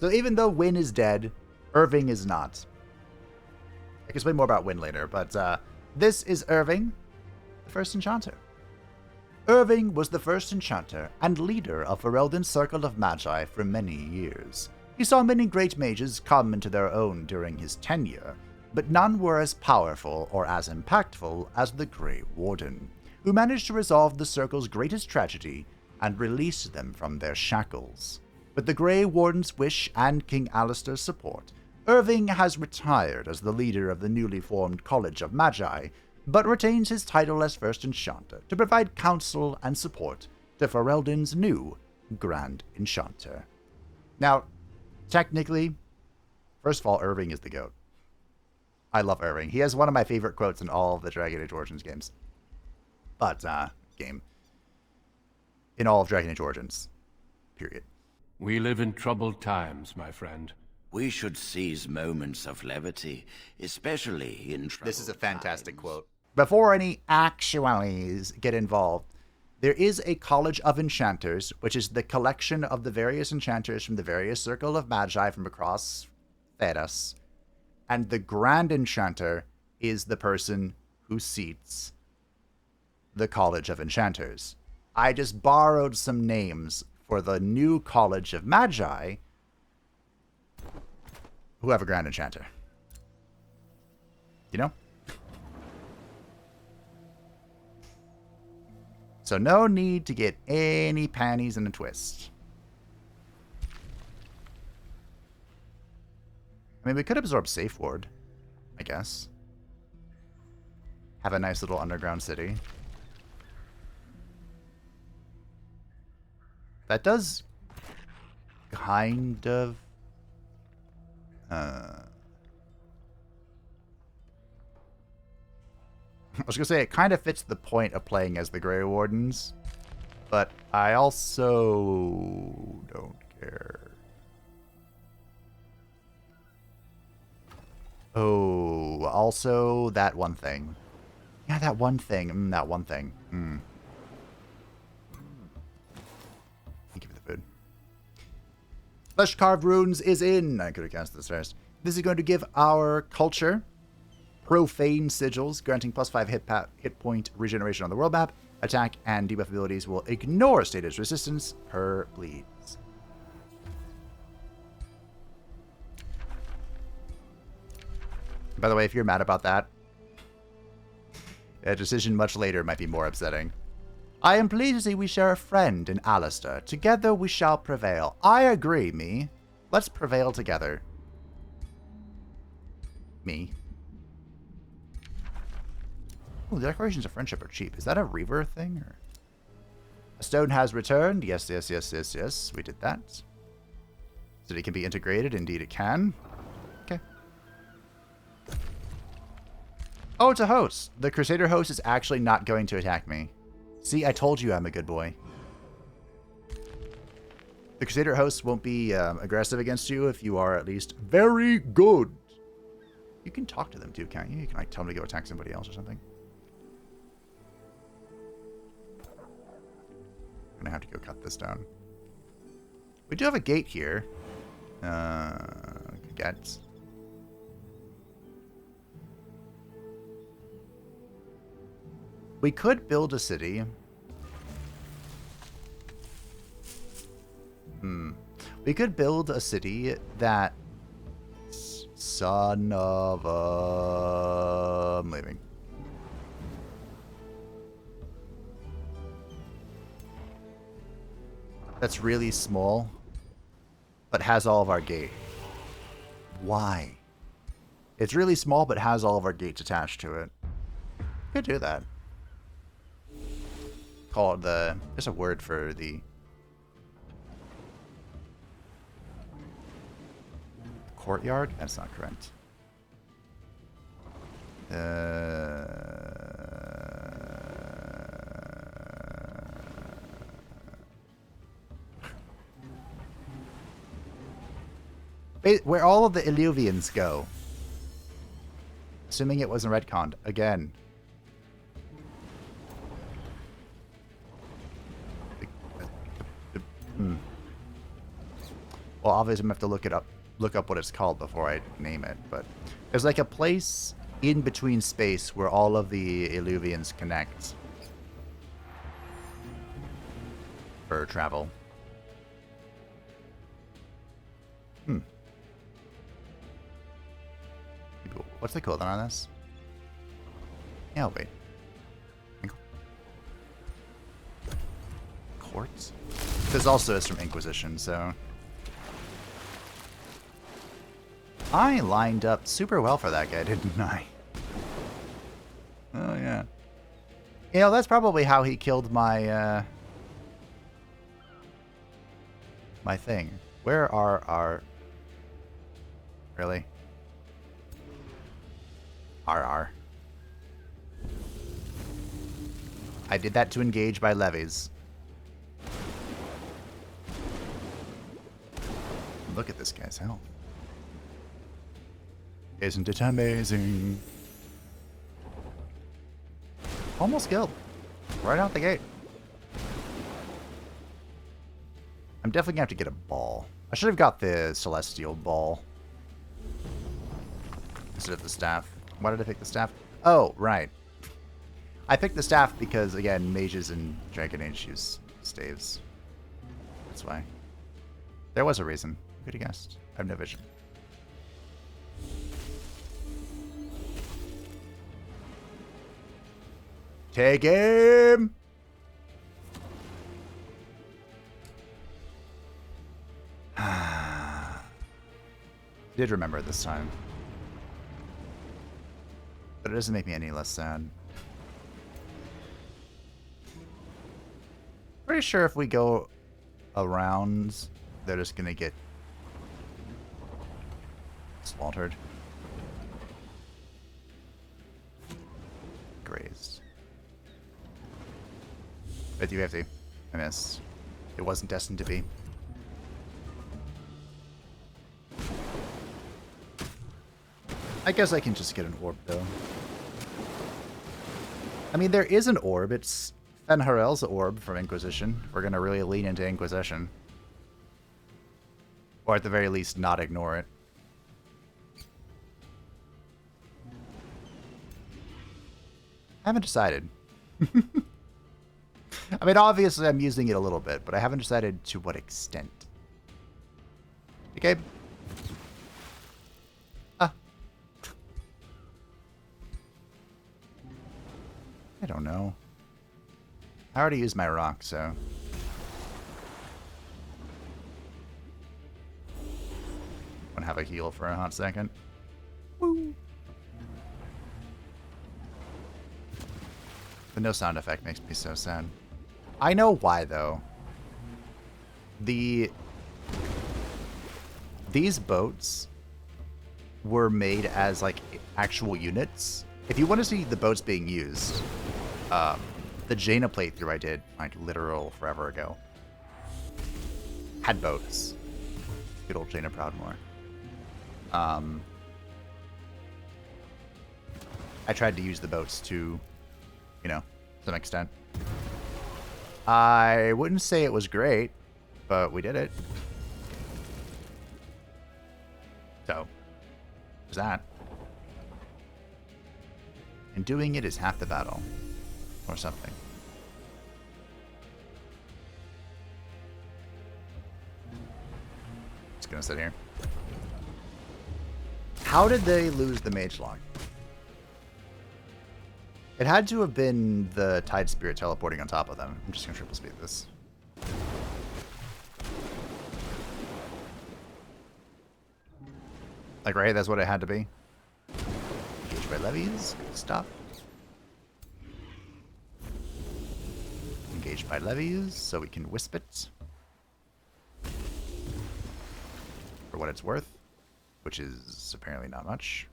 So even though Wynn is dead, Irving is not. I can explain more about Wynn later, but this is Irving, the first Enchanter. Irving was the first Enchanter and leader of Fereldan's Circle of Magi for many years. He saw many great mages come into their own during his tenure, but none were as powerful or as impactful as the Grey Warden, who managed to resolve the Circle's greatest tragedy and release them from their shackles. With the Grey Warden's wish and King Alistair's support, Irving has retired as the leader of the newly formed College of Magi, but retains his title as First Enchanter to provide counsel and support to Fereldan's new Grand Enchanter. Now, technically, first of all, Irving is the GOAT. I love Irving. He has one of my favorite quotes in all of the Dragon Age Origins games. In all of Dragon Age Origins. Period. We live in troubled times, my friend. We should seize moments of levity, especially in troubled This is a fantastic times. quote. Before any actualities get involved, there is a College of Enchanters, which is the collection of the various enchanters from the various Circle of Magi from across Thedas. And the Grand Enchanter is the person who seats the College of Enchanters. I just borrowed some names for the new College of Magi who have a Grand Enchanter. You know? So no need to get any panties in a twist. I mean, we could absorb Safe Ward, I guess. Have a nice little underground city. That does kind of... I was going to say, it kind of fits the point of playing as the Grey Wardens, but I also don't care. Oh, also that one thing. Yeah, that one thing. That one thing. Thank you for the food. Flesh Carved Runes is in. I could have cast this first. This is going to give our culture Profane Sigils, granting +5 hit point regeneration on the world map. Attack and debuff abilities will ignore status resistance per bleeds. By the way, if you're mad about that, a decision much later might be more upsetting. I am pleased to see we share a friend in Alistair. Together we shall prevail. I agree, me. Let's prevail together. Me. Oh, the Declarations of Friendship are cheap. Is that a Reaver thing? Or... A stone has returned. Yes, yes, yes, yes, yes. We did that. City can be integrated. Indeed it can. Okay. Oh, it's a host. The Crusader host is actually not going to attack me. See, I told you I'm a good boy. The Crusader host won't be aggressive against you if you are at least very good. You can talk to them too, can't you? You can like tell them to go attack somebody else or something. I'm gonna have to go cut this down. We do have a gate here. Get. We could build a city. We could build a city that... Son of a... I'm leaving. That's really small, but has all of our gate. Why? It's really small, but has all of our gates attached to it. Could do that. Call it the... There's a word for the... Courtyard? That's not correct. Where all of the Illuvians go. Assuming it wasn't retconned. Again. Well, obviously I'm gonna have to look up what it's called before I name it, but there's like a place in between space where all of the Illuvians connect for travel. What's the code on this? Yeah, wait. Quartz? This also is from Inquisition, so... I lined up super well for that guy, didn't I? Oh, yeah. You know, that's probably how he killed my, my thing. Where are our... Really? RR. I did that to engage by levies. Look at this guy's health. Isn't it amazing? Almost killed. Right out the gate. I'm definitely gonna have to get a ball. I should have got the celestial ball instead of the staff. Why did I pick the staff? Oh, right. I picked the staff because, again, mages in Dragon Age use staves. That's why. There was a reason. Who could have guessed? I have no vision. Take him! Did remember it this time. But it doesn't make me any less sad. Pretty sure if we go around, they're just gonna get slaughtered. Grazed. 50-50. I missed. It wasn't destined to be. I guess I can just get an orb, though. I mean, there is an orb. It's Fenharel's orb from Inquisition. We're going to really lean into Inquisition. Or at the very least, not ignore it. I haven't decided. I mean, obviously I'm using it a little bit, but I haven't decided to what extent. Okay. I don't know. I already used my rock, so... I'm gonna have a heal for a hot second. Woo! The no sound effect makes me so sad. I know why, though. These boats were made as, like, actual units. If you want to see the boats being used, the Jaina playthrough I did, like, literal forever ago, had boats. Good old Jaina Proudmoore. I tried to use the boats to, you know, some extent. I wouldn't say it was great, but we did it. So, there's that. And doing it is half the battle. Or something. Just gonna sit here. How did they lose the mage log? It had to have been the Tide Spirit teleporting on top of them. I'm just gonna triple speed this. Like, right? That's what it had to be. Engage by levies. Stop. Engage by levies, so we can wisp it. For what it's worth. Which is apparently not much.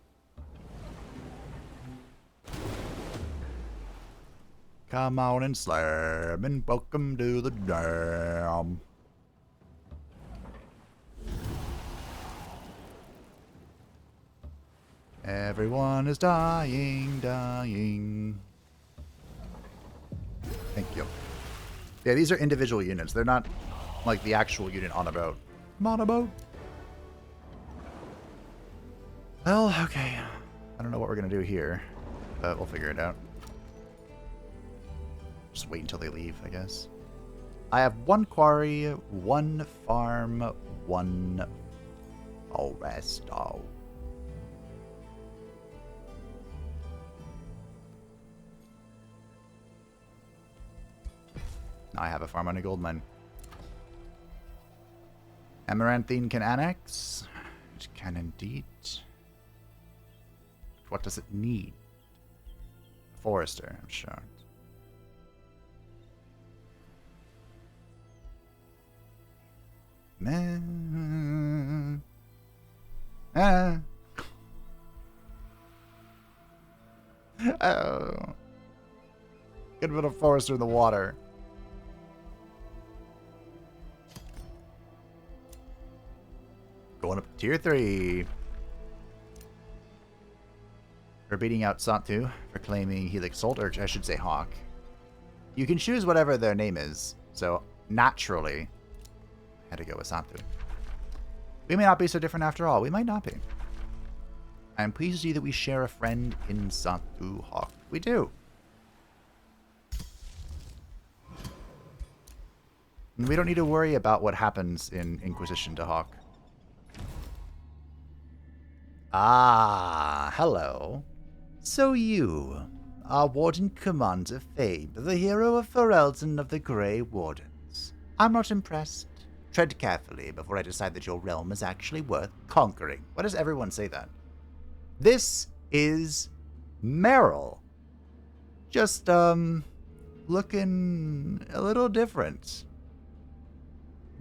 Come on and slam, and welcome to the dam. Everyone is dying, dying. Thank you. Yeah, these are individual units. They're not like the actual unit on the boat. I'm on a boat. Well, okay. I don't know what we're going to do here, but we'll figure it out. Just wait until they leave, I guess. I have 1 quarry, 1 farm, 1 forest. Oh. Now I have a farm on a gold mine. Amaranthine can annex. It can indeed. What does it need? A forester, I'm sure. Man. Ah. Oh. Get a bit of forester in the water. Going up to tier 3. For beating out Santu for claiming Helix Salt, or I should say Hawk. You can choose whatever their name is, so naturally, I had to go with Santu. We may not be so different after all. We might not be. I am pleased to see that we share a friend in Santu Hawk. We do. And we don't need to worry about what happens in Inquisition to Hawk. Ah, hello. So you are Warden Commander Fabe, the hero of Fereldan of the Grey Wardens. I'm not impressed. Tread carefully before I decide that your realm is actually worth conquering. Why does everyone say that? This is Meryl. Just, looking a little different.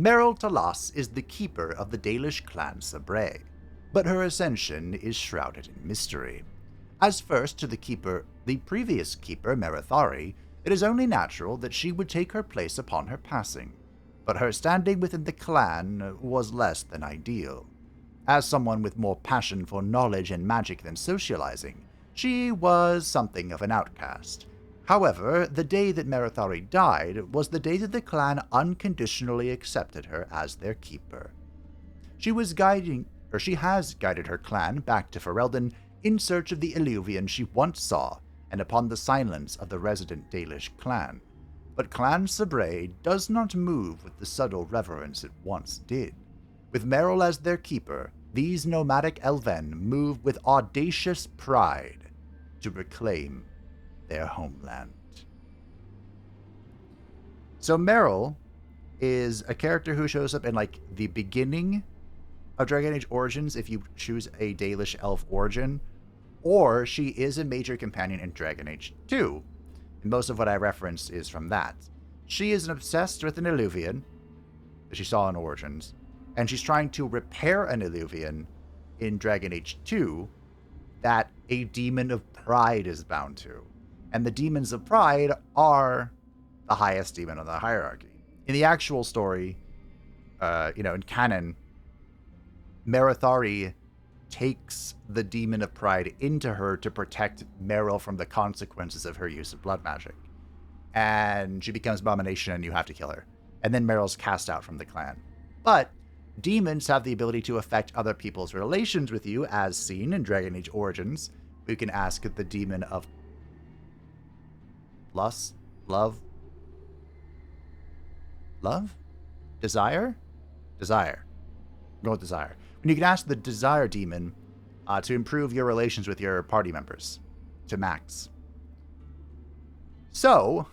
Meryl Talas is the keeper of the Dalish clan Sabre, but her ascension is shrouded in mystery. As first to the previous keeper, Merithari, it is only natural that she would take her place upon her passing, but her standing within the clan was less than ideal. As someone with more passion for knowledge and magic than socializing, she was something of an outcast. However, the day that Merithari died was the day that the clan unconditionally accepted her as their keeper. She has guided her clan back to Fereldan in search of the Elvhen she once saw, and upon the silence of the resident Dalish clan. But Clan Sabre does not move with the subtle reverence it once did. With Meryl as their keeper, these nomadic Elven move with audacious pride to reclaim their homeland. So Meryl is a character who shows up in like the beginning of Dragon Age Origins if you choose a Dalish elf origin, or she is a major companion in Dragon Age 2. And most of what I referenced is from that. She is obsessed with an Elvhen that she saw in Origins, and she's trying to repair an Elvhen in Dragon Age 2 that a demon of pride is bound to. And the demons of pride are the highest demon on the hierarchy. In the actual story, in canon, Merithari takes the demon of pride into her to protect Meryl from the consequences of her use of blood magic. And she becomes Abomination and you have to kill her. And then Meryl's cast out from the clan. But demons have the ability to affect other people's relations with you, as seen in Dragon Age Origins. We can ask the demon of lust, love, desire? Desire. Go with desire. When you can ask the desire demon to improve your relations with your party members to max. So,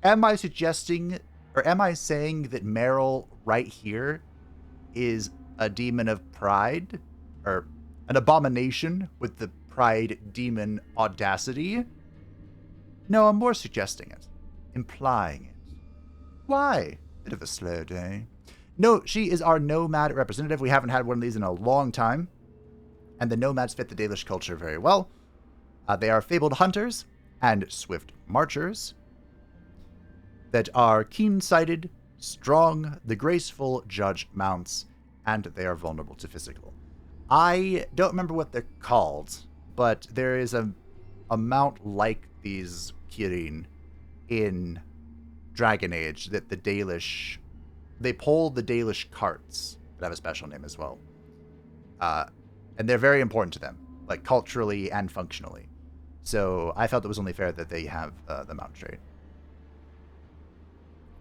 am I saying that Meryl right here is a demon of pride, or an abomination with the pride demon Audacity? No, I'm more suggesting it, implying it. Why? Bit of a slow day. No, she is our nomad representative. We haven't had one of these in a long time, and the nomads fit the Dalish culture very well. They are fabled hunters and swift marchers that are keen-sighted, strong, the graceful judge mounts, and they are vulnerable to physical. I don't remember what they're called, but there is a mount like these Kirin in Dragon Age that the Dalish... They pull the Dalish carts that have a special name as well. And they're very important to them, like culturally and functionally. So I felt it was only fair that they have the mount trait.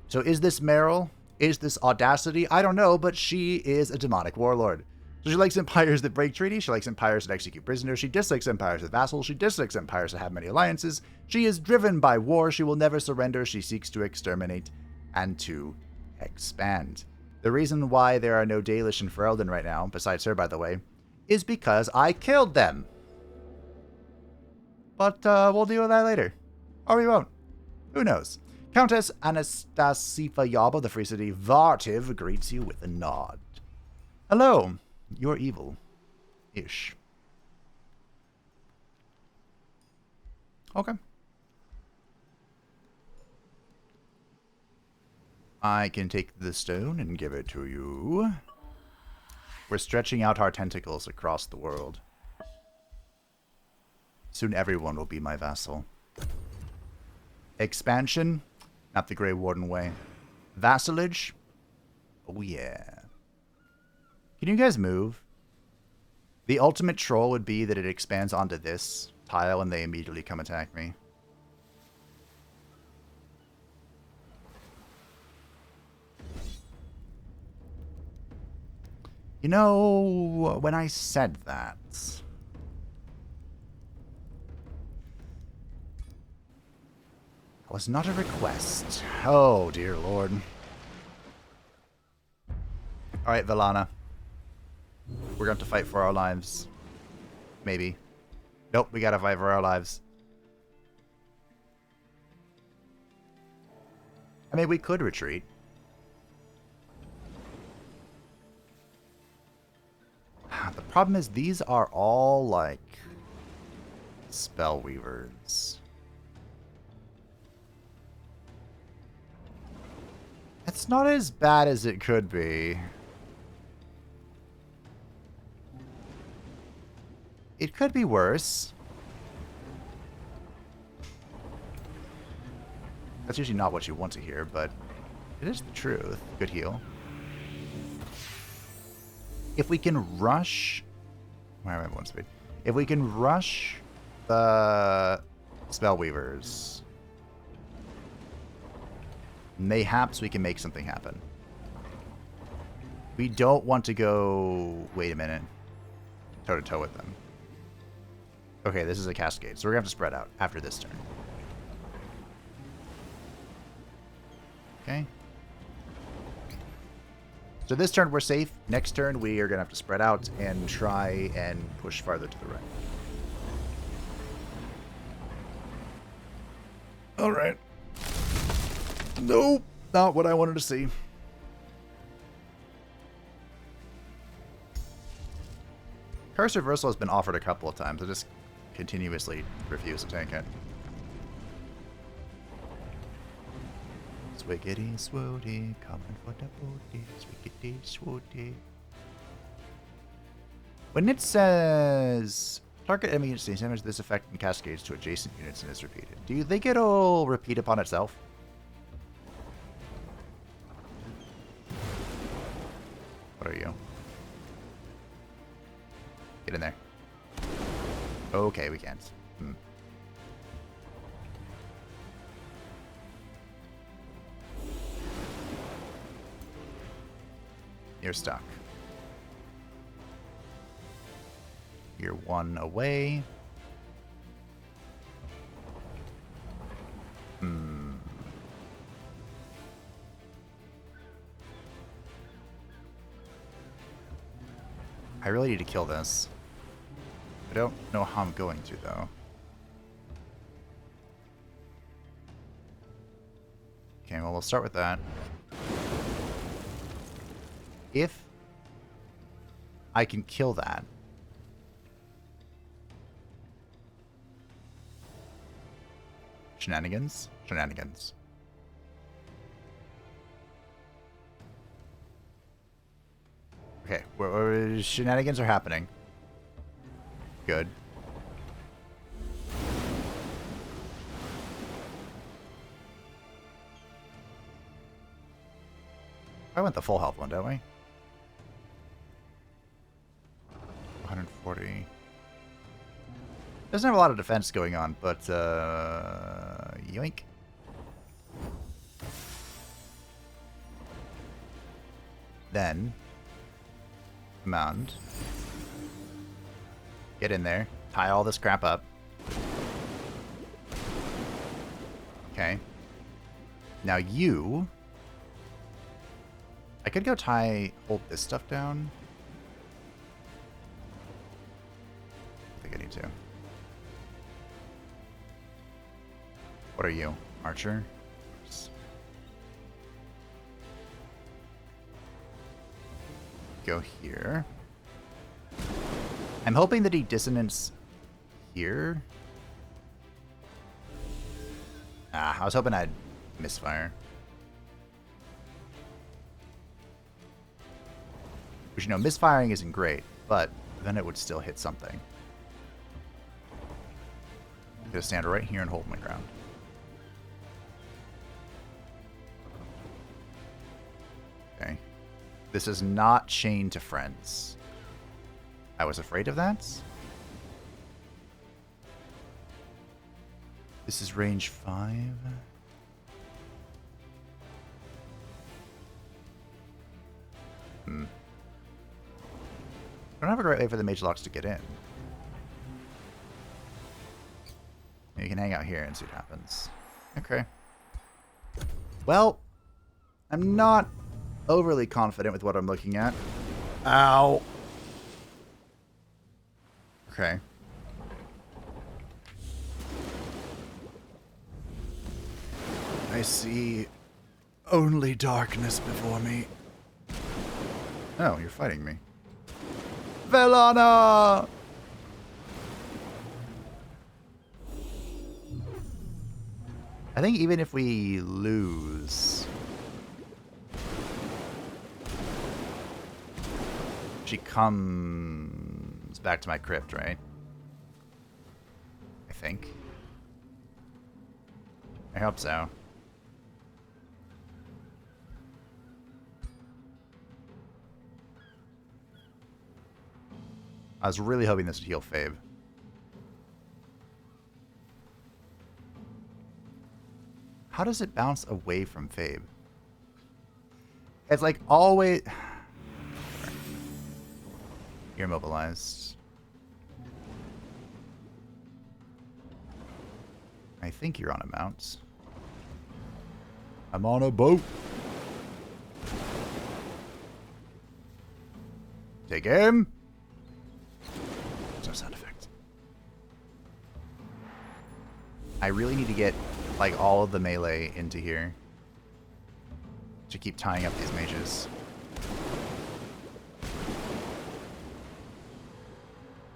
So is this Meryl? Is this Audacity? I don't know, but she is a demonic warlord. So she likes empires that break treaties. She likes empires that execute prisoners. She dislikes empires with vassals. She dislikes empires that have many alliances. She is driven by war. She will never surrender. She seeks to exterminate and to expand. The reason why there are no Dalish in Fereldan right now, besides her, by the way, is because I killed them. But we'll deal with that later. Or we won't. Who knows? Countess Anastasifa Yab of the Free City Vartiv greets you with a nod. Hello. You're evil-ish. Okay. I can take the stone and give it to you. We're stretching out our tentacles across the world. Soon everyone will be my vassal. Expansion? Not the Grey Warden way. Vassalage? Oh yeah. Can you guys move? The ultimate troll would be that it expands onto this tile and they immediately come attack me. You know, when I said that, it was not a request. Oh, dear Lord. Alright, Velana. We're going to fight for our lives. Maybe. Nope, we gotta fight for our lives. I mean, we could retreat. The problem is these are all, like, spell weavers. It's not as bad as it could be. It could be worse. That's usually not what you want to hear, but it is the truth. Good heal. If we can rush... Why am I one speed? If we can rush the Spellweavers, mayhaps we can make something happen. We don't want to go... Wait a minute. Toe-to-toe with them. Okay, this is a cascade, so we're going to have to spread out after this turn. Okay. So this turn we're safe. Next turn we are going to have to spread out and try and push farther to the right. Alright. Nope, not what I wanted to see. Curse Reversal has been offered a couple of times. I just continuously refuse to take it. Swiggity swoody, coming for the booty, swiggity swoody. When it says target enemy units takes damage, this effect and cascades to adjacent units and is repeated. Do you think it'll repeat upon itself? What are you? Get in there. Okay, we can't. You're stuck. You're one away. I really need to kill this. I don't know how I'm going to, though. Okay, well, we'll start with that. If I can kill that, shenanigans. Okay, where shenanigans are happening. Good. I went the full health one, don't we? 40. Doesn't have a lot of defense going on, but yoink. Then command. Get in there. Tie all this crap up. Okay. Now you... I could go hold this stuff down. I think I need to. What are you? Archer? Go here. I'm hoping that he dissonance here. I was hoping I'd misfire. Which, you know, misfiring isn't great, but then it would still hit something. I'm gonna stand right here and hold my ground. Okay. This is not chained to friends. I was afraid of that. This is range 5. I don't have a great way for the mage locks to get in. You can hang out here and see what happens. Okay. Well, I'm not overly confident with what I'm looking at. Ow. Okay. I see only darkness before me. Oh, you're fighting me. Velana! I think even if we lose... She comes back to my crypt, right? I think. I hope so. I was really hoping this would heal Fabe. How does it bounce away from Fabe? It's like always... You're immobilized. I think you're on a mount. I'm on a boat. Take him. No sound effect. I really need to get like all of the melee into here to keep tying up these mages.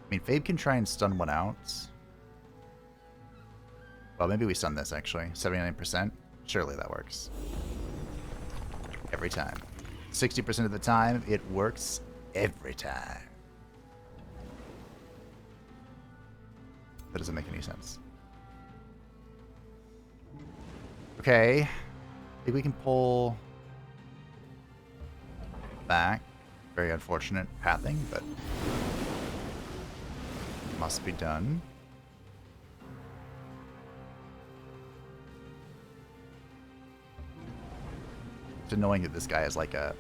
I mean, Fabe can try and stun one out. Well, maybe we stun this actually. 79%. Surely that works. Every time. 60% of the time, it works every time. That doesn't make any sense. Okay. I think we can pull back. Very unfortunate pathing, but must be done. It's annoying that this guy is like a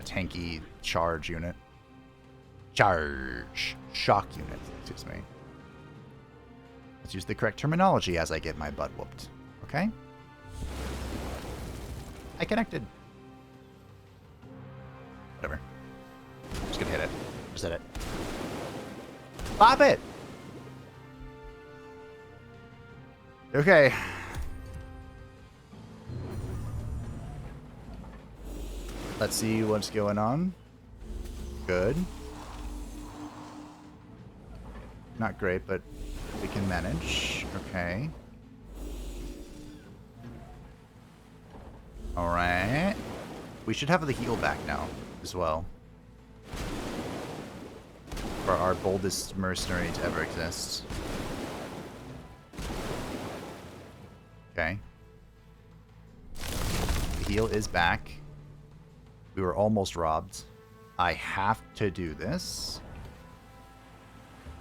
tanky charge unit. Shock unit, excuse me. Let's use the correct terminology as I get my butt whooped. Okay? I connected. Whatever. I'm just gonna hit it. Just hit it. Pop it! Okay. Let's see what's going on. Good. Not great, but we can manage. Okay. Alright. We should have the heal back now as well. For our boldest mercenary to ever exist. Okay. The heal is back. We were almost robbed. I have to do this.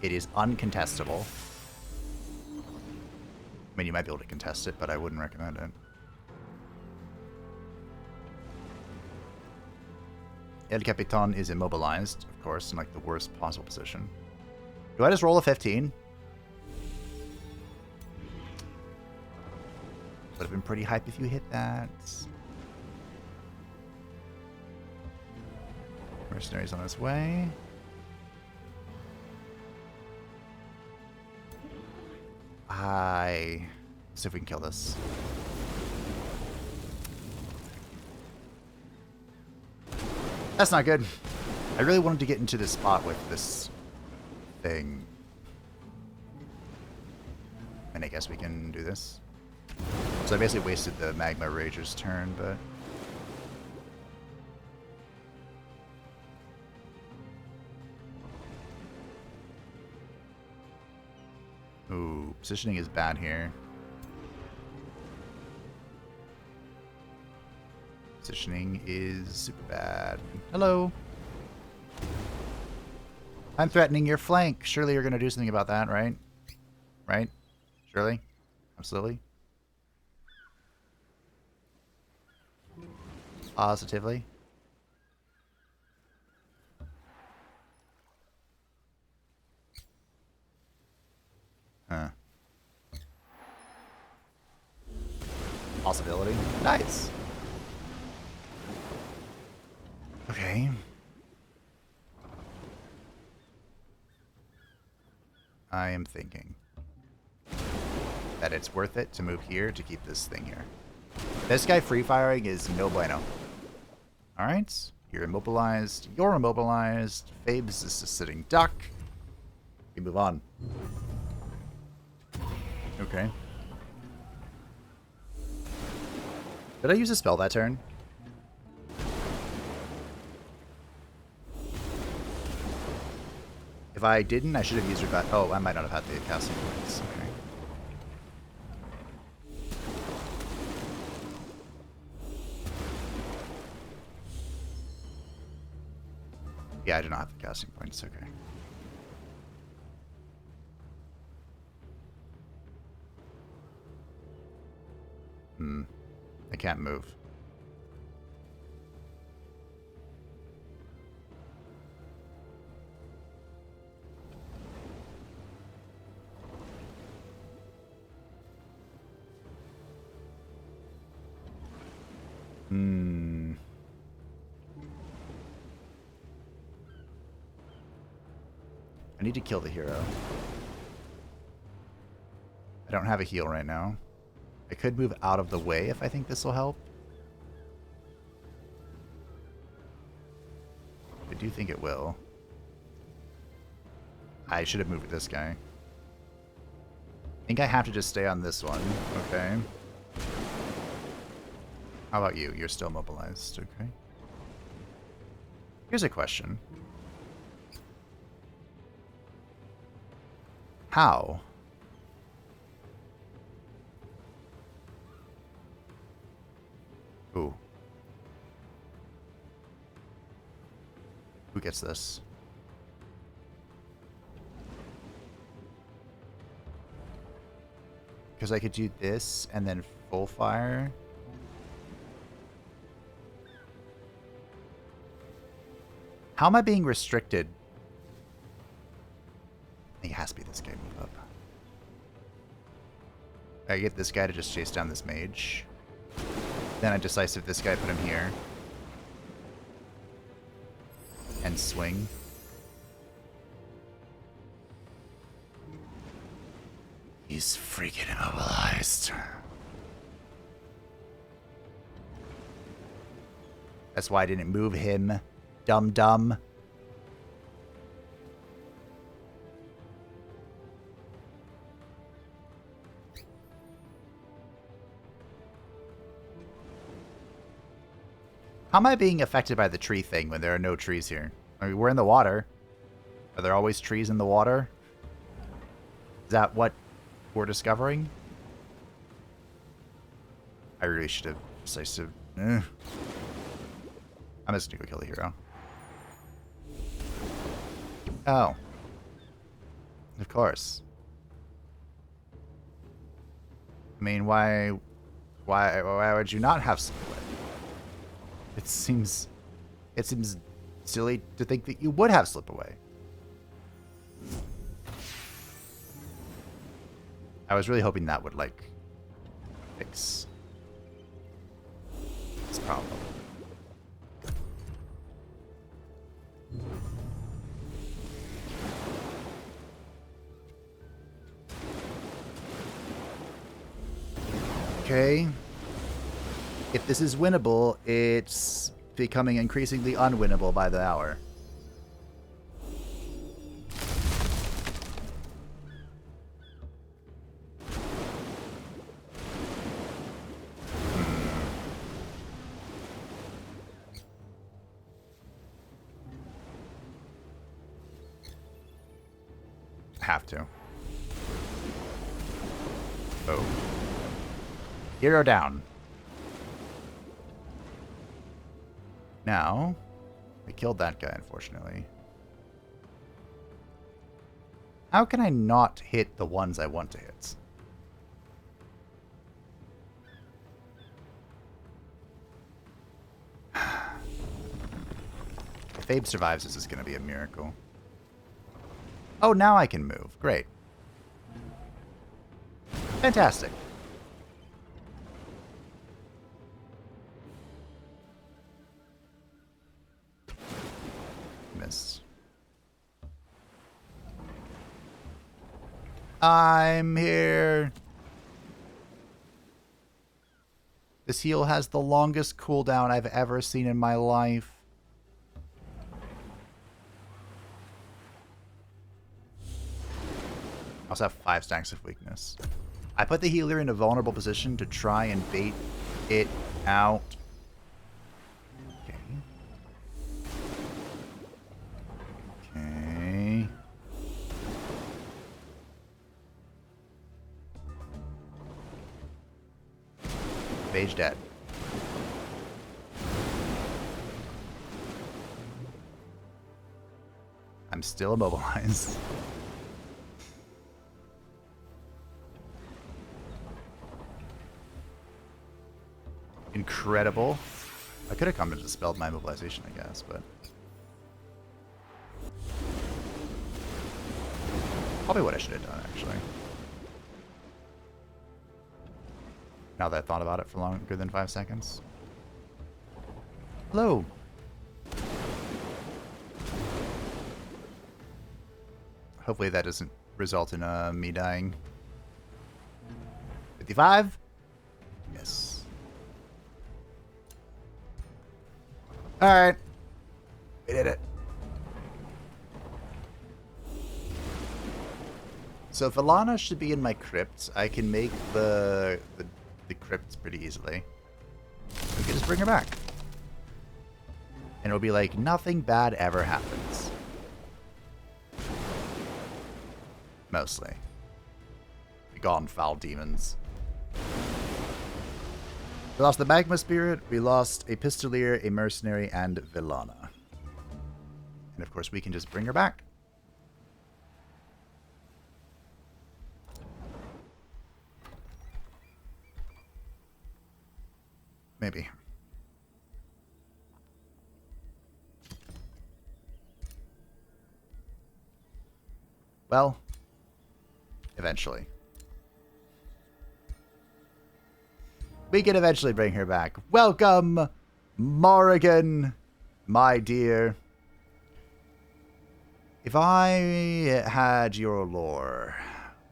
It is uncontestable. I mean, you might be able to contest it, but I wouldn't recommend it. El Capitan is immobilized, of course, in like the worst possible position. Do I just roll a 15? Would have been pretty hype if you hit that. Mercenary's on his way. Let's see if we can kill this. That's not good. I really wanted to get into this spot with this thing. And I guess we can do this. So I basically wasted the Magma Rager's turn, but... Ooh, positioning is bad here. Positioning is super bad. Hello. I'm threatening your flank. Surely you're going to do something about that, right? Right? Surely? Absolutely. Positively. Huh. Possibility. Nice. Okay. I am thinking that it's worth it to move here to keep this thing here. This guy free firing is no bueno. Alright. You're immobilized. You're immobilized. Fabe's is a sitting duck. We move on. Okay. Did I use a spell that turn? If I didn't, I should have used her back. Oh, I might not have had the casting points. Okay. Yeah, I do not have the casting points. Okay. I can't move. I need to kill the hero. I don't have a heal right now. I could move out of the way if I think this will help. I do think it will. I should have moved with this guy. I think I have to just stay on this one. Okay. How about you? You're still mobilized. Okay. Here's a question. How? Ooh. Who gets this? Because I could do this and then full fire. How am I being restricted? I think it has to be this guy move up. I get this guy to just chase down this mage. Then I decisive this guy, put him here. And swing. He's freaking immobilized. That's why I didn't move him. Dumb. How am I being affected by the tree thing when there are no trees here? I mean, we're in the water. Are there always trees in the water? Is that what we're discovering? I really should have decisive. I'm just gonna go kill the hero. Oh. Of course. I mean, why would you not have slip away? It seems silly to think that you would have slip away. I was really hoping that would, like, fix this problem. Okay. If this is winnable, it's becoming increasingly unwinnable by the hour. Have to. Oh. Hero down. Now, I killed that guy, unfortunately. How can I not hit the ones I want to hit? If Fabe survives, this is going to be a miracle. Oh, now I can move. Great. Fantastic. Missed. I'm here. This heal has the longest cooldown I've ever seen in my life. I also have 5 stacks of weakness. I put the healer in a vulnerable position to try and bait it out. Okay. Okay. Phage dead. I'm still immobilized. Incredible. I could have come and dispelled my mobilization, I guess, but... Probably what I should have done, actually. Now that I thought about it for longer than 5 seconds. Hello. Hopefully that doesn't result in me dying. 55? Yes. Alright. We did it. So if Alana should be in my crypt, I can make the crypt pretty easily. We can just bring her back. And it'll be like nothing bad ever happens. Mostly. Be gone, foul demons. We lost the Magma Spirit, we lost a Pistolier, a Mercenary, and Villana. And of course we can just bring her back. Maybe. Well, eventually. We can eventually bring her back. Welcome, Morrigan, my dear. If I had your lore,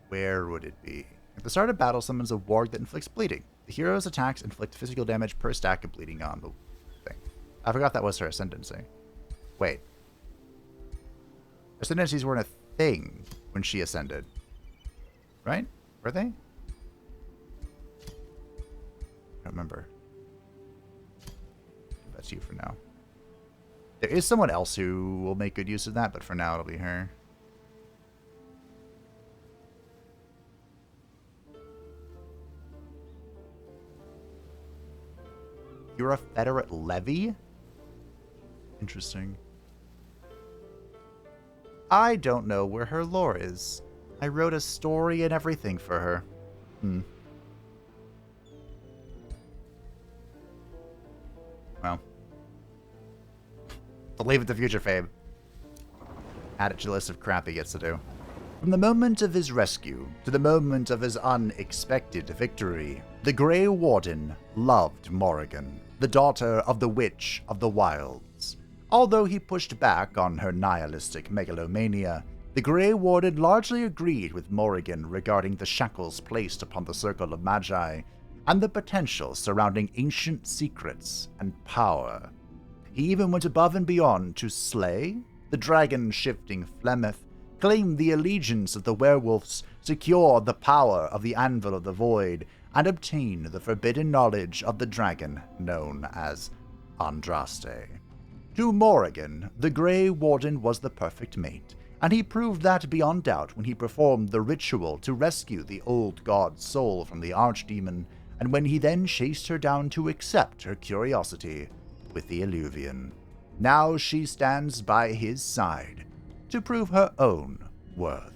where would it be? At the start of battle, summons a warg that inflicts bleeding. The hero's attacks inflict physical damage per stack of bleeding on the thing. I forgot that was her ascendancy. Wait. Ascendancies weren't a thing when she ascended. Right? Were they? I don't remember. That's you for now. There is someone else who will make good use of that, but for now it'll be her. You're a Federate levy? Interesting. I don't know where her lore is. I wrote a story and everything for her. Well. Believe in the future, Fabe. Add it to the list of crap he gets to do. From the moment of his rescue to the moment of his unexpected victory, the Grey Warden loved Morrigan, the daughter of the Witch of the Wilds. Although he pushed back on her nihilistic megalomania, the Grey Warden largely agreed with Morrigan regarding the shackles placed upon the Circle of Magi and the potential surrounding ancient secrets and power. He even went above and beyond to slay the dragon-shifting Flemeth, claim the allegiance of the werewolves, secure the power of the Anvil of the Void, and obtain the forbidden knowledge of the dragon known as Andraste. To Morrigan, the Grey Warden was the perfect mate, and he proved that beyond doubt when he performed the ritual to rescue the old god's soul from the archdemon, and when he then chased her down to accept her curiosity with the Elluvian. Now she stands by his side to prove her own worth.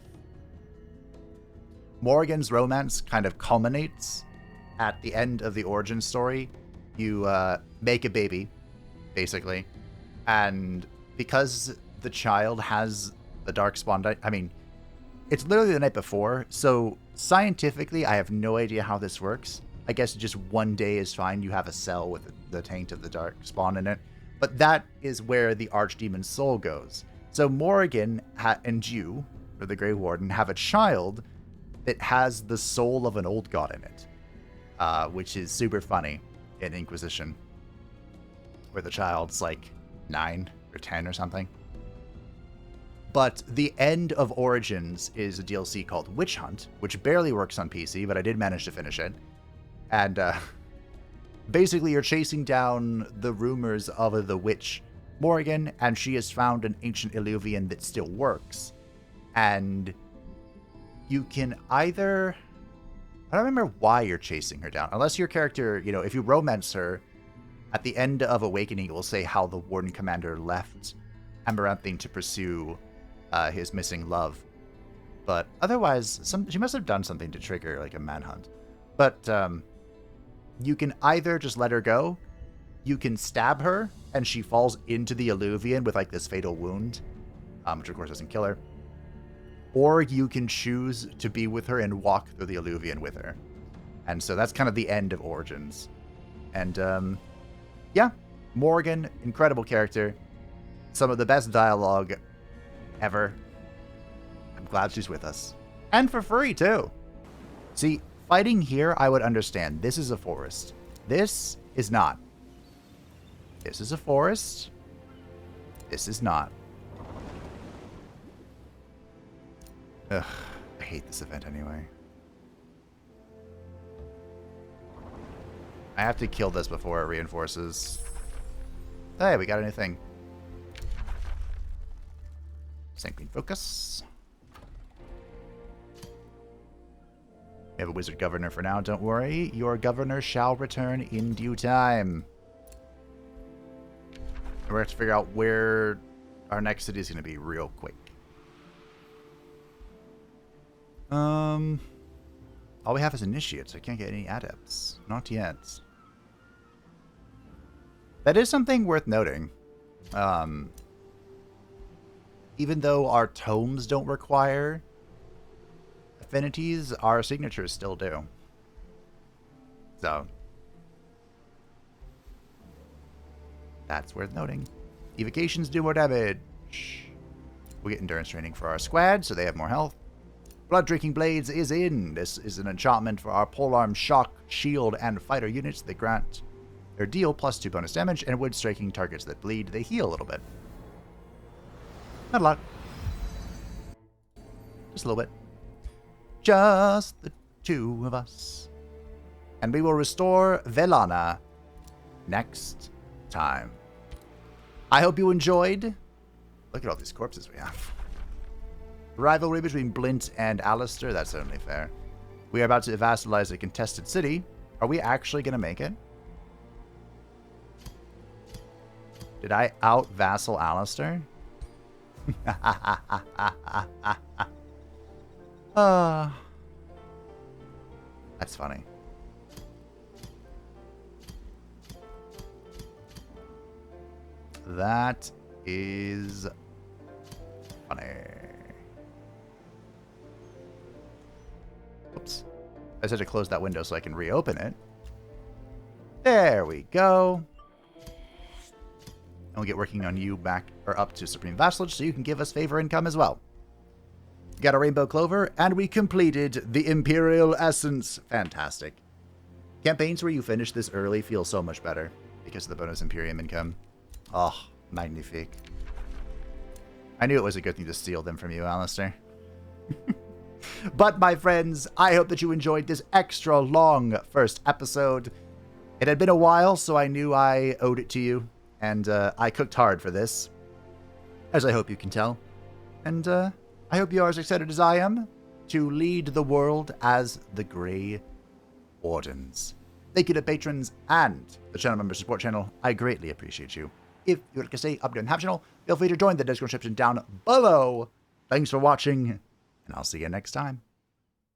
Morrigan's romance kind of culminates at the end of the origin story. You make a baby, basically, and because the child has the Darkspawn, I mean, it's literally the night before, so scientifically I have no idea how this works. I guess just one day is fine. You have a cell with the taint of the Darkspawn in it, but that is where the Archdemon's soul goes. So Morrigan and you, or the Grey Warden, have a child that has the soul of an old god in it, which is super funny in Inquisition, where the child's like 9 or 10 or something. But the end of Origins is a DLC called Witch Hunt, which barely works on PC, but I did manage to finish it. And basically you're chasing down the rumors of the witch Morrigan, and she has found an ancient Elluvian that still works. And you can either... I don't remember why you're chasing her down. Unless your character, you know, if you romance her, at the end of Awakening, it will say how the Warden Commander left Amaranthine to pursue his missing love. But otherwise, she must have done something to trigger, like, a manhunt. But you can either just let her go, you can stab her, and she falls into the Elluvian with, like, this fatal wound, which, of course, doesn't kill her. Or you can choose to be with her and walk through the Elluvian with her. And so that's kind of the end of Origins. And, yeah, Morrigan, incredible character. Some of the best dialogue ever. I'm glad she's with us. And for free, too. See, fighting here, I would understand. This is a forest. This is not. This is a forest. This is not. Ugh, I hate this event anyway. I have to kill this before it reinforces. Hey, we got a new thing. Sanguine Focus. We have a wizard governor for now, don't worry. Your governor shall return in due time. We're going to have to figure out where our next city is going to be real quick. All we have is initiates. I can't get any adepts. Not yet. That is something worth noting. Even though our tomes don't require affinities, our signatures still do. So that's worth noting. Evocations do more damage. We get endurance training for our squad, so they have more health. Blood Drinking Blades is in. This is an enchantment for our polearm, shock, shield, and fighter units. They grant or deal +2 bonus damage, and wood striking targets that bleed, they heal a little bit. Not a lot. Just a little bit. Just the two of us. And we will restore Velana next time. I hope you enjoyed. Look at all these corpses we have. Rivalry between Blint and Alistair, that's only fair. We are about to vassalize a contested city. Are we actually going to make it? Did I out-vassal Alistair? That's funny. That is funny. Oops. I just had to close that window so I can reopen it. There we go. And we'll get working on you back or up to Supreme Vassalage so you can give us favor income as well. Got a Rainbow Clover, and we completed the Imperial Essence. Fantastic. Campaigns where you finish this early feel so much better because of the bonus Imperium income. Oh, magnifique. I knew it was a good thing to steal them from you, Alistair. But, my friends, I hope that you enjoyed this extra long first episode. It had been a while, so I knew I owed it to you, and I cooked hard for this, as I hope you can tell. And I hope you are as excited as I am to lead the world as the Grey Wardens. Thank you to patrons and the channel member support channel. I greatly appreciate you. If you would like to stay up to the channel, feel free to join the Discord description down below. Thanks for watching, and I'll see you next time.